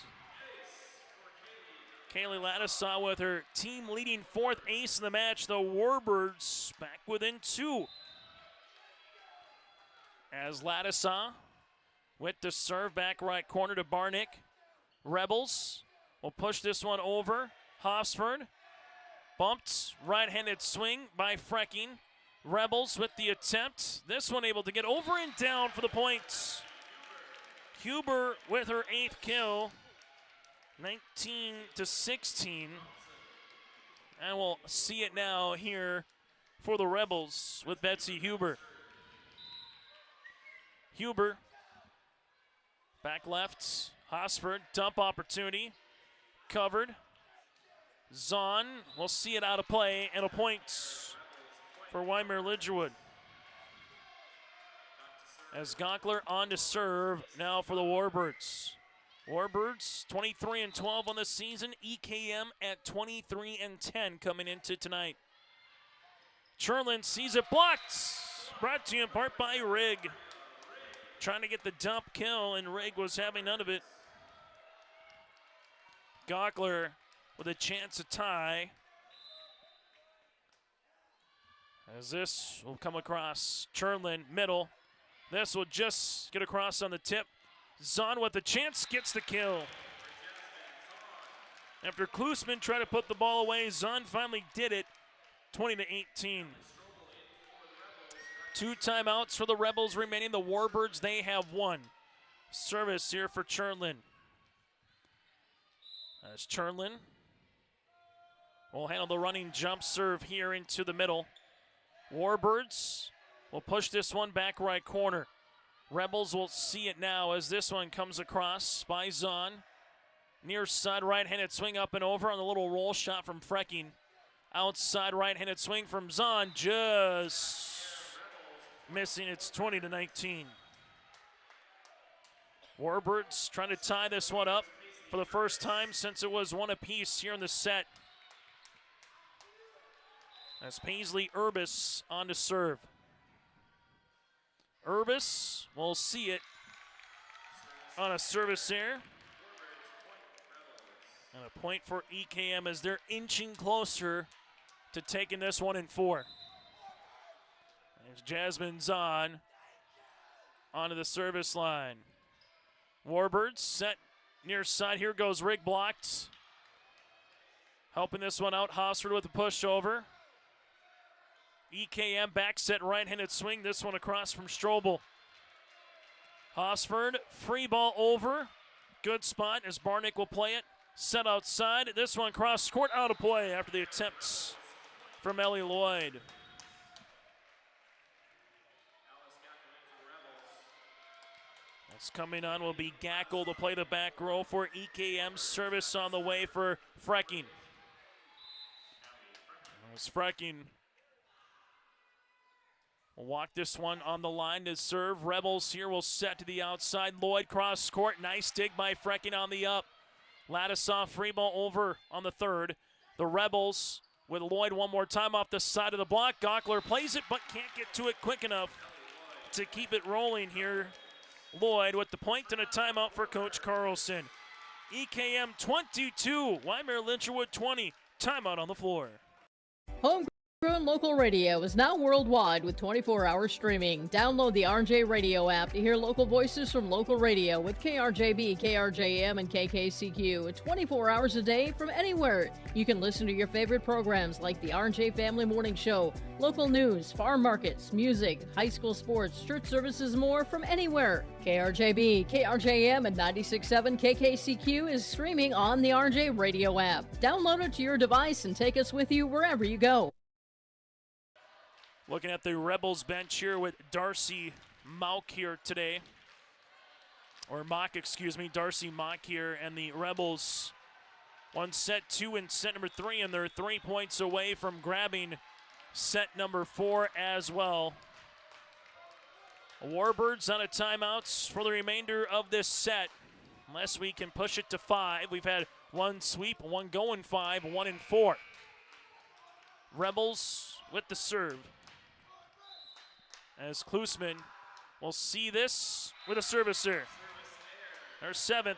Kaylee Latissa with her team-leading 4th ace in the match. The Warbirds back within 2. As Latissa with the serve back right corner to Barnick. Rebels will push this one over. Hosford bumped. Right-handed swing by Frecking. Rebels with the attempt. This one able to get over and down for the points. Huber with her 8th kill. 19-16. And we'll see it now here for the Rebels with Betsy Huber. Huber, back left. Hosford, dump opportunity. Covered. Zahn will see it out of play, and a point for Wyndmere Lidgerwood. As Gockler on to serve now for the Warbirds. Warbirds 23-12 on the season. EKM at 23-10 coming into tonight. Chernlin sees it blocked. Brought to you in part by Rig. Trying to get the dump kill, and Rig was having none of it. Gockler with a chance to tie. As this will come across. Chernlin, middle. This will just get across on the tip. Zahn with the chance, gets the kill. After Klusman tried to put the ball away, Zahn finally did it, 20-18. 2 timeouts for the Rebels remaining. The Warbirds, they have 1. Service here for Chernlin. As Chernlin will handle the running jump serve here into the middle. Warbirds will push this one back right corner. Rebels will see it now as this one comes across by Zahn. Near side right-handed swing up and over on the little roll shot from Frecking. Outside right-handed swing from Zahn, just missing. It's 20-19. Warbirds trying to tie this one up for the first time since it was one apiece here in the set. As Paisley Urbis on to serve. Urbis will see it on a service there. And a point for EKM as they're inching closer to taking this one in 4. There's Jasmine Zahn onto the service line. Warbirds set near side. Here goes Rig blocked. Helping this one out, Hosford with a pushover. EKM back set right-handed swing. This one across from Strobel. Hosford, free ball over. Good spot as Barnick will play it. Set outside. This one cross court out of play after the attempts from Ellie Lloyd. That's coming on will be Gackel to play the back row for EKM. Service on the way for Frecking. As Frecking will walk this one on the line to serve. Rebels here will set to the outside. Lloyd cross court. Nice dig by Frecking on the up. Ladisoff free ball over on the third. The Rebels with Lloyd one more time off the side of the block. Gockler plays it but can't get to it quick enough to keep it rolling here. Lloyd with the point and a timeout for Coach Carlson. EKM 22, Wyndmere Lidgerwood 20. Timeout on the floor. Homegrown local radio is now worldwide with 24-hour streaming. Download the RJ Radio app to hear local voices from local radio with KRJB, KRJM, and KKCQ 24 hours a day from anywhere. You can listen to your favorite programs like the RJ Family Morning Show, local news, farm markets, music, high school sports, church services, more from anywhere. KRJB, KRJM, and 96.7 KKCQ is streaming on the RJ Radio app. Download it to your device and take us with you wherever you go. Looking at the Rebels bench here with Darcy Mock here today. Or Mock, excuse me, Darcy Mock here. And the Rebels, one set 2 and set number 3, and they're 3 points away from grabbing set number 4 as well. Warbirds out of timeouts for the remainder of this set. Unless we can push it to 5. We've had one sweep, one going 5, 1 and 4. Rebels with the serve. As Klusman will see this with a service there. Their 7th.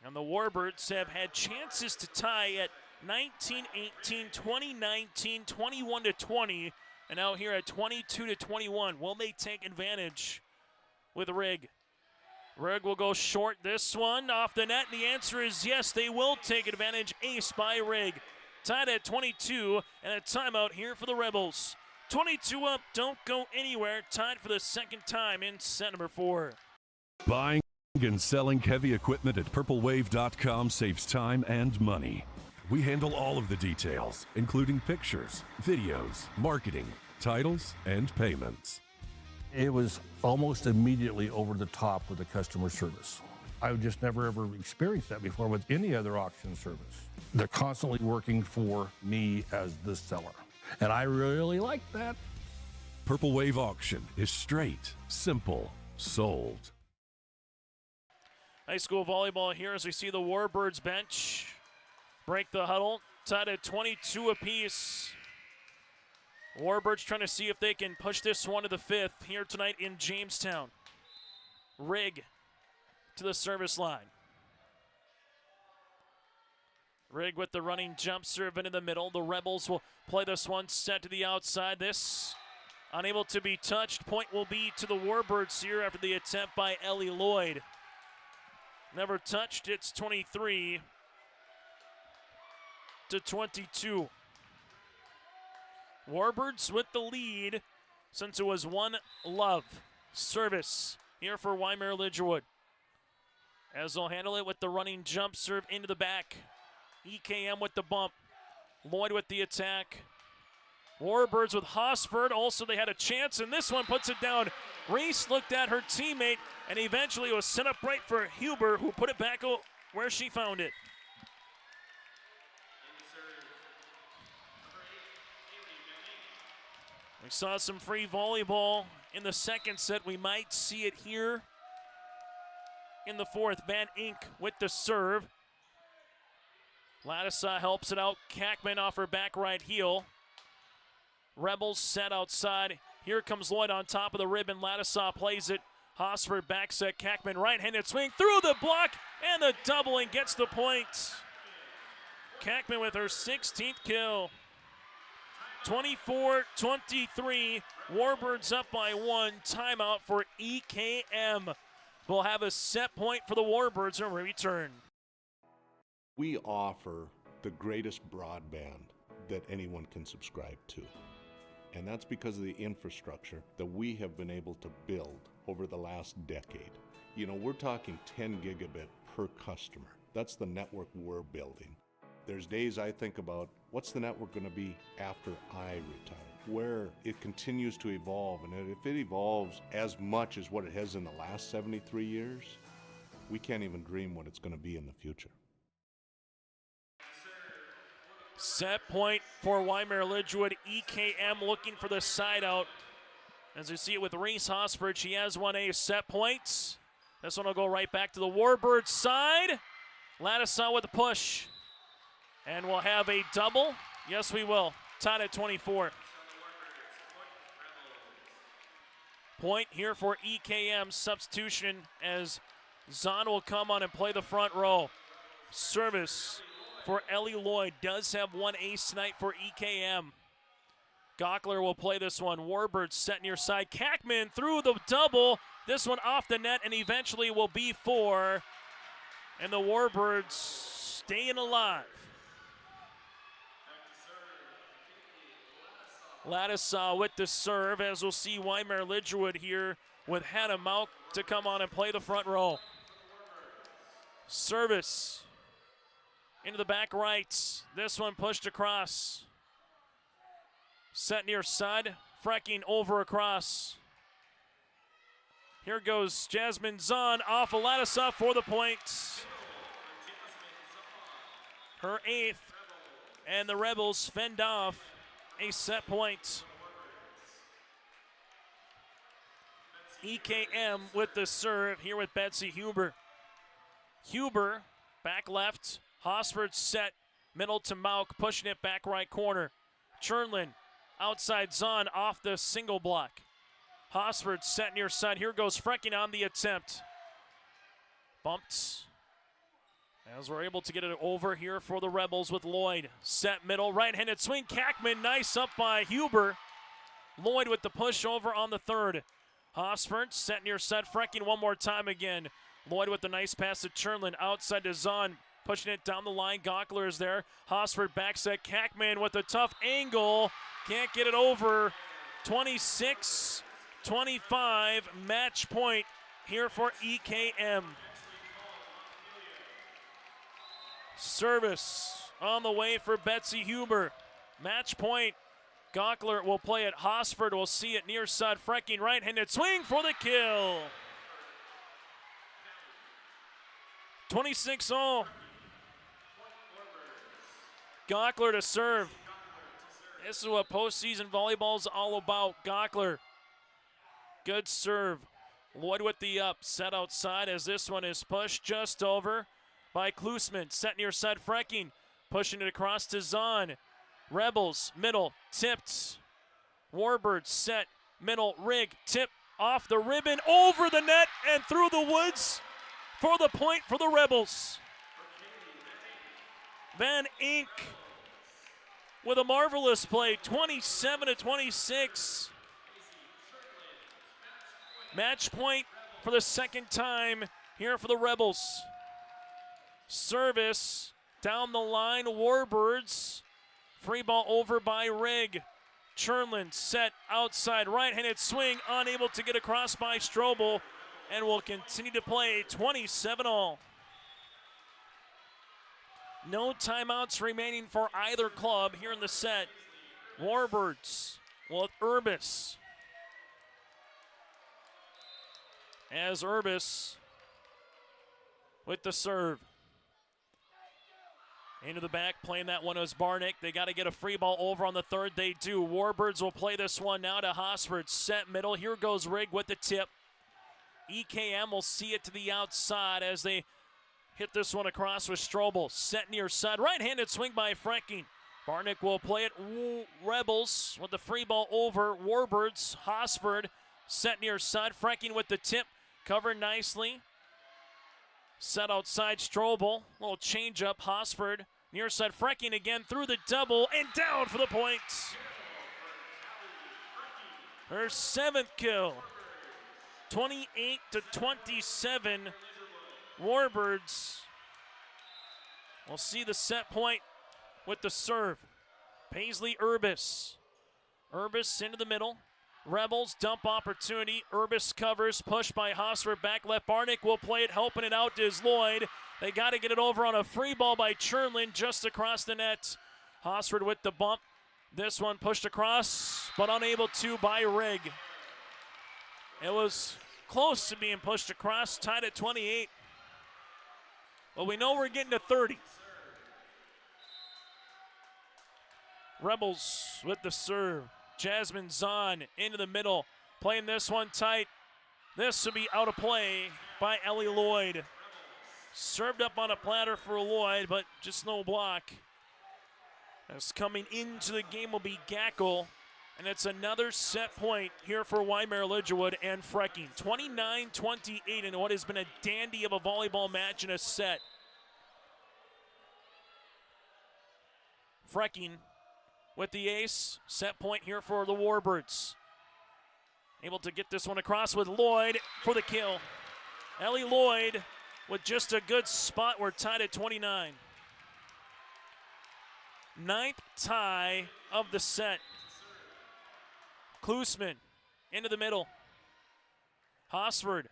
And the Warbirds have had chances to tie at 19-18, 20-19, 21-20, and now here at 22-21. Will they take advantage with Rig? Rig will go short this one off the net, and the answer is yes, they will take advantage. Ace by Rig. Tied at 22, and a timeout here for the Rebels. 22 up, don't go anywhere. Tied for the second time in set number 4. Buying and selling heavy equipment at purplewave.com saves time and money. We handle all of the details, including pictures, videos, marketing, titles, and payments. It was almost immediately over the top with the customer service. I've just never ever experienced that before with any other auction service. They're constantly working for me as the seller, and I really like that. Purple Wave Auction is straight, simple, sold. High school volleyball here as we see the Warbirds bench break the huddle. Tied at 22 apiece. Warbirds trying to see if they can push this one to the 5th here tonight in Jamestown. Rig to the service line. Rig with the running jump serve into the middle. The Rebels will play this one set to the outside. This unable to be touched. Point will be to the Warbirds here after the attempt by Ellie Lloyd. Never touched. It's 23-22. Warbirds with the lead since it was 1-love. Service here for Wyndmere Lidgerwood. As they'll handle it with the running jump serve into the back. EKM with the bump. Lloyd with the attack. Warbirds with Hosford. Also, they had a chance, and this one puts it down. Reese looked at her teammate, and eventually it was set up right for Huber, who put it back where she found it. We saw some free volleyball in the second set. We might see it here in the fourth. Van Ink with the serve. Lattisaw helps it out. Kackman off her back right heel. Rebels set outside. Here comes Lloyd on top of the ribbon. Lattisaw plays it. Hosford back set. Kackman right-handed swing through the block, and the double and gets the point. Kackman with her 16th kill. 24-23. Warbirds up by 1. Timeout for EKM. We'll have a set point for the Warbirds when we return. We offer the greatest broadband that anyone can subscribe to. And that's because of the infrastructure that we have been able to build over the last decade. You know, we're talking 10 gigabit per customer. That's the network we're building. There's days I think about, what's the network going to be after I retire? Where it continues to evolve, and if it evolves as much as what it has in the last 73 years, we can't even dream what it's going to be in the future. Set point for Wyndmere Lidgerwood. EKM looking for the side out. As you see it with Reese Hosford, she has 1 set points. This one will go right back to the Warbirds side. Lattisaw with the push. And we'll have a double. Yes, we will. Tied at 24. Point here for EKM. Substitution as Zahn will come on and play the front row. Service for Ellie Lloyd. Does have 1 ace tonight for EKM. Gockler will play this one. Warbirds set near side. Kackman through the double. This one off the net and eventually will be 4. And the Warbirds staying alive. Lattisaw with the serve, as we'll see Wyndmere Lidgerwood here with Hannah Mauk to come on and play the front row. Service into the back right. This one pushed across. Set near side. Frecking over across. Here goes Jasmine Zahn off of Lattisaw for the point. Her 8th. And the Rebels fend off a set point. EKM with the serve here with Betsy Huber. Huber back left. Hosford set middle to Mauk, pushing it back right corner. Chernlin outside Zahn off the single block. Hosford set near side. Here goes Frecking on the attempt. Bumped. As we're able to get it over here for the Rebels with Lloyd. Set middle, right-handed swing. Kackman, nice up by Huber. Lloyd with the push over on the third. Hosford set near side. Frecking one more time again. Lloyd with the nice pass to Chernlin. Outside to Zahn. Pushing it down the line. Gockler is there. Hosford back set. Kackman with a tough angle. Can't get it over. 26-25. Match point here for EKM. Service on the way for Betsy Huber. Match point. Gockler will play it. Hosford will see it near side. Frecking right-handed swing for the kill. 26-all. Gockler to serve. This is what postseason volleyball is all about. Gockler. Good serve. Lloyd with the up. Set outside as this one is pushed just over by Klusman. Set near side. Frecking. Pushing it across to Zahn. Rebels. Middle. Tipped. Warbirds set. Middle. Rig. Tip off the ribbon. Over the net and through the woods for the point for the Rebels. Van Ink with a marvelous play, 27-26. Match point for the second time here for the Rebels. Service down the line, Warbirds. Free ball over by Rigg. Chernlin set outside, right-handed swing, unable to get across by Strobel, and will continue to play 27-all. No timeouts remaining for either club here in the set. Warbirds with Urbis. As Urbis with the serve. Into the back, playing that one is Barnick. They got to get a free ball over on the third. They do. Warbirds will play this one now to Hosford. Set middle. Here goes Rigg with the tip. EKM will see it to the outside as they hit this one across with Strobel. Set near side. Right-handed swing by Frecking. Barnick will play it. Rebels with the free ball over. Warbirds. Hosford. Set near side. Frecking with the tip. Covered nicely. Set outside Strobel. Little change up. Hosford. Near side. Frecking again through the double and down for the point. Her 7th kill. 28-27. Warbirds will see the set point with the serve. Paisley Urbis. Urbis into the middle. Rebels dump opportunity. Urbis covers. Pushed by Hosford. Back left. Barnick will play it. Helping it out is Lloyd. They got to get it over on a free ball by Chernlin just across the net. Hosford with the bump. This one pushed across, but unable to by Rigg. It was close to being pushed across. Tied at 28. Well, we know we're getting to 30. Rebels with the serve. Jasmine Zahn into the middle. Playing this one tight. This will be out of play by Ellie Lloyd. Served up on a platter for Lloyd, but just no block. As coming into the game will be Gackel. And it's another set point here for Wyndmere Lidgerwood and Frecking. 29-28 in what has been a dandy of a volleyball match in a set. Frecking with the ace. Set point here for the Warbirds. Able to get this one across with Lloyd for the kill. Ellie Lloyd with just a good spot. We're tied at 29. 9th tie of the set. Klusman into the middle. Hosford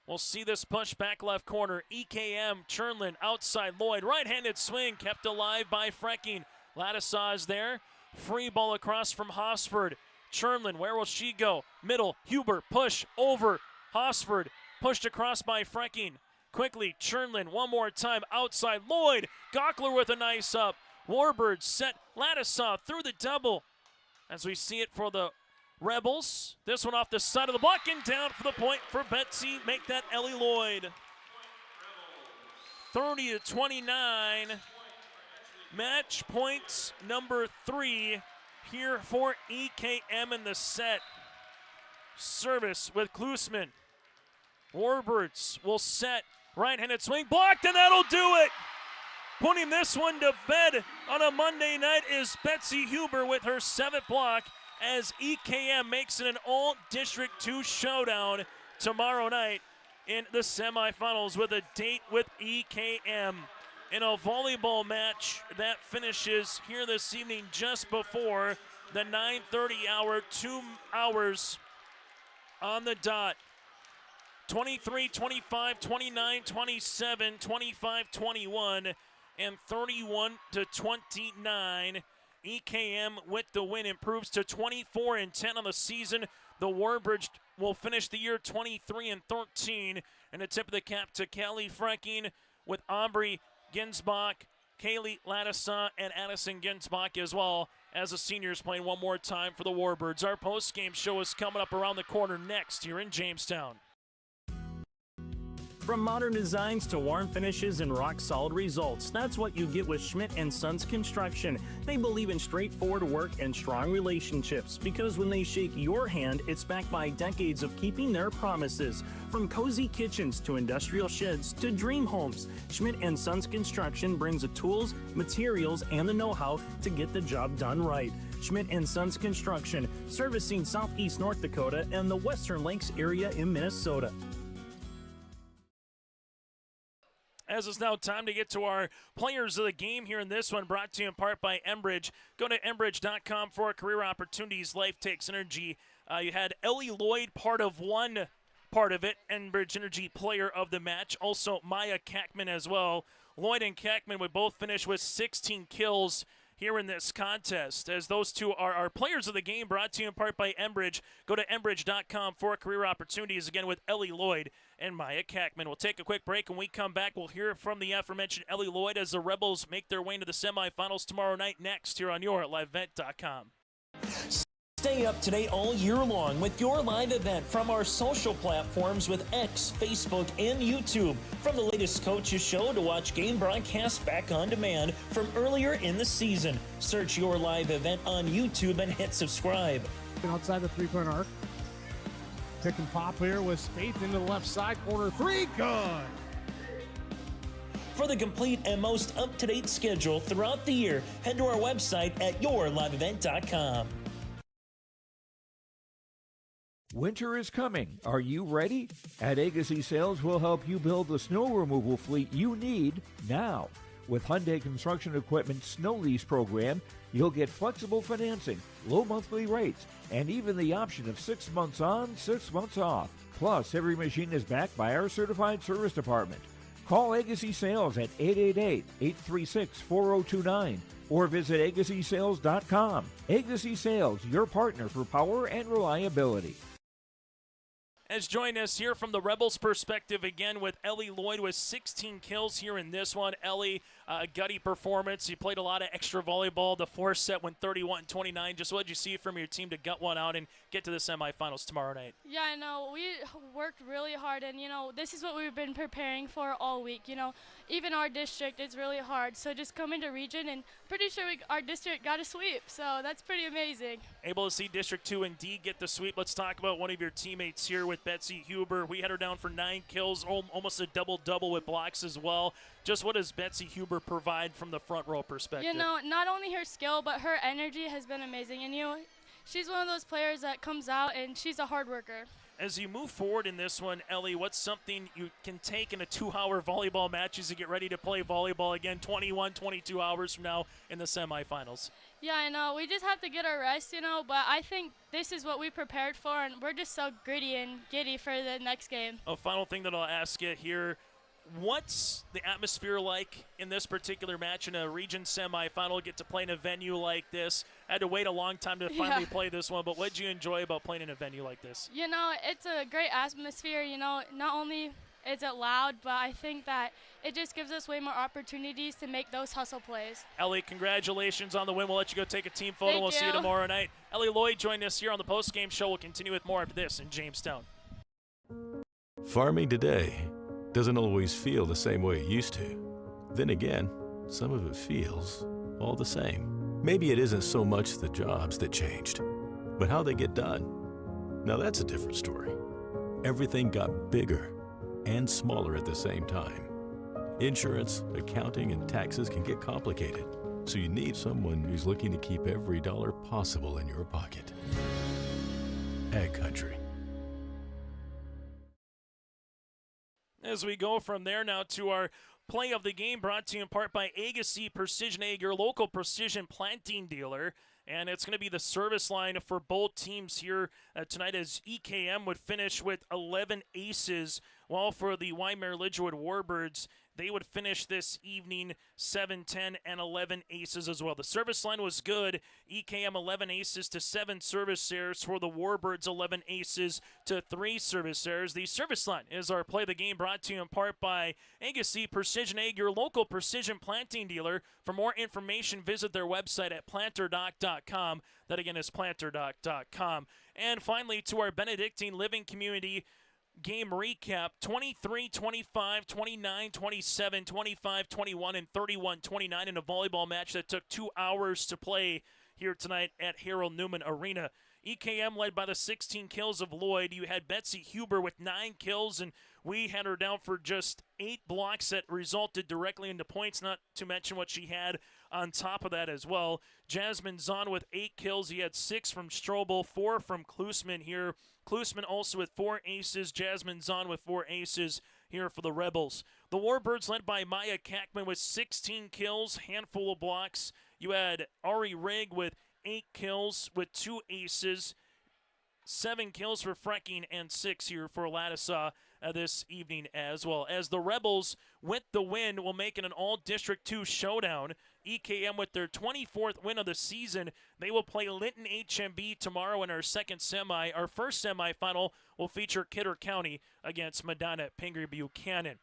will see this push back left corner. EKM, Chernlin outside Lloyd. Right-handed swing kept alive by Frecking. Ladisaw is there. Free ball across from Hosford. Chernlin, where will she go? Middle, Huber, push, over. Hosford, pushed across by Frecking. Quickly, Chernlin, one more time, outside Lloyd. Gockler with a nice up. Warbirds set Ladisaw through the double. As we see it for the Rebels. This one off the side of the block and down for the point for Betsy. Make that Ellie Lloyd. 30-29. Match points number 3 here for EKM in the set. Service with Klusman. Warbirds will set. Right-handed swing blocked, and that'll do it. Putting this one to bed on a Monday night is Betsy Huber with her 7th block as EKM makes it an all-District 2 showdown tomorrow night in the semifinals with a date with EKM. In a volleyball match that finishes here this evening just before the 9:30 hour, 2 hours on the dot. 23, 25, 29, 27, 25, 21, and 31-29. EKM with the win improves to 24-10 on the season. The Warbirds will finish the year 23-13. And a tip of the cap to Kelly Frecking with Aubrey Ginsbach, Kaylee Ladisaw, and Addison Ginsbach as well as the seniors playing one more time for the Warbirds. Our post-game show is coming up around the corner next here in Jamestown. From modern designs to warm finishes and rock-solid results, that's what you get with Schmidt & Sons Construction. They believe in straightforward work and strong relationships because when they shake your hand, it's backed by decades of keeping their promises. From cozy kitchens to industrial sheds to dream homes, Schmidt & Sons Construction brings the tools, materials, and the know-how to get the job done right. Schmidt & Sons Construction, servicing southeast North Dakota and the Western Lakes area in Minnesota. As it's now time to get to our players of the game here in this one, brought to you in part by Enbridge. Go to Enbridge.com for career opportunities. Life takes energy. You had Ellie Lloyd part of one part of it, Enbridge Energy Player of the Match. Also Maya Kackman as well. Lloyd and Kackman would both finish with 16 kills here in this contest, as those two are our players of the game, brought to you in part by Enbridge. Go to enbridge.com for career opportunities, again with Ellie Lloyd and Maya Kackman. We'll take a quick break. When we come back, we'll hear from the aforementioned Ellie Lloyd as the Rebels make their way into the semifinals tomorrow night next here on your LiveVent.com. Stay up to date all year long with your live event from our social platforms with X, Facebook, and YouTube. From the latest coaches show to watch game broadcasts back on demand from earlier in the season. Search your live event on YouTube and hit subscribe. Outside the three-point arc. Pick and pop here with Spaeth into the left side corner. Three, good. For the complete and most up-to-date schedule throughout the year, head to our website at yourliveevent.com. Winter is coming. Are you ready? At Agassi Sales, we'll help you build the snow removal fleet you need now. With Hyundai Construction Equipment Snow Lease Program, you'll get flexible financing, low monthly rates, and even the option of 6 months on, 6 months off. Plus, every machine is backed by our certified service department. Call Agassi Sales at 888-836-4029 or visit agassisales.com. Agassi Sales, your partner for power and reliability. Has joined us here from the Rebels' perspective again with Ellie Lloyd with 16 kills here in this one. Ellie, gutty performance. You played a lot of extra volleyball. The fourth set went 31-29. Just what did you see from your team to gut one out and get to the semifinals tomorrow night? Yeah, I know. We worked really hard, and, this is what we've been preparing for all week. Even our district is really hard. So just coming to region, and pretty sure our district got a sweep. So that's pretty amazing. Able to see District 2 indeed get the sweep. Let's talk about one of your teammates here with Betsy Huber. We had her down for 9 kills, almost a double-double with blocks as well. Just what does Betsy Huber provide from the front row perspective? Not only her skill, but her energy has been amazing. And, she's one of those players that comes out, and she's a hard worker. As you move forward in this one, Ellie, what's something you can take in a 2-hour volleyball match as you get ready to play volleyball again 21, 22 hours from now in the semifinals? Yeah, I know. We just have to get our rest, but I think this is what we prepared for, and we're just so gritty and giddy for the next game. A final thing that I'll ask you here, what's the atmosphere like in this particular match in a region semifinal? Get to play in a venue like this. I had to wait a long time to finally play this one, but what did you enjoy about playing in a venue like this? It's a great atmosphere. Not only is it loud, but I think that it just gives us way more opportunities to make those hustle plays. Ellie, congratulations on the win. We'll let you go take a team photo. We'll see you tomorrow night. Ellie Lloyd joined us here on the Postgame Show. We'll continue with more after this in Jamestown. Farming today doesn't always feel the same way it used to. Then again, some of it feels all the same. Maybe it isn't so much the jobs that changed, but how they get done. Now that's a different story. Everything got bigger and smaller at the same time. Insurance, accounting, and taxes can get complicated, so you need someone who's looking to keep every dollar possible in your pocket. Ag Country. As we go from there now to our play of the game, brought to you in part by Agassi Precision Ag, your local precision planting dealer. And it's going to be the service line for both teams here tonight, as EKM would finish with 11 aces, while for the Wyndmere Lidgerwood Warbirds, they would finish this evening 7-10 and 11 aces as well. The service line was good. EKM 11 aces to 7 service errors. For the Warbirds, 11 aces to 3 service errors. The service line is our play of the game, brought to you in part by Agassi Precision Ag, your local precision planting dealer. For more information, visit their website at planterdoc.com. That again is planterdoc.com. And finally, to our Benedictine Living Community game recap: 23-25, 29-27, 25-21, and 31-29 in a volleyball match that took 2 hours to play here tonight at Harold Newman Arena. EKM led by the 16 kills of Lloyd. You had Betsy Huber with 9 kills, and we had her down for just 8 blocks that resulted directly into points, not to mention what she had on top of that as well. Jasmine Zahn with 8 kills. He had 6 from Strobel, 4 from Klusman here. Klusman also with 4 aces. Jasmine Zahn with 4 aces here for the Rebels. The Warbirds led by Maya Kackman with 16 kills, handful of blocks. You had Ari Rigg with 8 kills with 2 aces. 7 kills for Frecking and 6 here for Lattisaw this evening as well. As the Rebels, with the win, will make it an all-District 2 showdown EKM with their 24th win of the season. They will play Linton HMB tomorrow in our second semi. Our first semifinal will feature Kidder County against Medina Pingree Buchanan.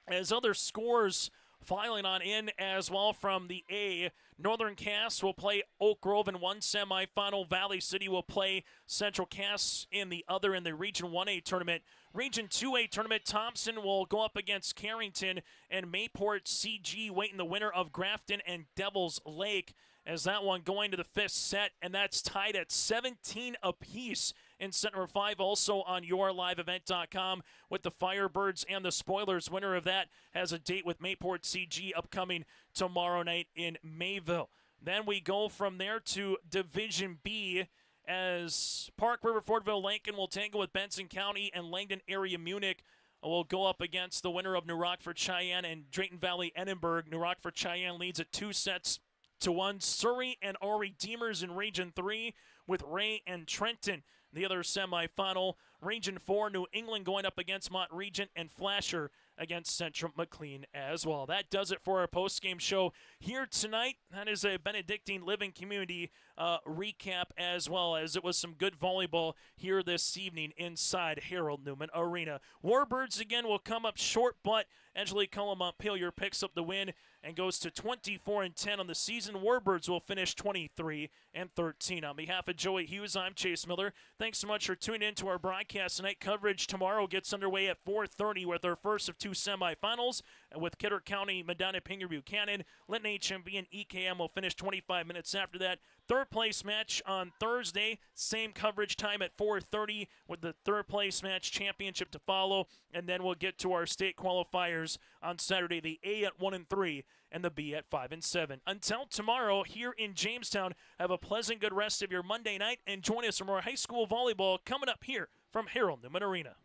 As other scores filing on in as well from the A, Northern Cass will play Oak Grove in one semifinal. Valley City will play Central Cass in the other in the Region 1A tournament. Region 2A tournament, Thompson will go up against Carrington, and Mayport CG waiting the winner of Grafton and Devils Lake, as that one going to the fifth set, and that's tied at 17 apiece in set number 5, also on yourliveevent.com with the Firebirds and the Spoilers. Winner of that has a date with Mayport CG upcoming tomorrow night in Mayville. Then we go from there to Division B, as Park River Fortville Lincoln will tangle with Benson County, and Langdon Area Munich will go up against the winner of New Rockford Cheyenne and Drayton Valley Edinburgh. New Rockford Cheyenne leads at 2-1. Surrey and our Redeemers in Region 3 with Ray and Trenton. The other semifinal, Region 4, New England going up against Mont Regent, and Flasher against Central McLean as well. That does it for our post-game show here tonight. That is a Benedictine Living Community recap, as well as it was some good volleyball here this evening inside Harold Newman Arena. Warbirds again will come up short, but Edgeley Kulm Montpelier picks up the win and goes to 24-10 on the season. Warbirds will finish 23-13. On behalf of Joey Hughes, I'm Chase Miller. Thanks so much for tuning in to our broadcast tonight. Coverage tomorrow gets underway at 4:30 with our first of 2 semifinals with Kidder County, Medina Pingree Buchanan. Linton HMB and EKM will finish 25 minutes after that. Third place match on Thursday, same coverage time at 4:30 with the third place match championship to follow, and then we'll get to our state qualifiers on Saturday, the A at 1-3 and the B at 5-7. Until tomorrow here in Jamestown, have a pleasant good rest of your Monday night, and join us for more high school volleyball coming up here from Harold Newman Arena.